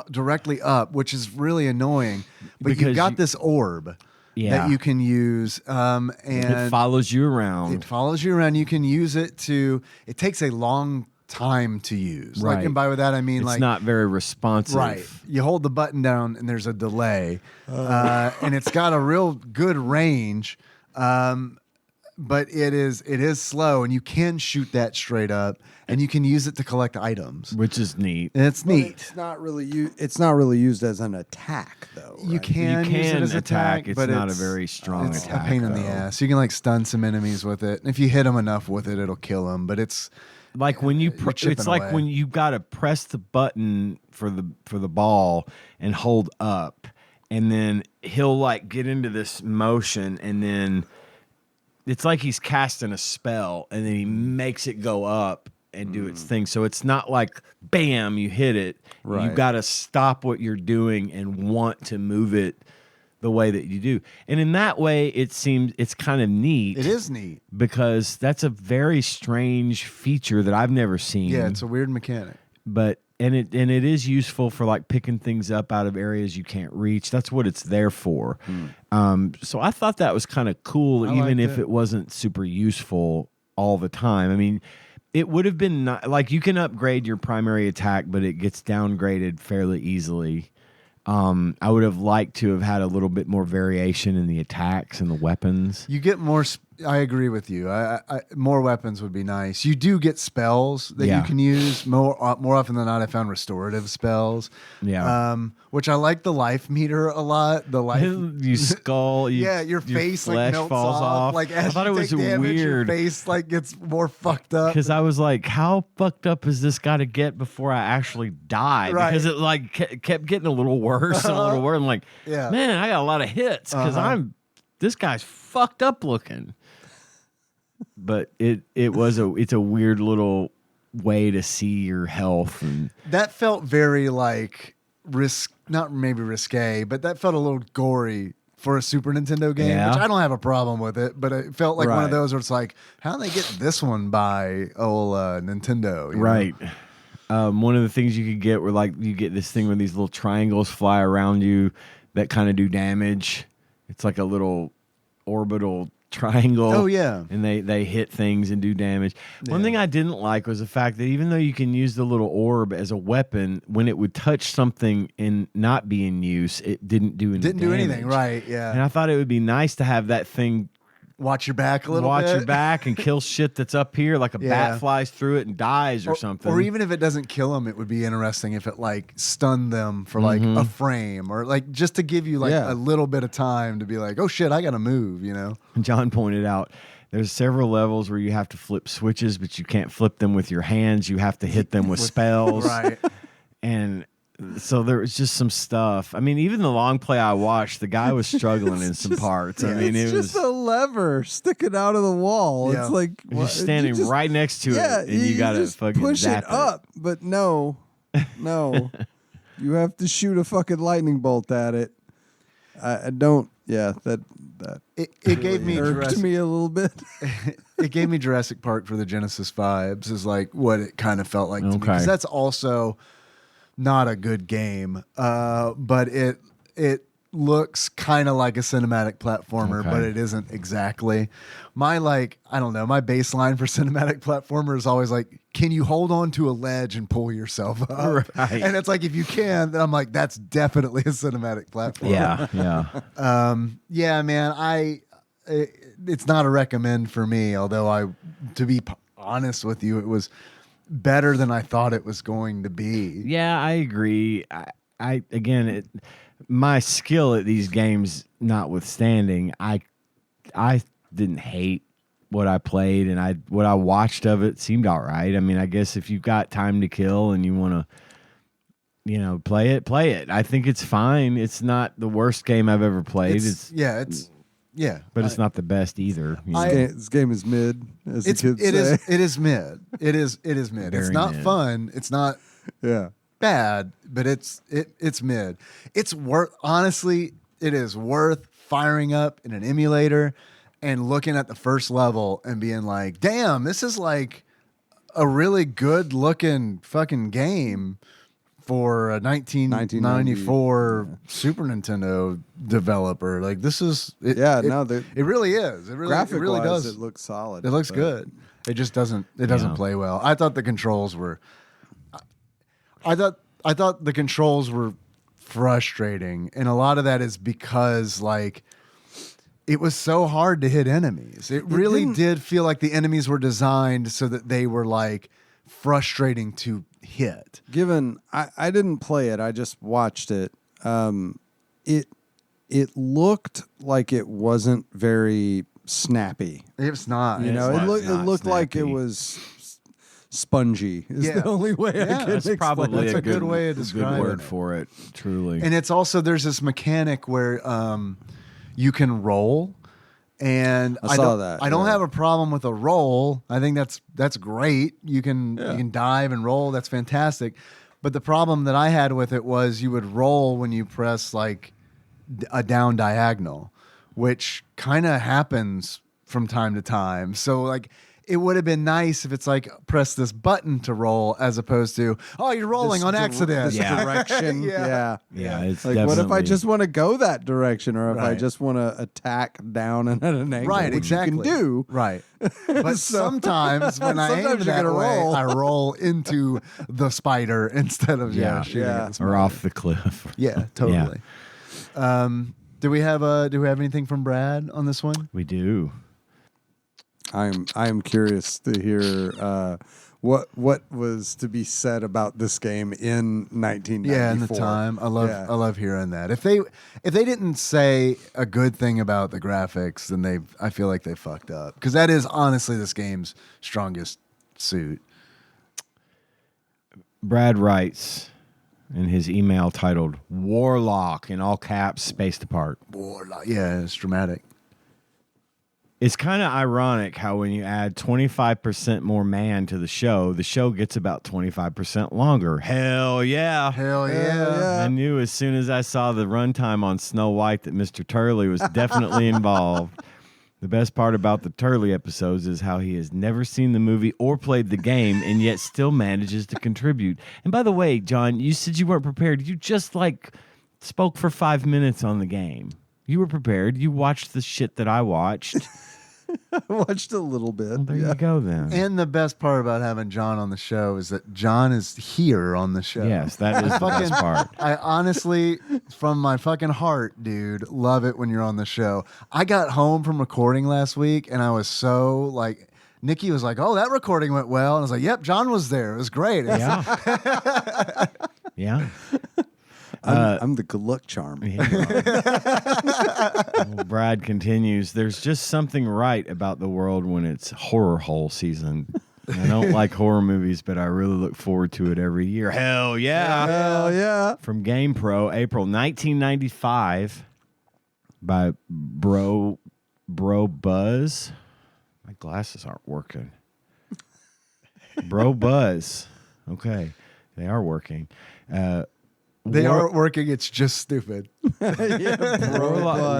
directly up, which is really annoying. But because you've got this orb that you can use, and it follows you around. You can use it to. It takes a long time to use. Right. And by that I mean it's not very responsive. Right. You hold the button down and there's a delay, and it's got a real good range. But it is slow, and you can shoot that straight up, and you can use it to collect items, which is neat. And it's neat. It's not really used as an attack, though. Right? You can use it as attack. It's not a very strong attack. It's a pain in the ass. You can stun some enemies with it, and if you hit them enough with it, it'll kill them. But it's when you it's like when you got to press the button for the ball and hold up, and then he'll get into this motion, and then. It's like he's casting a spell, and then he makes it go up and do its thing. So it's not like, bam, you hit it. Right. You got to stop what you're doing and want to move it the way that you do. And in that way, it seems it's kind of neat. It is neat. Because that's a very strange feature that I've never seen. Yeah, it's a weird mechanic. But and it is useful for picking things up out of areas you can't reach. That's what it's there for. So I thought that was kind of cool, even if it wasn't super useful all the time. I mean, it would have been you can upgrade your primary attack, but it gets downgraded fairly easily. I would have liked to have had a little bit more variation in the attacks and the weapons. You get more. I agree with you. More weapons would be nice. You do get spells that you can use more often than not. I found restorative spells. Yeah. Which I like the life meter a lot. The life you skull. Your face melts falls off. As I thought it was damage, weird. Your face gets more fucked up. Because I was like, how fucked up is this got to get before I actually die? Right. Because it kept getting a little worse and a little worse. I'm like, man, I got a lot of hits because this guy's fucked up looking. But it's a weird little way to see your health, and that felt very not maybe risque, but that felt a little gory for a Super Nintendo game, which I don't have a problem with it, but it felt like one of those where it's like, how did they get this one by Nintendo? Right. One of the things you could get were you get this thing where these little triangles fly around you that kind of do damage. It's like a little orbital triangle. Oh yeah. And they hit things and do damage. One thing I didn't like was the fact that even though you can use the little orb as a weapon, when it would touch something and not be in use, it didn't do any damage. Didn't do anything, right, yeah. And I thought it would be nice to have that thing watch your back a little watch bit. your back and kill shit that's up here, like a bat flies through it and dies or something. Or even if it doesn't kill them, it would be interesting if it like stunned them for like a frame, or like just to give you like a little bit of time to be like, oh shit, I gotta move, you know? John pointed out there's several levels where you have to flip switches, but you can't flip them with your hands. You have to hit them with spells. Right. And so there was just some stuff. I mean, even the long play I watched, the guy was struggling in some parts. I mean, it's it was just a lever sticking out of the wall. Yeah. It's like you're standing right next to it, and you got to just fucking push zap it up. But no, you have to shoot a fucking lightning bolt at it. I don't. Yeah, that It gave me irked me a little bit. It gave me Jurassic Park for the Genesis vibes, is like what it kind of felt like to me, because that's also not a good game, but it looks kind of like a cinematic platformer, but it isn't exactly. My I don't know, my baseline for cinematic platformer is always like, can you hold on to a ledge and pull yourself up? Right. And it's like, if you can, then I'm like, that's definitely a cinematic platformer. Yeah. Man, it's not a recommend for me, although to be honest with you, it was better than I thought it was going to be. Yeah, I agree. My skill at these games notwithstanding, I didn't hate what I played, and what I watched of it seemed all right. I mean, I guess if you've got time to kill and you want to, play it. I think it's fine. It's not the worst game I've ever played. But it's not the best either. This game is mid, as the kids say. It is mid. It is mid. Very it's not mid. fun. It's not bad, but it's mid. Honestly, it is worth firing up in an emulator and looking at the first level and being like, damn, this is like a really good looking fucking game for a 1994 Super Nintendo developer. Like, this is it. It really is. It really does. It looks solid. It looks good. It just doesn't. It doesn't play well. I thought the controls were. I thought the controls were frustrating, and a lot of that is because it was so hard to hit enemies. It really did feel like the enemies were designed so that they were frustrating to hit. Given I didn't play it, I just watched it. It looked like it wasn't very snappy. It's not. It looked like it was spongy. Is the only way I can that's explain probably That's a good way of describing good word it. for it. Truly. And it's also, there's this mechanic where you can roll. And I don't have a problem with a roll. I think that's great. You can dive and roll. That's fantastic. But the problem that I had with it was you would roll when you press a down diagonal, which kind of happens from time to time. So it would have been nice if it's press this button to roll, as opposed to, oh, you're rolling on accident. Direction. Yeah, it's what if I just want to go that direction, or if I just want to attack down and at an angle, Right, which exactly. you can do. Right. But sometimes when I aim that way, I roll into the spider instead of shooting at the spider. Or off the cliff. Yeah, totally. Do we have anything from Brad on this one? We do. I'm curious to hear what was to be said about this game in 1994. Yeah, in the time. I love hearing that. If they didn't say a good thing about the graphics, then I feel like they fucked up, because that is honestly this game's strongest suit. Brad writes in his email titled Warlock, in all caps, spaced apart. Warlock. Yeah, it's dramatic. It's kind of ironic how when you add 25% more man to the show gets about 25% longer. Hell yeah. Hell yeah. I knew as soon as I saw the runtime on Snow White that Mr. Turley was definitely involved. The best part about the Turley episodes is how he has never seen the movie or played the game and yet still manages to contribute. And by the way, John, you said you weren't prepared. You just spoke for 5 minutes on the game. You were prepared. You watched the shit that I watched. I watched a little bit. Well, there you go then. And the best part about having John on the show is that John is here on the show. Yes, that is the best part. I honestly, from my fucking heart, dude, love it when you're on the show. I got home from recording last week and I was so like, Nikki was like, "Oh, that recording went well." And I was like, "Yep, John was there. It was great." Yeah. Yeah. I'm the good luck charm. Well, Brad continues, there's just something right about the world when it's horror hole season. I don't like horror movies, but I really look forward to it every year. Hell yeah. Hell yeah. From GamePro, April 1995 by Bro Buzz. My glasses aren't working. Bro Buzz. Okay. They are working. They aren't working. It's just stupid.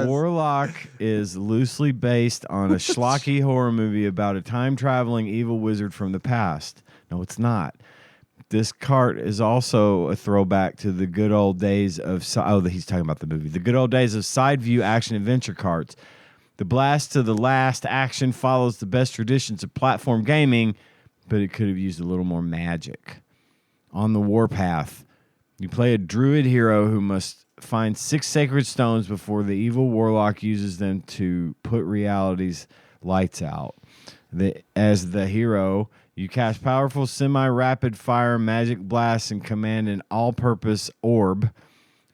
Warlock is loosely based on a schlocky horror movie about a time-traveling evil wizard from the past. No, it's not. This cart is also a throwback to the good old days of... he's talking about the movie. The good old days of side-view action-adventure carts. The blast to the last action follows the best traditions of platform gaming, but it could have used a little more magic. On the warpath, you play a druid hero who must find 6 sacred stones before the evil warlock uses them to put reality's lights out. As the hero, you cast powerful semi-rapid fire magic blasts and command an all-purpose orb,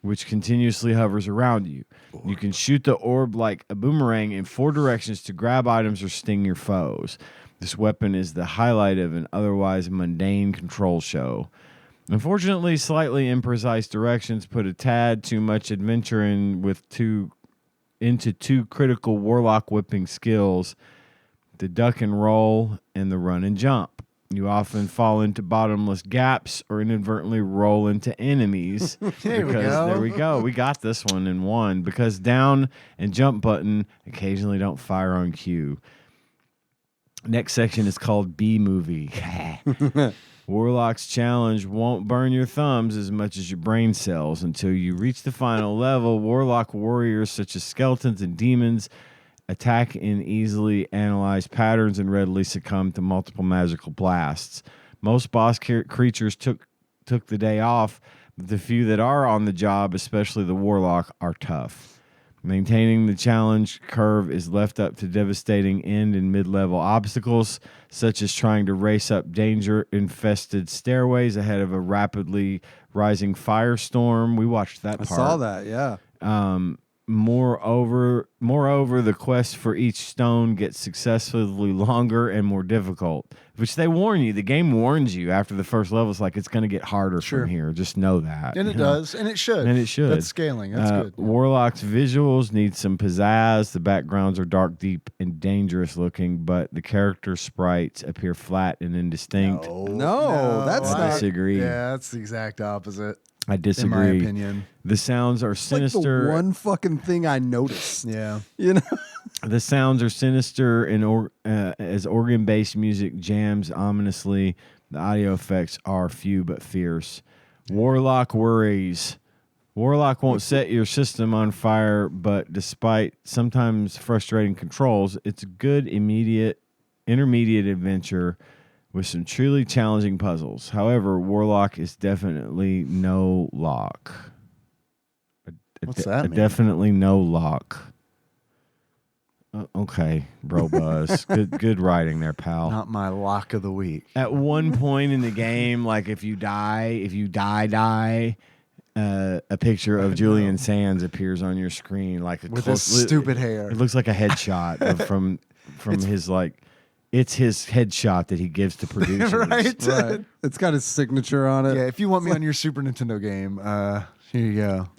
which continuously hovers around you. You can shoot the orb like a boomerang in 4 directions to grab items or sting your foes. This weapon is the highlight of an otherwise mundane control show. Unfortunately, slightly imprecise directions put a tad too much adventure into 2 critical warlock whipping skills, the duck and roll and the run and jump. You often fall into bottomless gaps or inadvertently roll into enemies. There we go. We got this one in one because down and jump button occasionally don't fire on cue. Next section is called B-Movie. Warlock's challenge won't burn your thumbs as much as your brain cells until you reach the final level. Warlock warriors such as skeletons and demons attack in easily analyzed patterns and readily succumb to multiple magical blasts. Most boss creatures took the day off, but the few that are on the job, especially the Warlock, are tough. Maintaining the challenge curve is left up to devastating end and mid-level obstacles, such as trying to race up danger-infested stairways ahead of a rapidly rising firestorm. We watched that part. I saw that, yeah. Moreover, the quest for each stone gets successively longer and more difficult, which they warn you. The game warns you after the first level. It's like it's going to get harder from here. Just know that. And it does. And it should. That's scaling. That's good. Warlock's visuals need some pizzazz. The backgrounds are dark, deep, and dangerous looking, but the character sprites appear flat and indistinct. No, that's not. I disagree. Yeah, that's the exact opposite. I disagree. In my opinion. The sounds are sinister. Like the one fucking thing I noticed. Yeah. You know? The sounds are sinister and as organ-based music jams ominously. The audio effects are few but fierce. Warlock worries. Warlock won't set your system on fire, but despite sometimes frustrating controls, it's a good intermediate adventure with some truly challenging puzzles. However, Warlock is definitely no lock. What's that mean? Definitely no lock. Okay, Bro Buzz. Good writing there, pal. Not my lock of the week. At one point in the game, like if you die, a picture of Julian Sands appears on your screen, like with his stupid hair. It looks like a headshot from his like. It's his headshot that he gives to producers. Right. It's got his signature on it. Yeah, if you want me on your Super Nintendo game, here you go.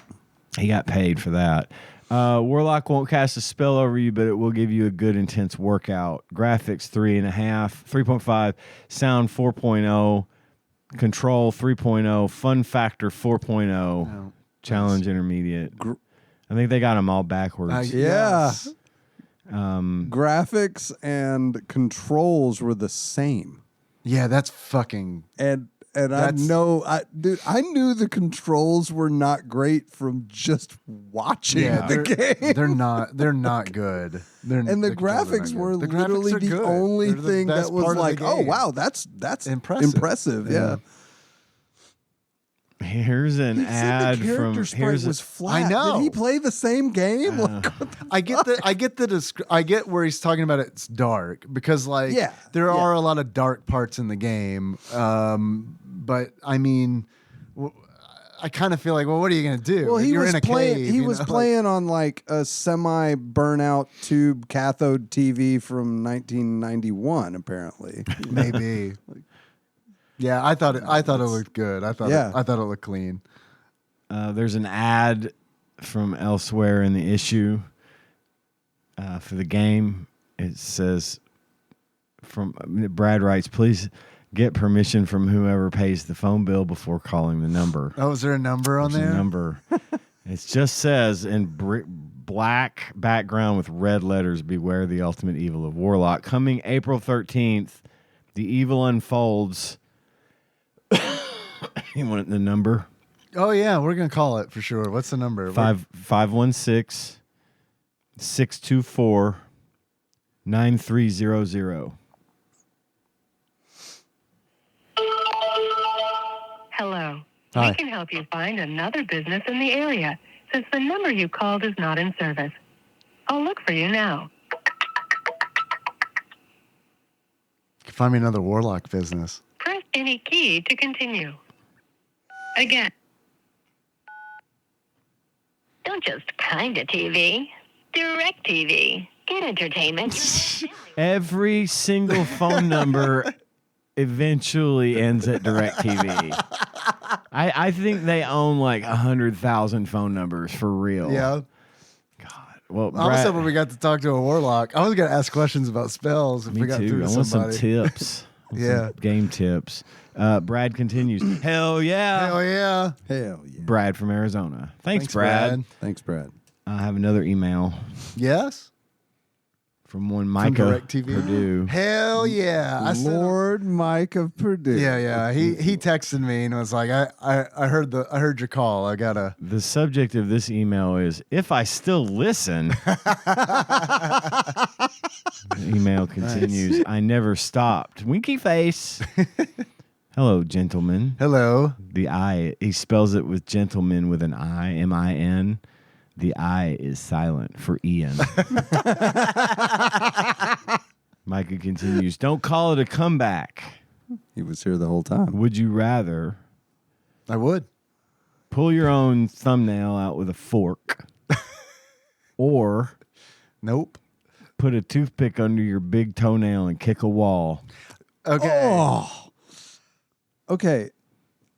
He got paid for that. Warlock won't cast a spell over you, but it will give you a good intense workout. Graphics 3.5, sound 4.0, control 3.0, fun factor 4.0, challenge intermediate. I think they got them all backwards. Yeah. Graphics and controls were the same. Yeah, that's fucking... And and I knew the controls were not great from just watching the game. They're not good. And the graphics were literally the only thing that was like, oh wow, that's impressive. Yeah. Here's an ad from. Was flat. I know. Did he play the same game? I get where he's talking about it's dark because there are a lot of dark parts in the game. But I mean, I kind of feel like, well, what are you gonna do? Well, You're in a cave. He was playing on like a semi burnout tube cathode TV from 1991, apparently. Maybe. Yeah, I thought it looked good. I thought it looked clean. There's an ad from elsewhere in the issue for the game. It says, Brad writes, please get permission from whoever pays the phone bill before calling the number. Oh, is there a number on there? A number. It just says in black background with red letters, beware the ultimate evil of Warlock. Coming April 13th, the evil unfolds. You want the number? Oh yeah, we're gonna call it for sure. What's the number? 516-624-9300. Hello. Hi. We can help you find another business in the area since the number you called is not in service. I'll look for you now. Find me another Warlock business. Press any key to continue. Again. Don't just kind of TV. Direct TV. Get entertainment. Every single phone number eventually ends at DirecTV. I think they own like 100,000 phone numbers for real. Yeah. God. Well, I was hoping we got to talk to a Warlock. I was going to ask questions about spells if we got through to somebody. I want some tips. Some game tips. Brad continues. Hell yeah. Hell yeah. Hell yeah. Brad from Arizona. Thanks, Brad. Thanks, Brad. I have another email. Yes? From one Micah DirecTV? Purdue. Hell yeah. Lord Mike of Purdue. Yeah. He texted me and was like, I heard your call. I gotta. The subject of this email is if I still listen. The email continues. Nice. I never stopped. Winky face. Hello, gentlemen. Hello. The I, he spells it with gentleman with an I, M-I-N. The I is silent for Ian. Micah continues, don't call it a comeback. He was here the whole time. Would you rather? I would. Pull your own thumbnail out with a fork or nope. Put a toothpick under your big toenail and kick a wall. Okay. Oh. Okay.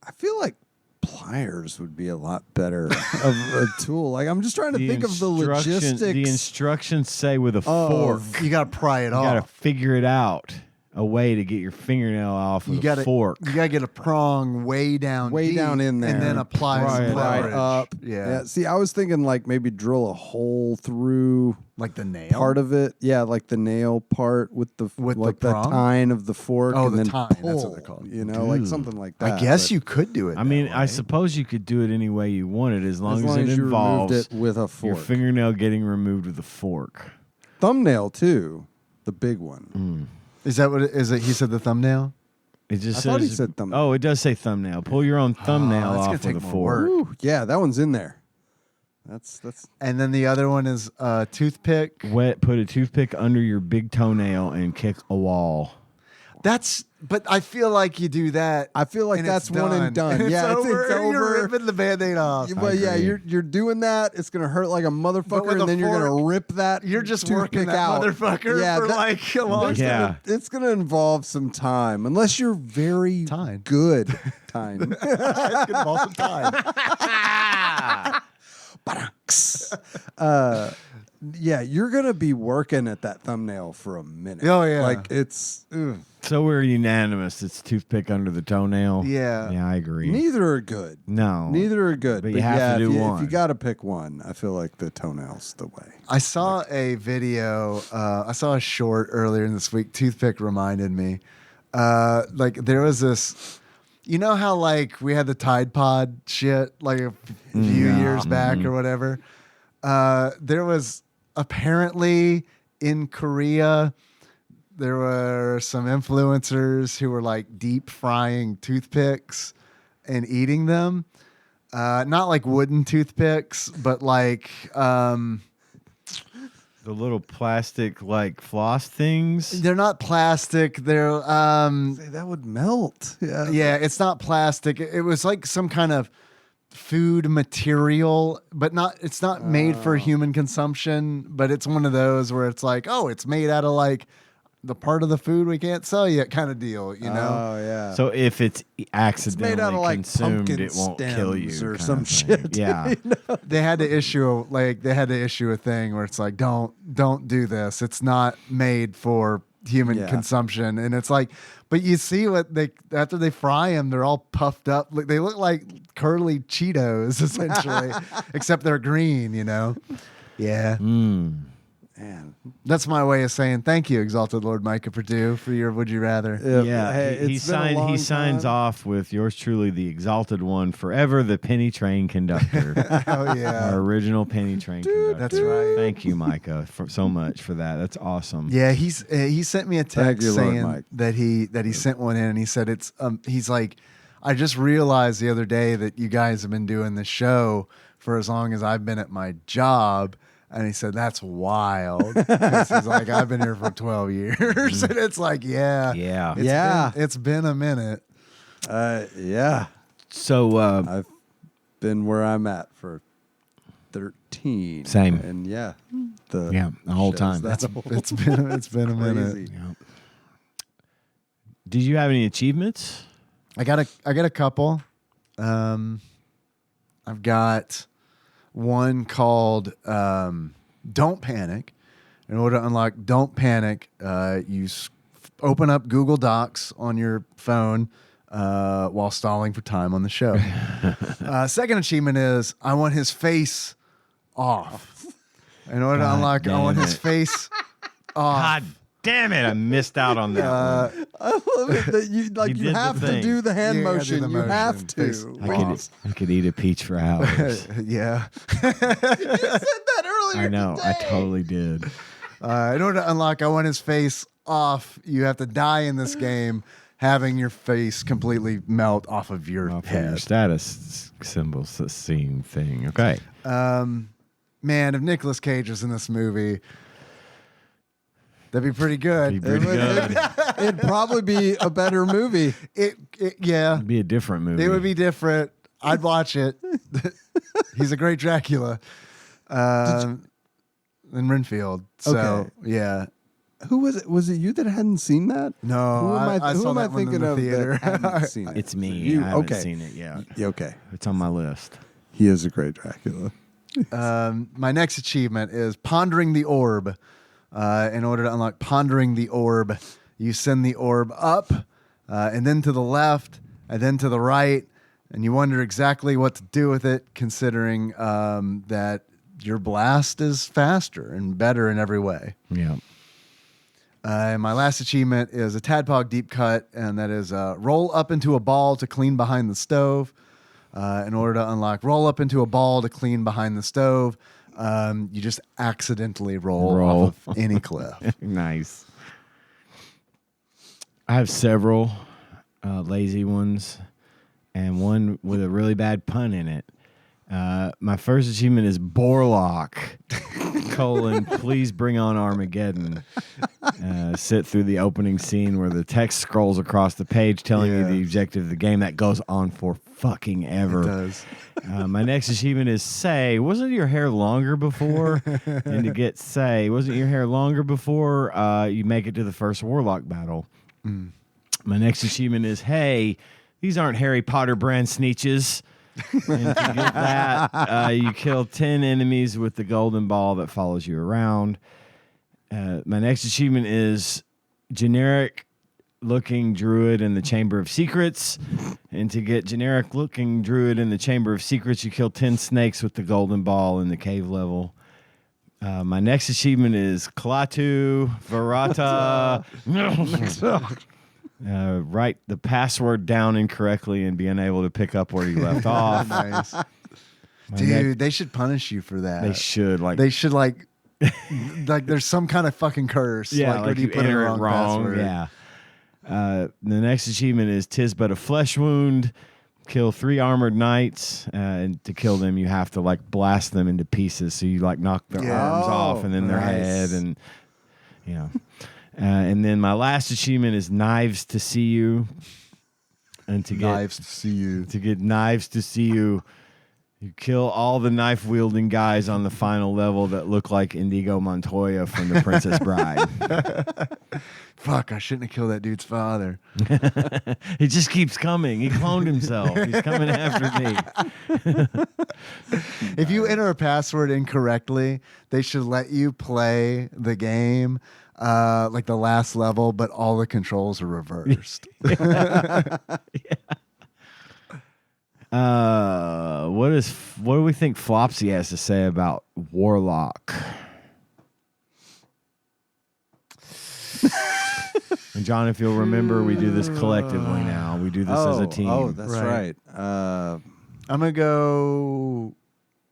I feel like pliers would be a lot better of a tool. Like I'm just trying to think of the logistics. The instructions say with a fork. You got to pry it off. You got to figure it out. A way to get your fingernail off with a fork. You got to get a prong way down in there. And then apply some leverage. Up. Yeah. See, I was thinking like maybe drill a hole through like the nail part of it. Yeah, like the nail part with the tine of the fork. Oh, and the then tine. Pull, that's what they're called. You know, like something like that. I guess you could do it. I mean, I suppose you could do it any way you wanted as long as it you involves removed it with a fork. Your fingernail getting removed with a fork. Thumbnail too, the big one. Is that what it is? He said the thumbnail? It just I says. thought he said thumbnail. Oh, it does say thumbnail. Pull your own thumbnail off with a fork. Ooh, yeah, that one's in there. That's. And then the other one is toothpick. Put a toothpick under your big toenail and kick a wall. But I feel like you do that. I feel like that's one and done. And yeah, it's over. You're ripping the Band-Aid off. But yeah, you're doing that. It's gonna hurt like a motherfucker, and then you're gonna rip that. You're just working that out. motherfucker for like a long time. It's gonna involve some time, unless you're very good. Time. It's gonna involve some time. Yeah, you're gonna be working at that thumbnail for a minute. Oh yeah, like it's. Ugh. So we're unanimous. It's toothpick under the toenail. Yeah, I agree. Neither are good. No, neither are good. But you have to do one. If you got to pick one, I feel like the toenail's the way. I saw a video. I saw a short earlier in this week. Toothpick reminded me. Like there was this You know how like we had the Tide Pod shit like a few years back or whatever? There was apparently in Korea, there were some influencers who were like deep frying toothpicks and eating them. Not like wooden toothpicks, but like the little plastic like floss things. They're not plastic. They're that would melt. Yeah. Yeah, it's not plastic. It was like some kind of food material, but it's not made for human consumption, but it's one of those where it's like, oh, it's made out of like the part of the food we can't sell yet kind of deal, you know? Oh, yeah. So if it's accidentally made out of, like, consumed, pumpkin it won't kill you stems or kind some of thing. shit. Yeah. You know? They had to issue a thing where it's like, don't do this. It's not made for human consumption. And it's like, but you see what after they fry them, they're all puffed up. They look like curly Cheetos essentially, except they're green, you know? Yeah. Man, that's my way of saying thank you, Exalted Lord Micah Purdue, for your Would You Rather. Yeah, Hey, he signs off with yours truly, the Exalted One, forever the penny train conductor. Oh yeah, our original penny train conductor. That's right. Thank you, Micah, so much for that. That's awesome. Yeah, he sent me a text saying that he sent one in, and he said he's like, I just realized the other day that you guys have been doing the show for as long as I've been at my job. And he said, that's wild. He's like, I've been here for 12 years. And it's like, it's been a minute. Yeah. So I've been where I'm at for 13. Same. And the whole time. It's been a minute. Yeah. Did you have any achievements? I got a couple. I've got one called Don't Panic. In order to unlock Don't Panic, you open up Google Docs on your phone while stalling for time on the show. Second achievement is I want his face off. In order to unlock, I want his face off. God damn it, I missed out on that one. I love it that you have to do the hand motion. You have to. I could eat a peach for hours. Yeah. You said that earlier. I know. Today. I totally did. In order to unlock I want his face off, you have to die in this game having your face completely melt off of your head. Your status symbol scene thing. Okay. Man, if Nicolas Cage was in this movie, that'd be pretty good. It'd probably be a better movie. It'd be a different movie. It would be different. I'd watch it. He's a great Dracula. In Renfield. So, yeah. Who was it? Was it you that hadn't seen that? No, who am I thinking of theater. that hadn't seen it? It's me. I haven't seen it yet. Yeah, okay. It's on my list. He is a great Dracula. My next achievement is Pondering the Orb. In order to unlock Pondering the Orb, you send the orb up and then to the left and then to the right, and you wonder exactly what to do with it, considering that your blast is faster and better in every way. Yeah. And my last achievement is a Tadpog deep cut, and that is roll up into a ball to clean behind the stove. In order to unlock roll up into a ball to clean behind the stove, you just accidentally roll off of any cliff. Nice. I have several lazy ones and one with a really bad pun in it. My first achievement is Warlock, please bring on Armageddon. Sit through the opening scene where the text scrolls across the page telling you the objective of the game. That goes on for fucking ever. It does. My next achievement is Say, wasn't your hair longer before? And to get Say, wasn't your hair longer before you make it to the first Warlock battle? My next achievement is, hey, these aren't Harry Potter brand sneeches. And to get that, you kill 10 enemies with the golden ball that follows you around. My next achievement is generic looking druid in the Chamber of Secrets. And to get generic looking druid in the Chamber of Secrets, you kill 10 snakes with the golden ball in the cave level. My next achievement is Klaatu Varata. write the password down incorrectly and being able to pick up where you left off. Nice. Dude, they should punish you for that. They should like there's some kind of fucking curse. Yeah, like when you put enter in it wrong. password. Yeah. The next achievement is 'Tis but a flesh wound. Kill 3 armored knights, and to kill them, you have to like blast them into pieces. So you like knock their arms off, and then their head, and you know. And then my last achievement is Knives to See You, and to get Knives to See You. To get Knives to See You, you kill all the knife wielding guys on the final level that look like Indigo Montoya from The Princess Bride. Fuck, I shouldn't have killed that dude's father. He just keeps coming. He cloned himself. He's coming after me. If you enter a password incorrectly, they should let you play the game like the last level, but all the controls are reversed. What do we think Flopsy has to say about Warlock? And John, if you'll remember, we do this collectively now. We do this as a team. Oh, that's right. I'm gonna go.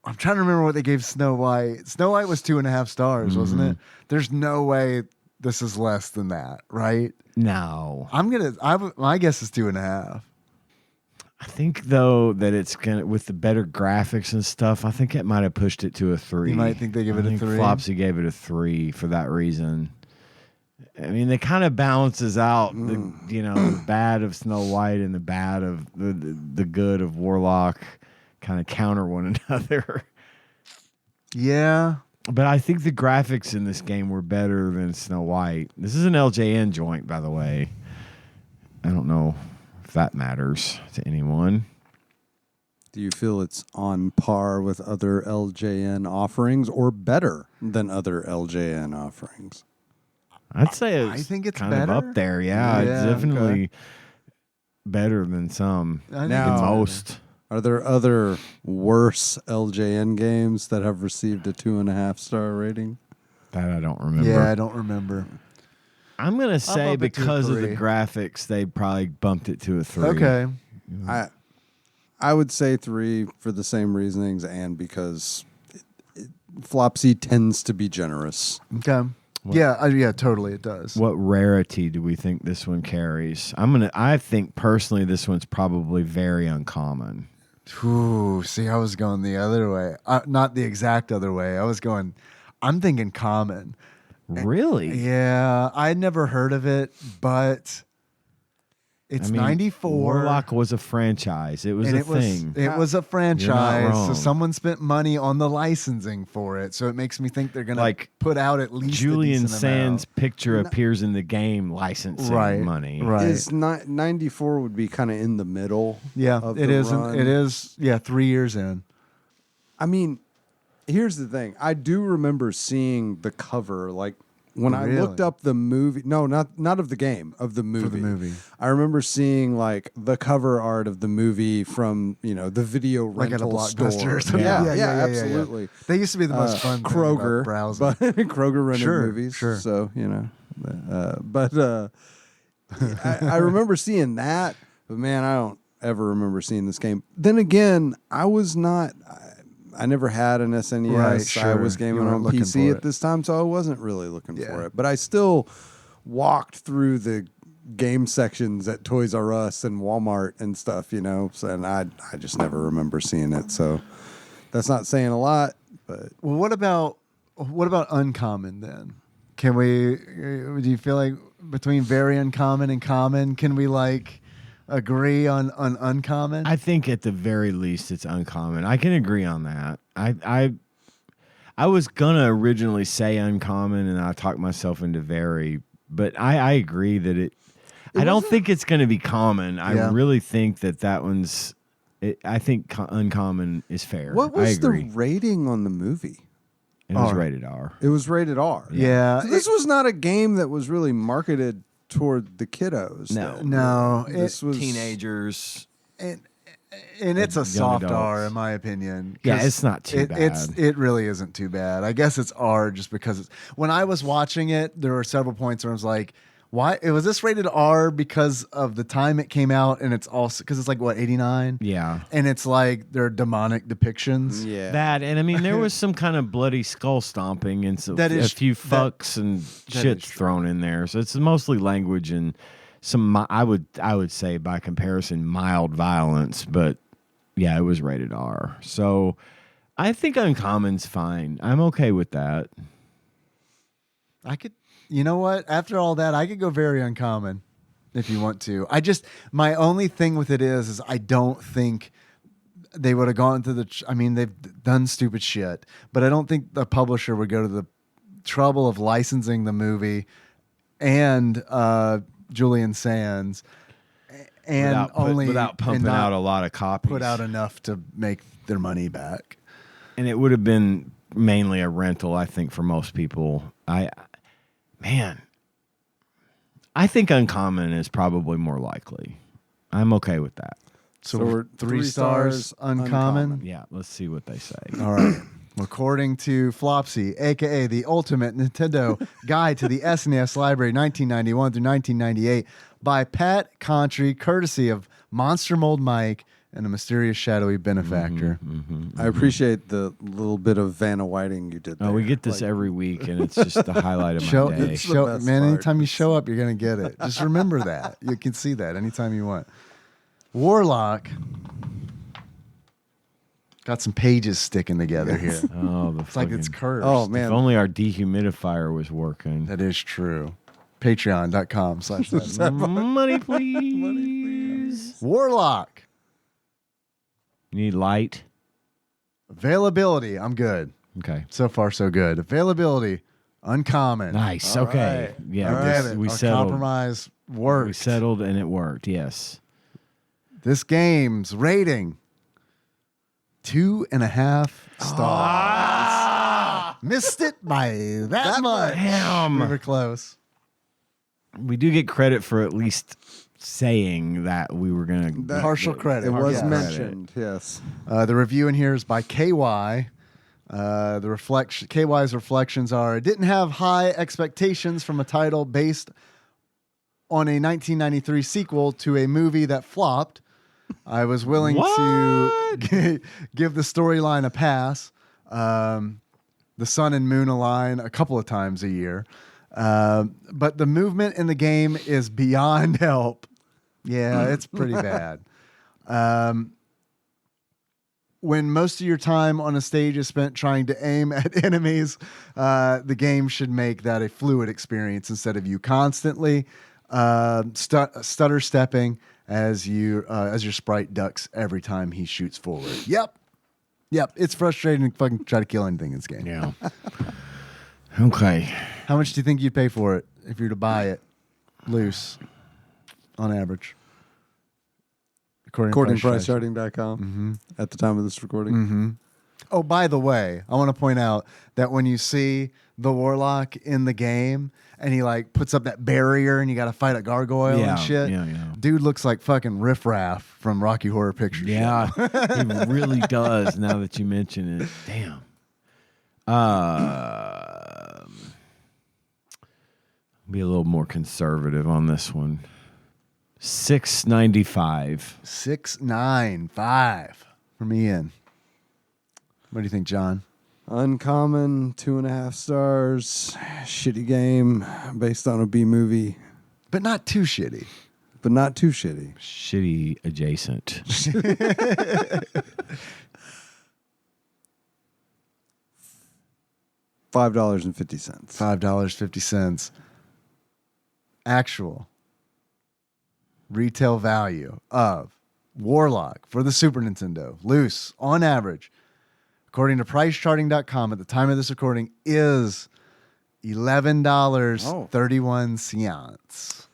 I'm trying to remember what they gave Snow White. Snow White was 2.5 stars, wasn't it? There's no way this is less than that, right? No. My guess is 2.5. I think though that it's gonna, with the better graphics and stuff, I think it might have pushed it to a 3. You might think they give it a 3. Flopsy gave it a 3 for that reason. I mean, it kind of balances out the bad of Snow White and the bad of the good of Warlock, kind of counter one another. Yeah. But I think the graphics in this game were better than Snow White. This is an LJN joint, by the way. I don't know if that matters to anyone. Do you feel it's on par with other LJN offerings or better than other LJN offerings? I'd say I think it's kind better. of up there. Yeah, it's definitely better than some. Now, most. Are there other worse LJN games that have received a 2.5-star rating? That I don't remember. Yeah, I don't remember. I'm going to say bump it to a because of 3. the graphics, they probably bumped it to a 3. Okay. I would say 3 for the same reasonings and because Flopsy tends to be generous. Okay. Yeah, totally it does. What rarity do we think this one carries? I think personally this one's probably very uncommon. Ooh, see, I was going the other way. Not the exact other way. I'm thinking common. Really? Yeah, I'd never heard of it, but it's 94. Warlock was a franchise. It was a thing. It was a franchise. wrong. So someone spent money on the licensing for it. So it makes me think they're going to put out at least Julian a decent Sands' amount. picture appears in the game licensing money. Right. Is 94 would be kind of in the middle. Yeah, of it the is. run. It is. Yeah, 3 years in. I mean, here's the thing. I do remember seeing the cover, like when I looked up the movie. No, not of the game, of the movie. For the movie. I remember seeing like the cover art of the movie from the video Like at a rental Blockbuster store. or something. Yeah, Yeah, absolutely. They used to be the most fun thing Kroger about browsing. but Kroger rented Sure, movies. sure. So I remember seeing that, but man, I don't ever remember seeing this game. Then again, I never had an SNES. Right, I sure. was gaming You weren't on looking PC for at this time, so I wasn't really looking Yeah. for it. But I still walked through the game sections at Toys R Us and Walmart and stuff, and I just never remember seeing it. So that's not saying a lot, but Well, what about uncommon then? Can we? Do you feel like between very uncommon and common, can we agree on uncommon? I think at the very least it's uncommon. I can agree on that. I was gonna originally say uncommon, and I talked myself into very, but I agree that it I don't think it's gonna be common. Yeah. I really think that one's. I think uncommon is fair. what was I the agree. rating on the movie? It was R. rated R. It was rated R. yeah. So this was not a game that was really marketed toward the kiddos. No. No, This was Teenagers. and it's a Young soft adults. R in my opinion. Yeah, 'Cause it's not too bad. It really isn't too bad. I guess it's R just because when I was watching it, there were several points where I was like, Why was this rated R? Because of the time it came out, and it's also because it's like what 89. Yeah, and it's like there are demonic depictions. Yeah. that, and I mean there was some kind of bloody skull stomping and a few fucks and shit thrown in there. So it's mostly language and some. I would say by comparison mild violence, but yeah, it was rated R. So I think Uncommon's fine. I'm okay with that. I could. You know what? After all that, I could go very uncommon if you want to. My only thing with it is I don't think they would have gone to I mean, they've done stupid shit, but I don't think the publisher would go to the trouble of licensing the movie and Julian Sands and without pumping out a lot of copies. Put out enough to make their money back. And it would have been mainly a rental, I think, for most people. I think Uncommon is probably more likely. I'm okay with that. So we're 3 stars, uncommon. Yeah, let's see what they say. All right. According to Flopsy, a.k.a. the Ultimate Nintendo Guide to the SNES Library 1991 through 1998 by Pat Contry, courtesy of Monster Mold Mike and a mysterious shadowy benefactor. I appreciate the little bit of Vanna Whiting you did there. Oh, we get this every week, and it's just the highlight of my day. Man, anytime you show up, you're going to get it. Just remember that. You can see that anytime you want. Warlock. Got some pages sticking together here. Oh, it's like it's cursed. Oh, man. If only our dehumidifier was working. That is true. Patreon.com/that. Money, please. Warlock. You need light? Availability. I'm good. Okay. So far, so good. Availability. Uncommon. Nice. All okay. Right. Yeah. We Our settled. Compromise worked. We settled and it worked. Yes. This game's rating 2.5 stars. Missed it by that much. Damn. We were close. We do get credit for at least saying that we were going to. Partial credit. It was Yes. mentioned, yes. The review in here is by KY. KY's reflections are: it didn't have high expectations from a title based on a 1993 sequel to a movie that flopped. I was willing to give the storyline a pass. The sun and moon align a couple of times a year. But the movement in the game is beyond help. Yeah, it's pretty bad. When most of your time on a stage is spent trying to aim at enemies, the game should make that a fluid experience instead of you constantly stutter stepping as your sprite ducks every time he shoots forward. Yep. It's frustrating to fucking try to kill anything in this game. Yeah. Okay. How much do you think you'd pay for it if you were to buy it loose on average? According to PriceCharting.com at the time of this recording. Mm-hmm. Oh, by the way, I want to point out that when you see the Warlock in the game and he like puts up that barrier and you got to fight a gargoyle and shit, dude looks like fucking Riff Raff from Rocky Horror Picture Show. Yeah, he really does now that you mention it. Damn. Be a little more conservative on this one. $6.95. $6.95 from Ian. What do you think, John? Uncommon, 2.5 stars. Shitty game based on a B movie. But not too shitty. Shitty adjacent. $5.50. $5.50. Actual retail value of Warlock for the Super Nintendo, loose, on average, according to PriceCharting.com at the time of this recording, is $11.31.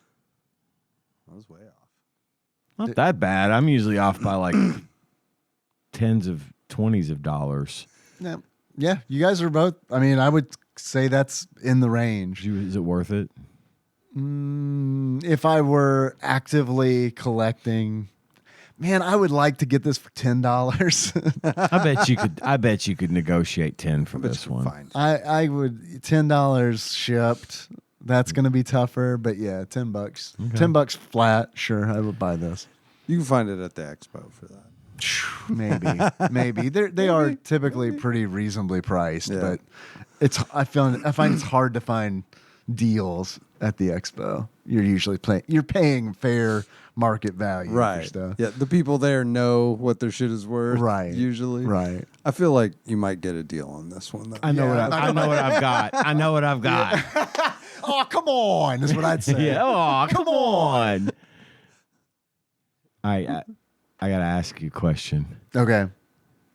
That was way off. Not that bad. I'm usually off by like tens of 20s of dollars. Yeah, you guys are both. I mean, I would say that's in the range. Is it worth it? If I were actively collecting, man, I would like to get this for $10. I bet you could negotiate 10 for this one. Fine. I would $10 shipped, That's going to be tougher, but yeah, $10. Okay. $10 flat. Sure, I would buy this. You can find it at the expo for that. Maybe they are typically pretty reasonably priced, but I find it's hard to find deals at the expo. You're paying fair market value, Right? for stuff. Yeah, the people there know what their shit is worth, Right? Usually, right. I feel like you might get a deal on this one, though. I know what I've got. I know what I've got. Oh, come on, is what I'd say. Yeah. Oh, come on. I gotta ask you a question, Okay.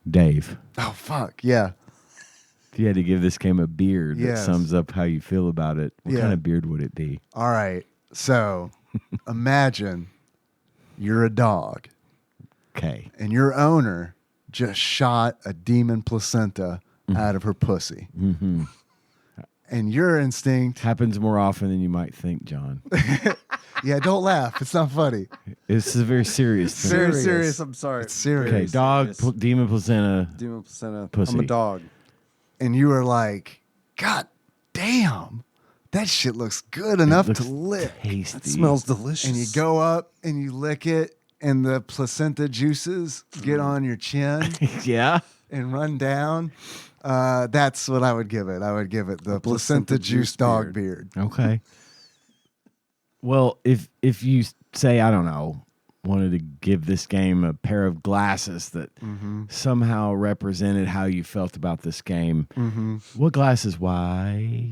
Dave. Oh fuck yeah. If you had to give this game a beard that Yes. sums up how you feel about it, what kind of beard would it be? All right. So imagine you're a dog. Okay. And your owner just shot a demon placenta out of her pussy. Mm-hmm. And your instinct... Happens more often than you might think, John. Yeah, don't laugh. It's not funny. This is a very serious thing. Very serious. I'm sorry. It's serious. Okay, dog, demon placenta. Demon placenta. Pussy. I'm a dog. And you were like, God damn, that shit looks good enough to lick. Tasty. It smells delicious. And you go up and you lick it, and the placenta juices get on your chin Yeah. and run down. That's what I would give it. I would give it the placenta juice dog beard. Okay. Well, if you say, I don't know, wanted to give this game a pair of glasses that somehow represented how you felt about this game, what glasses? Why?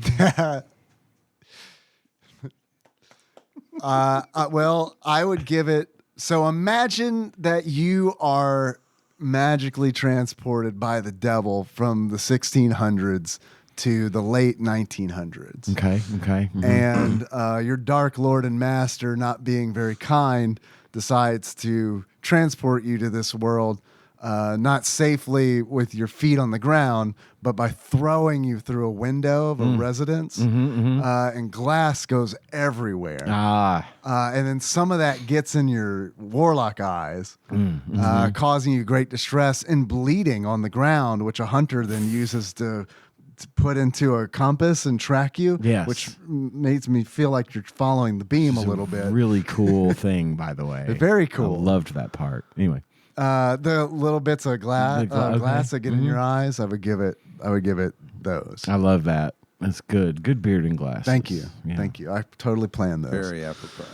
Well, I would give it. So imagine that you are magically transported by the devil from the 1600s to the late 1900s. Okay. Mm-hmm. And your dark lord and master, not being very kind, decides to transport you to this world, not safely with your feet on the ground, but by throwing you through a window of a residence, and glass goes everywhere. And then some of that gets in your warlock eyes, causing you great distress and bleeding on the ground, which a hunter then uses to put into a compass and track you, which makes me feel like you're following the beam a little bit. Really cool thing, by the way. Very cool. I loved that part. Anyway, the little bits of glass that get in your eyes, I would give it those. I love that. That's good. Good beard and glasses. Thank you. Yeah. Thank you. I totally planned those. Very apropos.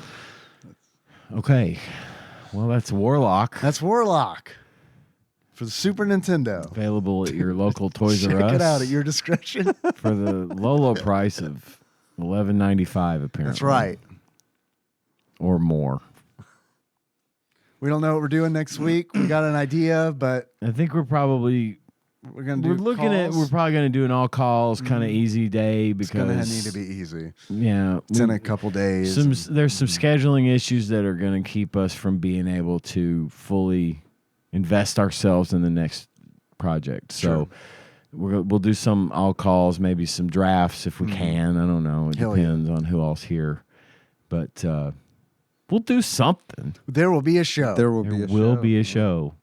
Okay. Well, that's Warlock. That's Warlock for the Super Nintendo. Available at your local Toys Check R Us. it out at your discretion. For the low price of $11.95, apparently. That's right. Or more. We don't know what we're doing next week. We got an idea, but I think we're probably gonna do. We're probably gonna do an all calls kind of easy day because it's gonna need to be easy. Yeah, it's in a couple days. There's some scheduling issues that are gonna keep us from being able to fully invest ourselves in the next project. So we'll do some all calls, maybe some drafts if we can. I don't know. It depends on who else here, but we'll do something. There will be a show. There will be a show,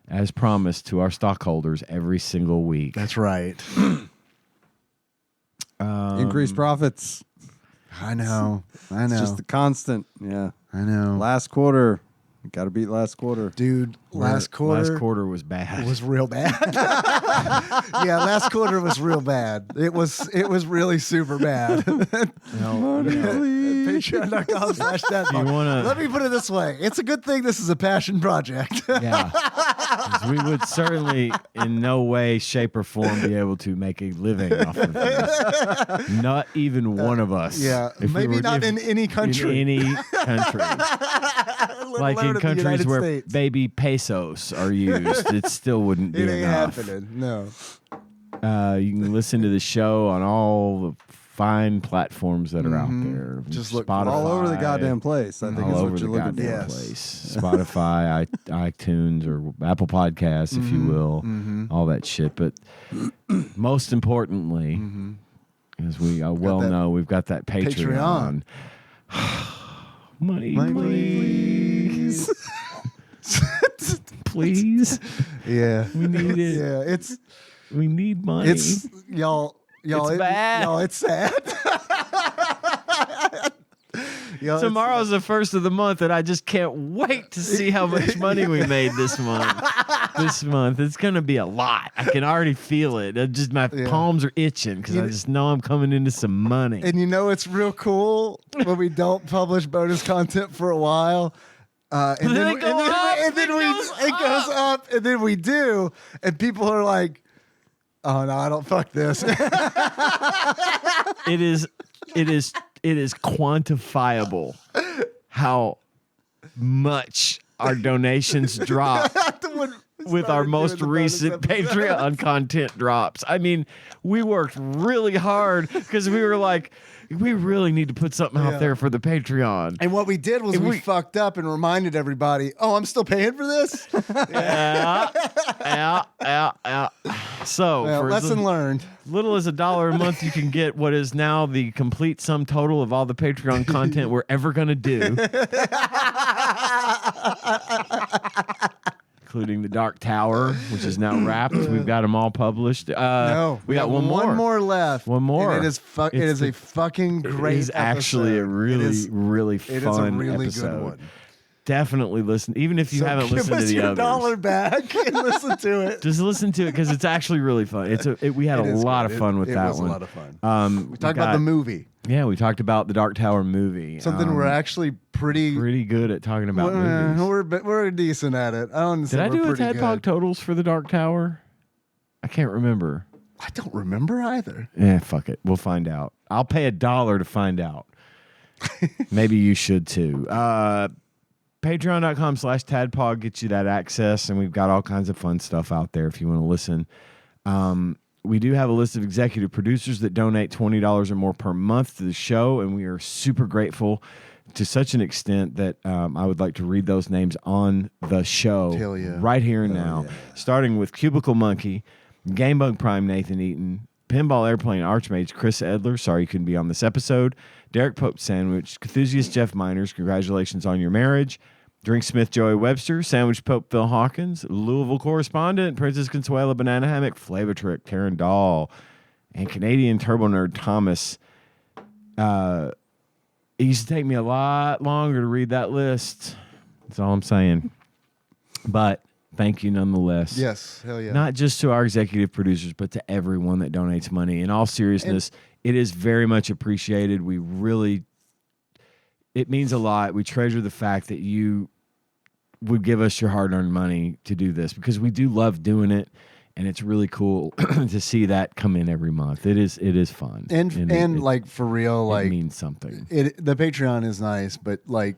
as promised to our stockholders every single week. That's right. Increased profits. I know. It's just the constant. Yeah. I know. Last quarter. Got to beat last quarter. Dude, last quarter was bad. Was real bad. Yeah, last quarter was real bad. It was really super bad. Patreon.com/TADPOG. Let me put it this way. It's a good thing this is a passion project. Yeah. We would certainly in no way, shape, or form be able to make a living off of this. Not even one of us. Yeah. Maybe not in any country. In any country. Like in countries where baby pesos are used, it still wouldn't be enough. Happening. No. You can listen to the show on all the fine platforms that are out there. Just look Spotify, all over the goddamn place. I think is what you're looking for. Place. Spotify, iTunes, or Apple Podcasts, if you will, all that shit. But most importantly, as we well know, we've got that Patreon. Money, please. Please. Yeah. We need it. Yeah, we need money. It's y'all it's bad. Y'all, it's sad. Tomorrow's the first of the month, and I just can't wait to see how much money we made this month. It's gonna be a lot. I can already feel it. My palms are itching because I just know I'm coming into some money. And it's real cool when we don't publish bonus content for a while. And then it goes up, and then we do, and people are like, "Oh no, I don't fuck this." It is quantifiable how much our donations drop with our most recent Patreon content drops. I mean, we worked really hard because we were like, we really need to put something out there for the Patreon. And what we did was we fucked up and reminded everybody, "Oh, I'm still paying for this?" Yeah. So, lesson learned. Little as $1 a month, you can get what is now the complete sum total of all the Patreon content we're ever going to do. Including the Dark Tower, which is now wrapped. We've got them all published. No, we got one more. One more left. One more. And it is a fucking great. It is actually a really fun. It is a really episode. good one. Definitely listen, even if you haven't listened to the others. Give us your $1 back and listen to it. Just listen to it because it's actually really fun. We had a lot of fun with that one. It was a lot of fun. We talked about the movie. Yeah, we talked about the Dark Tower movie. Something we're actually pretty good at talking about movies. We're decent at it. Did I do a TADPOG totals for the Dark Tower? I can't remember. I don't remember either. Yeah, fuck it. We'll find out. I'll pay $1 to find out. Maybe you should too. Patreon.com/TADPOG gets you that access, and we've got all kinds of fun stuff out there if you want to listen. We do have a list of executive producers that donate $20 or more per month to the show, and we are super grateful to such an extent that I would like to read those names on the show right here and now, starting with Cubicle Monkey, Gamebug Prime Nathan Eaton, Pinball Airplane Archmage Chris Edler, sorry you couldn't be on this episode, Derek Pope Sandwich, Cthusiast Jeff Miners, congratulations on your marriage, Drink Smith Joey Webster, Sandwich Pope Phil Hawkins, Louisville Correspondent, Princess Consuela Banana Hammock, Flavor Trick, Karen Dahl, and Canadian Turbo Nerd Thomas. It used to take me a lot longer to read that list. That's all I'm saying. But thank you nonetheless. Yes, hell yeah. Not just to our executive producers, but to everyone that donates money. In all seriousness, it is very much appreciated. It means a lot. We treasure the fact that you would give us your hard-earned money to do this because we do love doing it, and it's really cool to see that come in every month. It is fun, and like for real, like it means something. The Patreon is nice, but like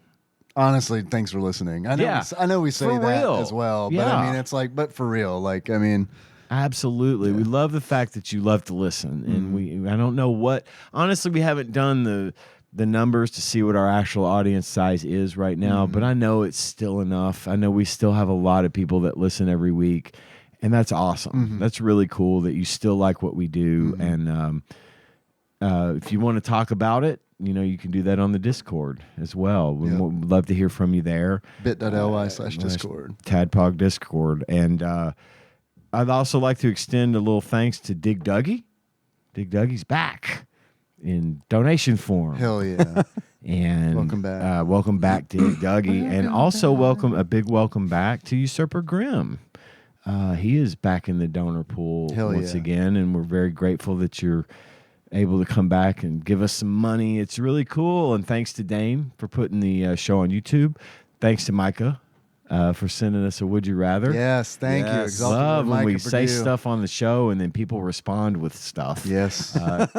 honestly, thanks for listening. I know we say that as well, but I mean it's like, but for real, like I mean. Absolutely. We love the fact that you love to listen, and I don't know what. Honestly, we haven't done the numbers to see what our actual audience size is right now, but I know it's still enough. I know we still have a lot of people that listen every week, and that's awesome. That's really cool that you still like what we do. And if you want to talk about it, you can do that on the Discord as well. We'd love to hear from you there. bit.ly/Discord. TADPOG Discord. And I'd also like to extend a little thanks to Dig Dougie. Dig Dougie's back in donation form. Hell yeah. And welcome back. Welcome back to Dougie. And also a big welcome back to Usurper Grimm. He is back in the donor pool once again, and we're very grateful that you're able to come back and give us some money. It's really cool. And thanks to Dame for putting the show on YouTube. Thanks to Micah for sending us a Would You Rather. Yes, thank you. Exalted love when we say stuff on the show and then people respond with stuff. Yes.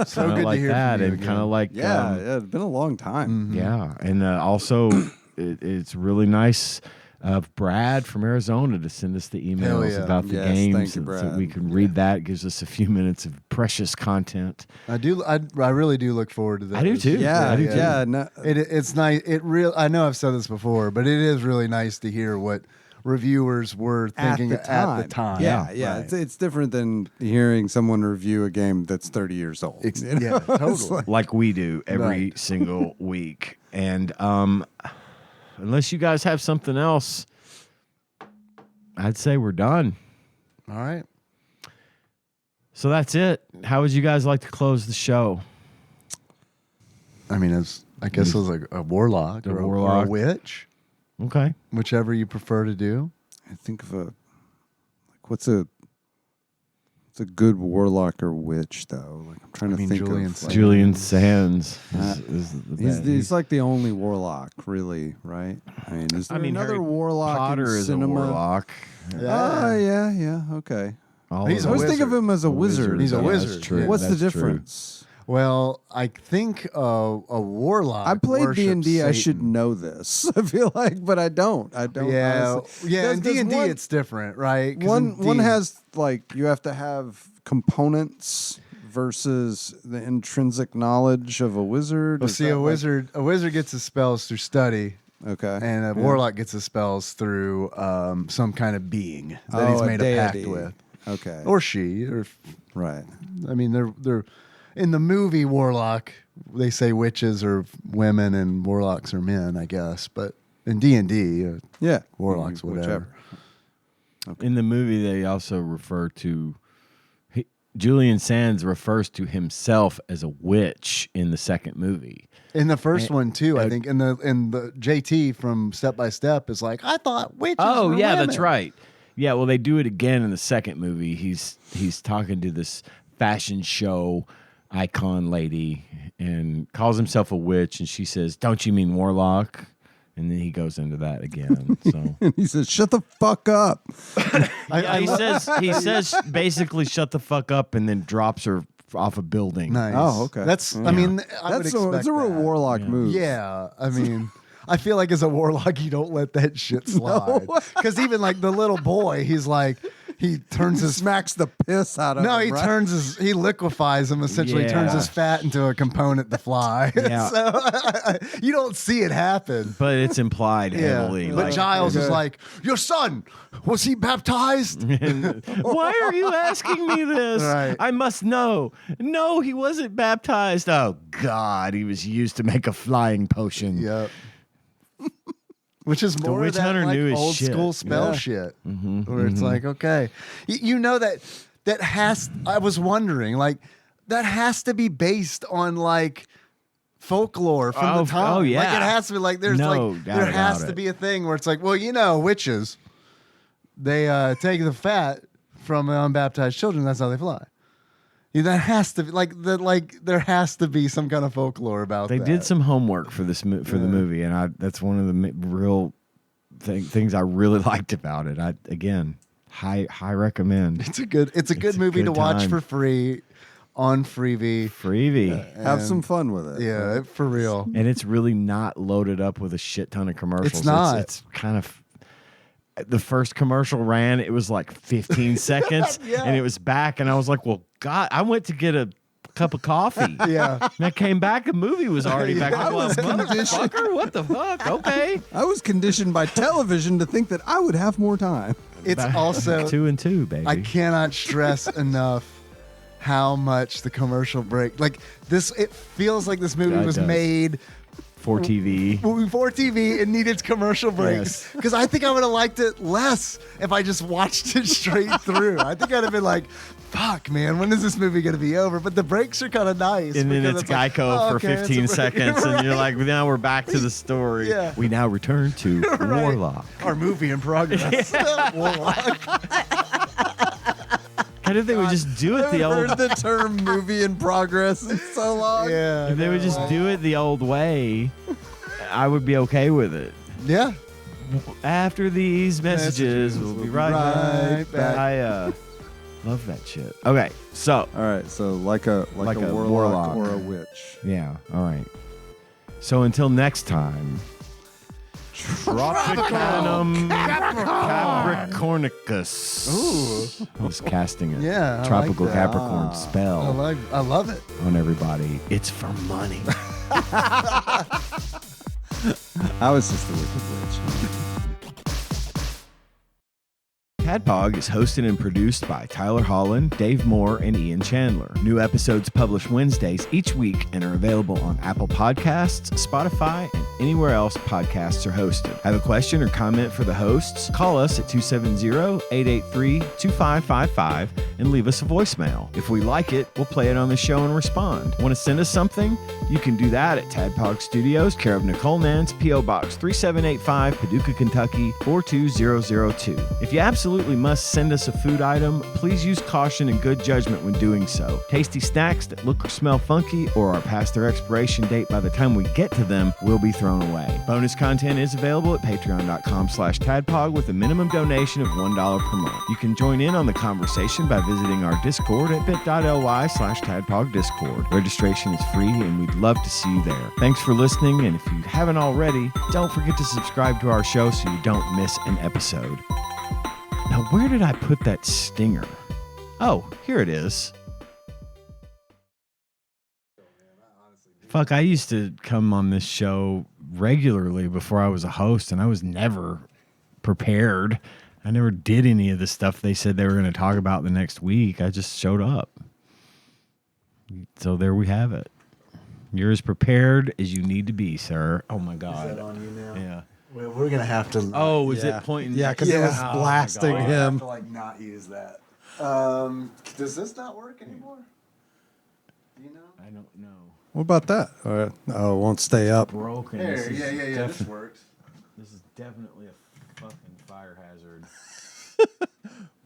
So good like to hear that, from you and kind of like it's been a long time. Yeah, and also it's really nice of Brad from Arizona to send us the emails about the games, you, so we can read that. It gives us a few minutes of precious content. I really do look forward to that. I do too. Yeah, I do too. Yeah, no. It's nice. I know I've said this before, but it is really nice to hear what reviewers were thinking at the time. Yeah. Right. It's different than hearing someone review a game that's 30 years old. Yeah, totally. Like we do every single week. And unless you guys have something else, I'd say we're done. All right. So that's it. How would you guys like to close the show? I mean, as I guess it was like a warlock or a witch. Okay. Whichever you prefer to do. I think of what's a good warlock or witch though? Like I'm trying to think of Julian Sands. He's like the only warlock, really, right? I mean, is there another warlock Potter in is cinema? a warlock. Yeah, okay. I always think of him as a wizard. He's a wizard. That's true. What's the That's difference? Well, I think a warlock. I played D&D. I should Satan. know this. I feel like, but I don't. Yeah, honestly. yeah. In D&D, it's different, right? One has like you have to have components versus the intrinsic knowledge of a wizard. Well, see, a wizard gets his spells through study. Okay, and a warlock gets his spells through some kind of being that he's made a pact with. Okay, or she, or right. I mean, they're in the movie Warlock. They say witches are women and warlocks are men, I guess. But in D&D, warlocks, whatever. Okay. In the movie, they also refer to Julian Sands refers to himself as a witch in the second movie. In the first one too, I think. In the JT from Step by Step is like, I thought witches. Oh were yeah, women. that's right. Yeah, well, they do it again in the second movie. He's talking to this fashion show icon lady and calls himself a witch, and she says, "Don't you mean warlock?" And then he goes into that again. So and he says, "Shut the fuck up." He says basically, "Shut the fuck up," and then drops her off a building. Nice. Oh, okay. That's. I mean, I would expect it's a real warlock move. Yeah, I mean. I feel like as a warlock, you don't let that shit slide. Because even like the little boy, he's like, he turns his smacks the piss out of him. No, he turns he liquefies him, essentially turns his fat into a component to fly. Yeah. So you don't see it happen. But it's implied heavily. But Giles is like, your son, was he baptized? Why are you asking me this? Right. I must know. No, he wasn't baptized. Oh, God, he was used to make a flying potion. Yep. Which is more witch of that hunter like, knew his old shit. school spell shit, where it's like, okay, you know that has. I was wondering, like, that has to be based on like folklore from the time. Oh yeah, like it has to be like there's there has to be a thing where it's like, well, you know, witches, they take the fat from unbaptized children. That's how they fly. Yeah, that has to be there has to be some kind of folklore about that. They did some homework for this the movie, and that's one of the real things I really liked about it. High recommend. It's a good movie to watch for free on Freevee. Have some fun with it. Yeah, for real. And it's really not loaded up with a shit ton of commercials. It's not. It's kind of. The first commercial ran, it was like 15 seconds, and it was back, and I was like, well, God, I went to get a cup of coffee. Yeah. And I came back, the movie was already back. I was motherfucker, what the fuck? Okay. I was conditioned by television to think that I would have more time. It's also 2 and 2, baby. I cannot stress enough how much the commercial break. Like this, it feels like this movie was made for TV. Before TV, it needed commercial breaks. Because I think I would have liked it less if I just watched it straight through. I think I'd have been like, fuck, man, when is this movie going to be over? But the breaks are kind of nice. And then it's Geico for 15 seconds, and you're like, now we're back to the story. Yeah. We now return to Warlock. Our movie in progress. Warlock. How did they would just do it the old? I've heard the term "movie in progress" in so long. Yeah, if they would just do it the old way, I would be okay with it. Yeah. After these messages, we'll be right back. I love that shit. Okay, so all right, so like a warlock or a witch. Yeah. All right. So until next time. Tropicanum Capricornicus. Ooh. I was casting it. Yeah. Tropical like that. Capricorn spell. I love it. On everybody. It's for money. I was just the wicked witch. TADPOG is hosted and produced by Tyler Holland, Dave Moore, and Ian Chandler. New episodes published Wednesdays each week and are available on Apple Podcasts, Spotify, and anywhere else podcasts are hosted. Have a question or comment for the hosts? Call us at 270-883-2555 and leave us a voicemail. If we like it, we'll play it on the show and respond. Want to send us something? You can do that at TADPOG Studios, care of Nicole Nance, P.O. Box 3785, Paducah, Kentucky 42002. If you absolutely must send us a food item, please use caution and good judgment when doing so. Tasty snacks that look or smell funky or are past their expiration date by the time we get to them will be thrown away. Bonus content is available at patreon.com/tadpog with a minimum donation of $1 per month. You can join in on the conversation by visiting our Discord at bit.ly/tadpogdiscord. Registration is free and we'd love to see you there. Thanks for listening, and if you haven't already, don't forget to subscribe to our show so you don't miss an episode. Now, where did I put that stinger? Oh, here it is. Fuck, I used to come on this show regularly before I was a host, and I was never prepared. I never did any of the stuff they said they were going to talk about the next week. I just showed up. So there we have it. You're as prepared as you need to be, sir. Oh, my God. Is that on you now? Yeah. Well, we're going to have to... Oh, is it pointing? Yeah, because it was blasting We're him. gonna have to, not use that. Does this not work anymore? Do you know? I don't know. What about that? Oh, it won't stay up. Broken. Here, This is yeah, this works. This is definitely a fucking fire hazard.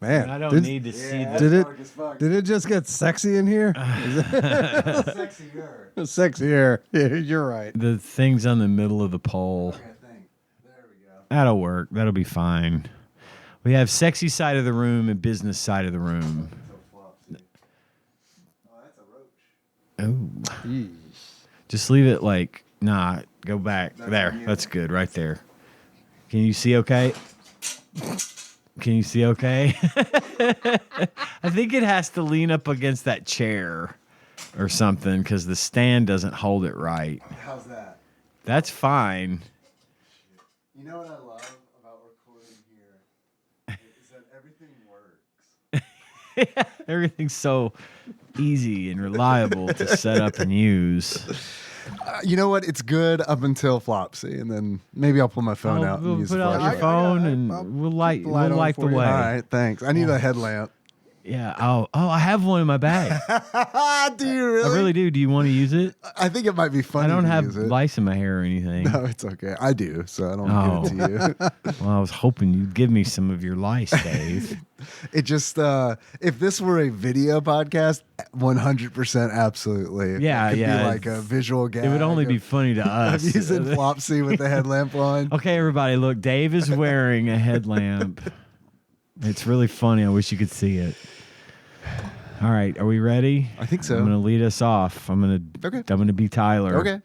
Man, And I don't need to see Yeah, the... Did it- dark as fuck. Did it just get sexy in here? Sexier. Sexier. Yeah, you're right. The things on the middle of the pole. I think. There we go. That'll work. That'll be fine. We have sexy side of the room and business side of the room. Oh, that's a roach. Oh. Just leave it like, go back. That's There. on you. That's good right there. Can you see okay? Can you see okay? I think it has to lean up against that chair or something because the stand doesn't hold it right. How's that? That's fine. You know what I love about recording here is that everything works. Everything's so easy and reliable to set up and use. You know what? It's good up until Flopsy, and then maybe I'll pull my phone out We'll and use put the out flashlight. your phone I'll and we'll light keep the light on the for you. way. All right, thanks. I need a headlamp. Yeah. Oh, I have one in my bag. Do you really? I really do. Do you want to use it? I think it might be funny. I don't to have use it. lice in my hair or anything. No, it's okay. I do, so I don't want to give it to you. Well, I was hoping you'd give me some of your lice, Dave. It just if this were a video podcast, 100% absolutely. Yeah, it could yeah. be like a visual gag. It would only be of- funny to us. of using Flopsy with the headlamp on. Okay, everybody, look, Dave is wearing a headlamp. It's really funny. I wish you could see it. All right, are we ready? I think so. I'm going to lead us off. I'm going to be Tyler. Okay.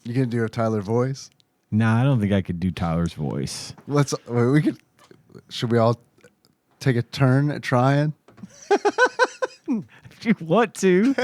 You gonna do a Tyler voice? Nah, I don't think I could do Tyler's voice. We could. Should we all take a turn at trying? If you want to.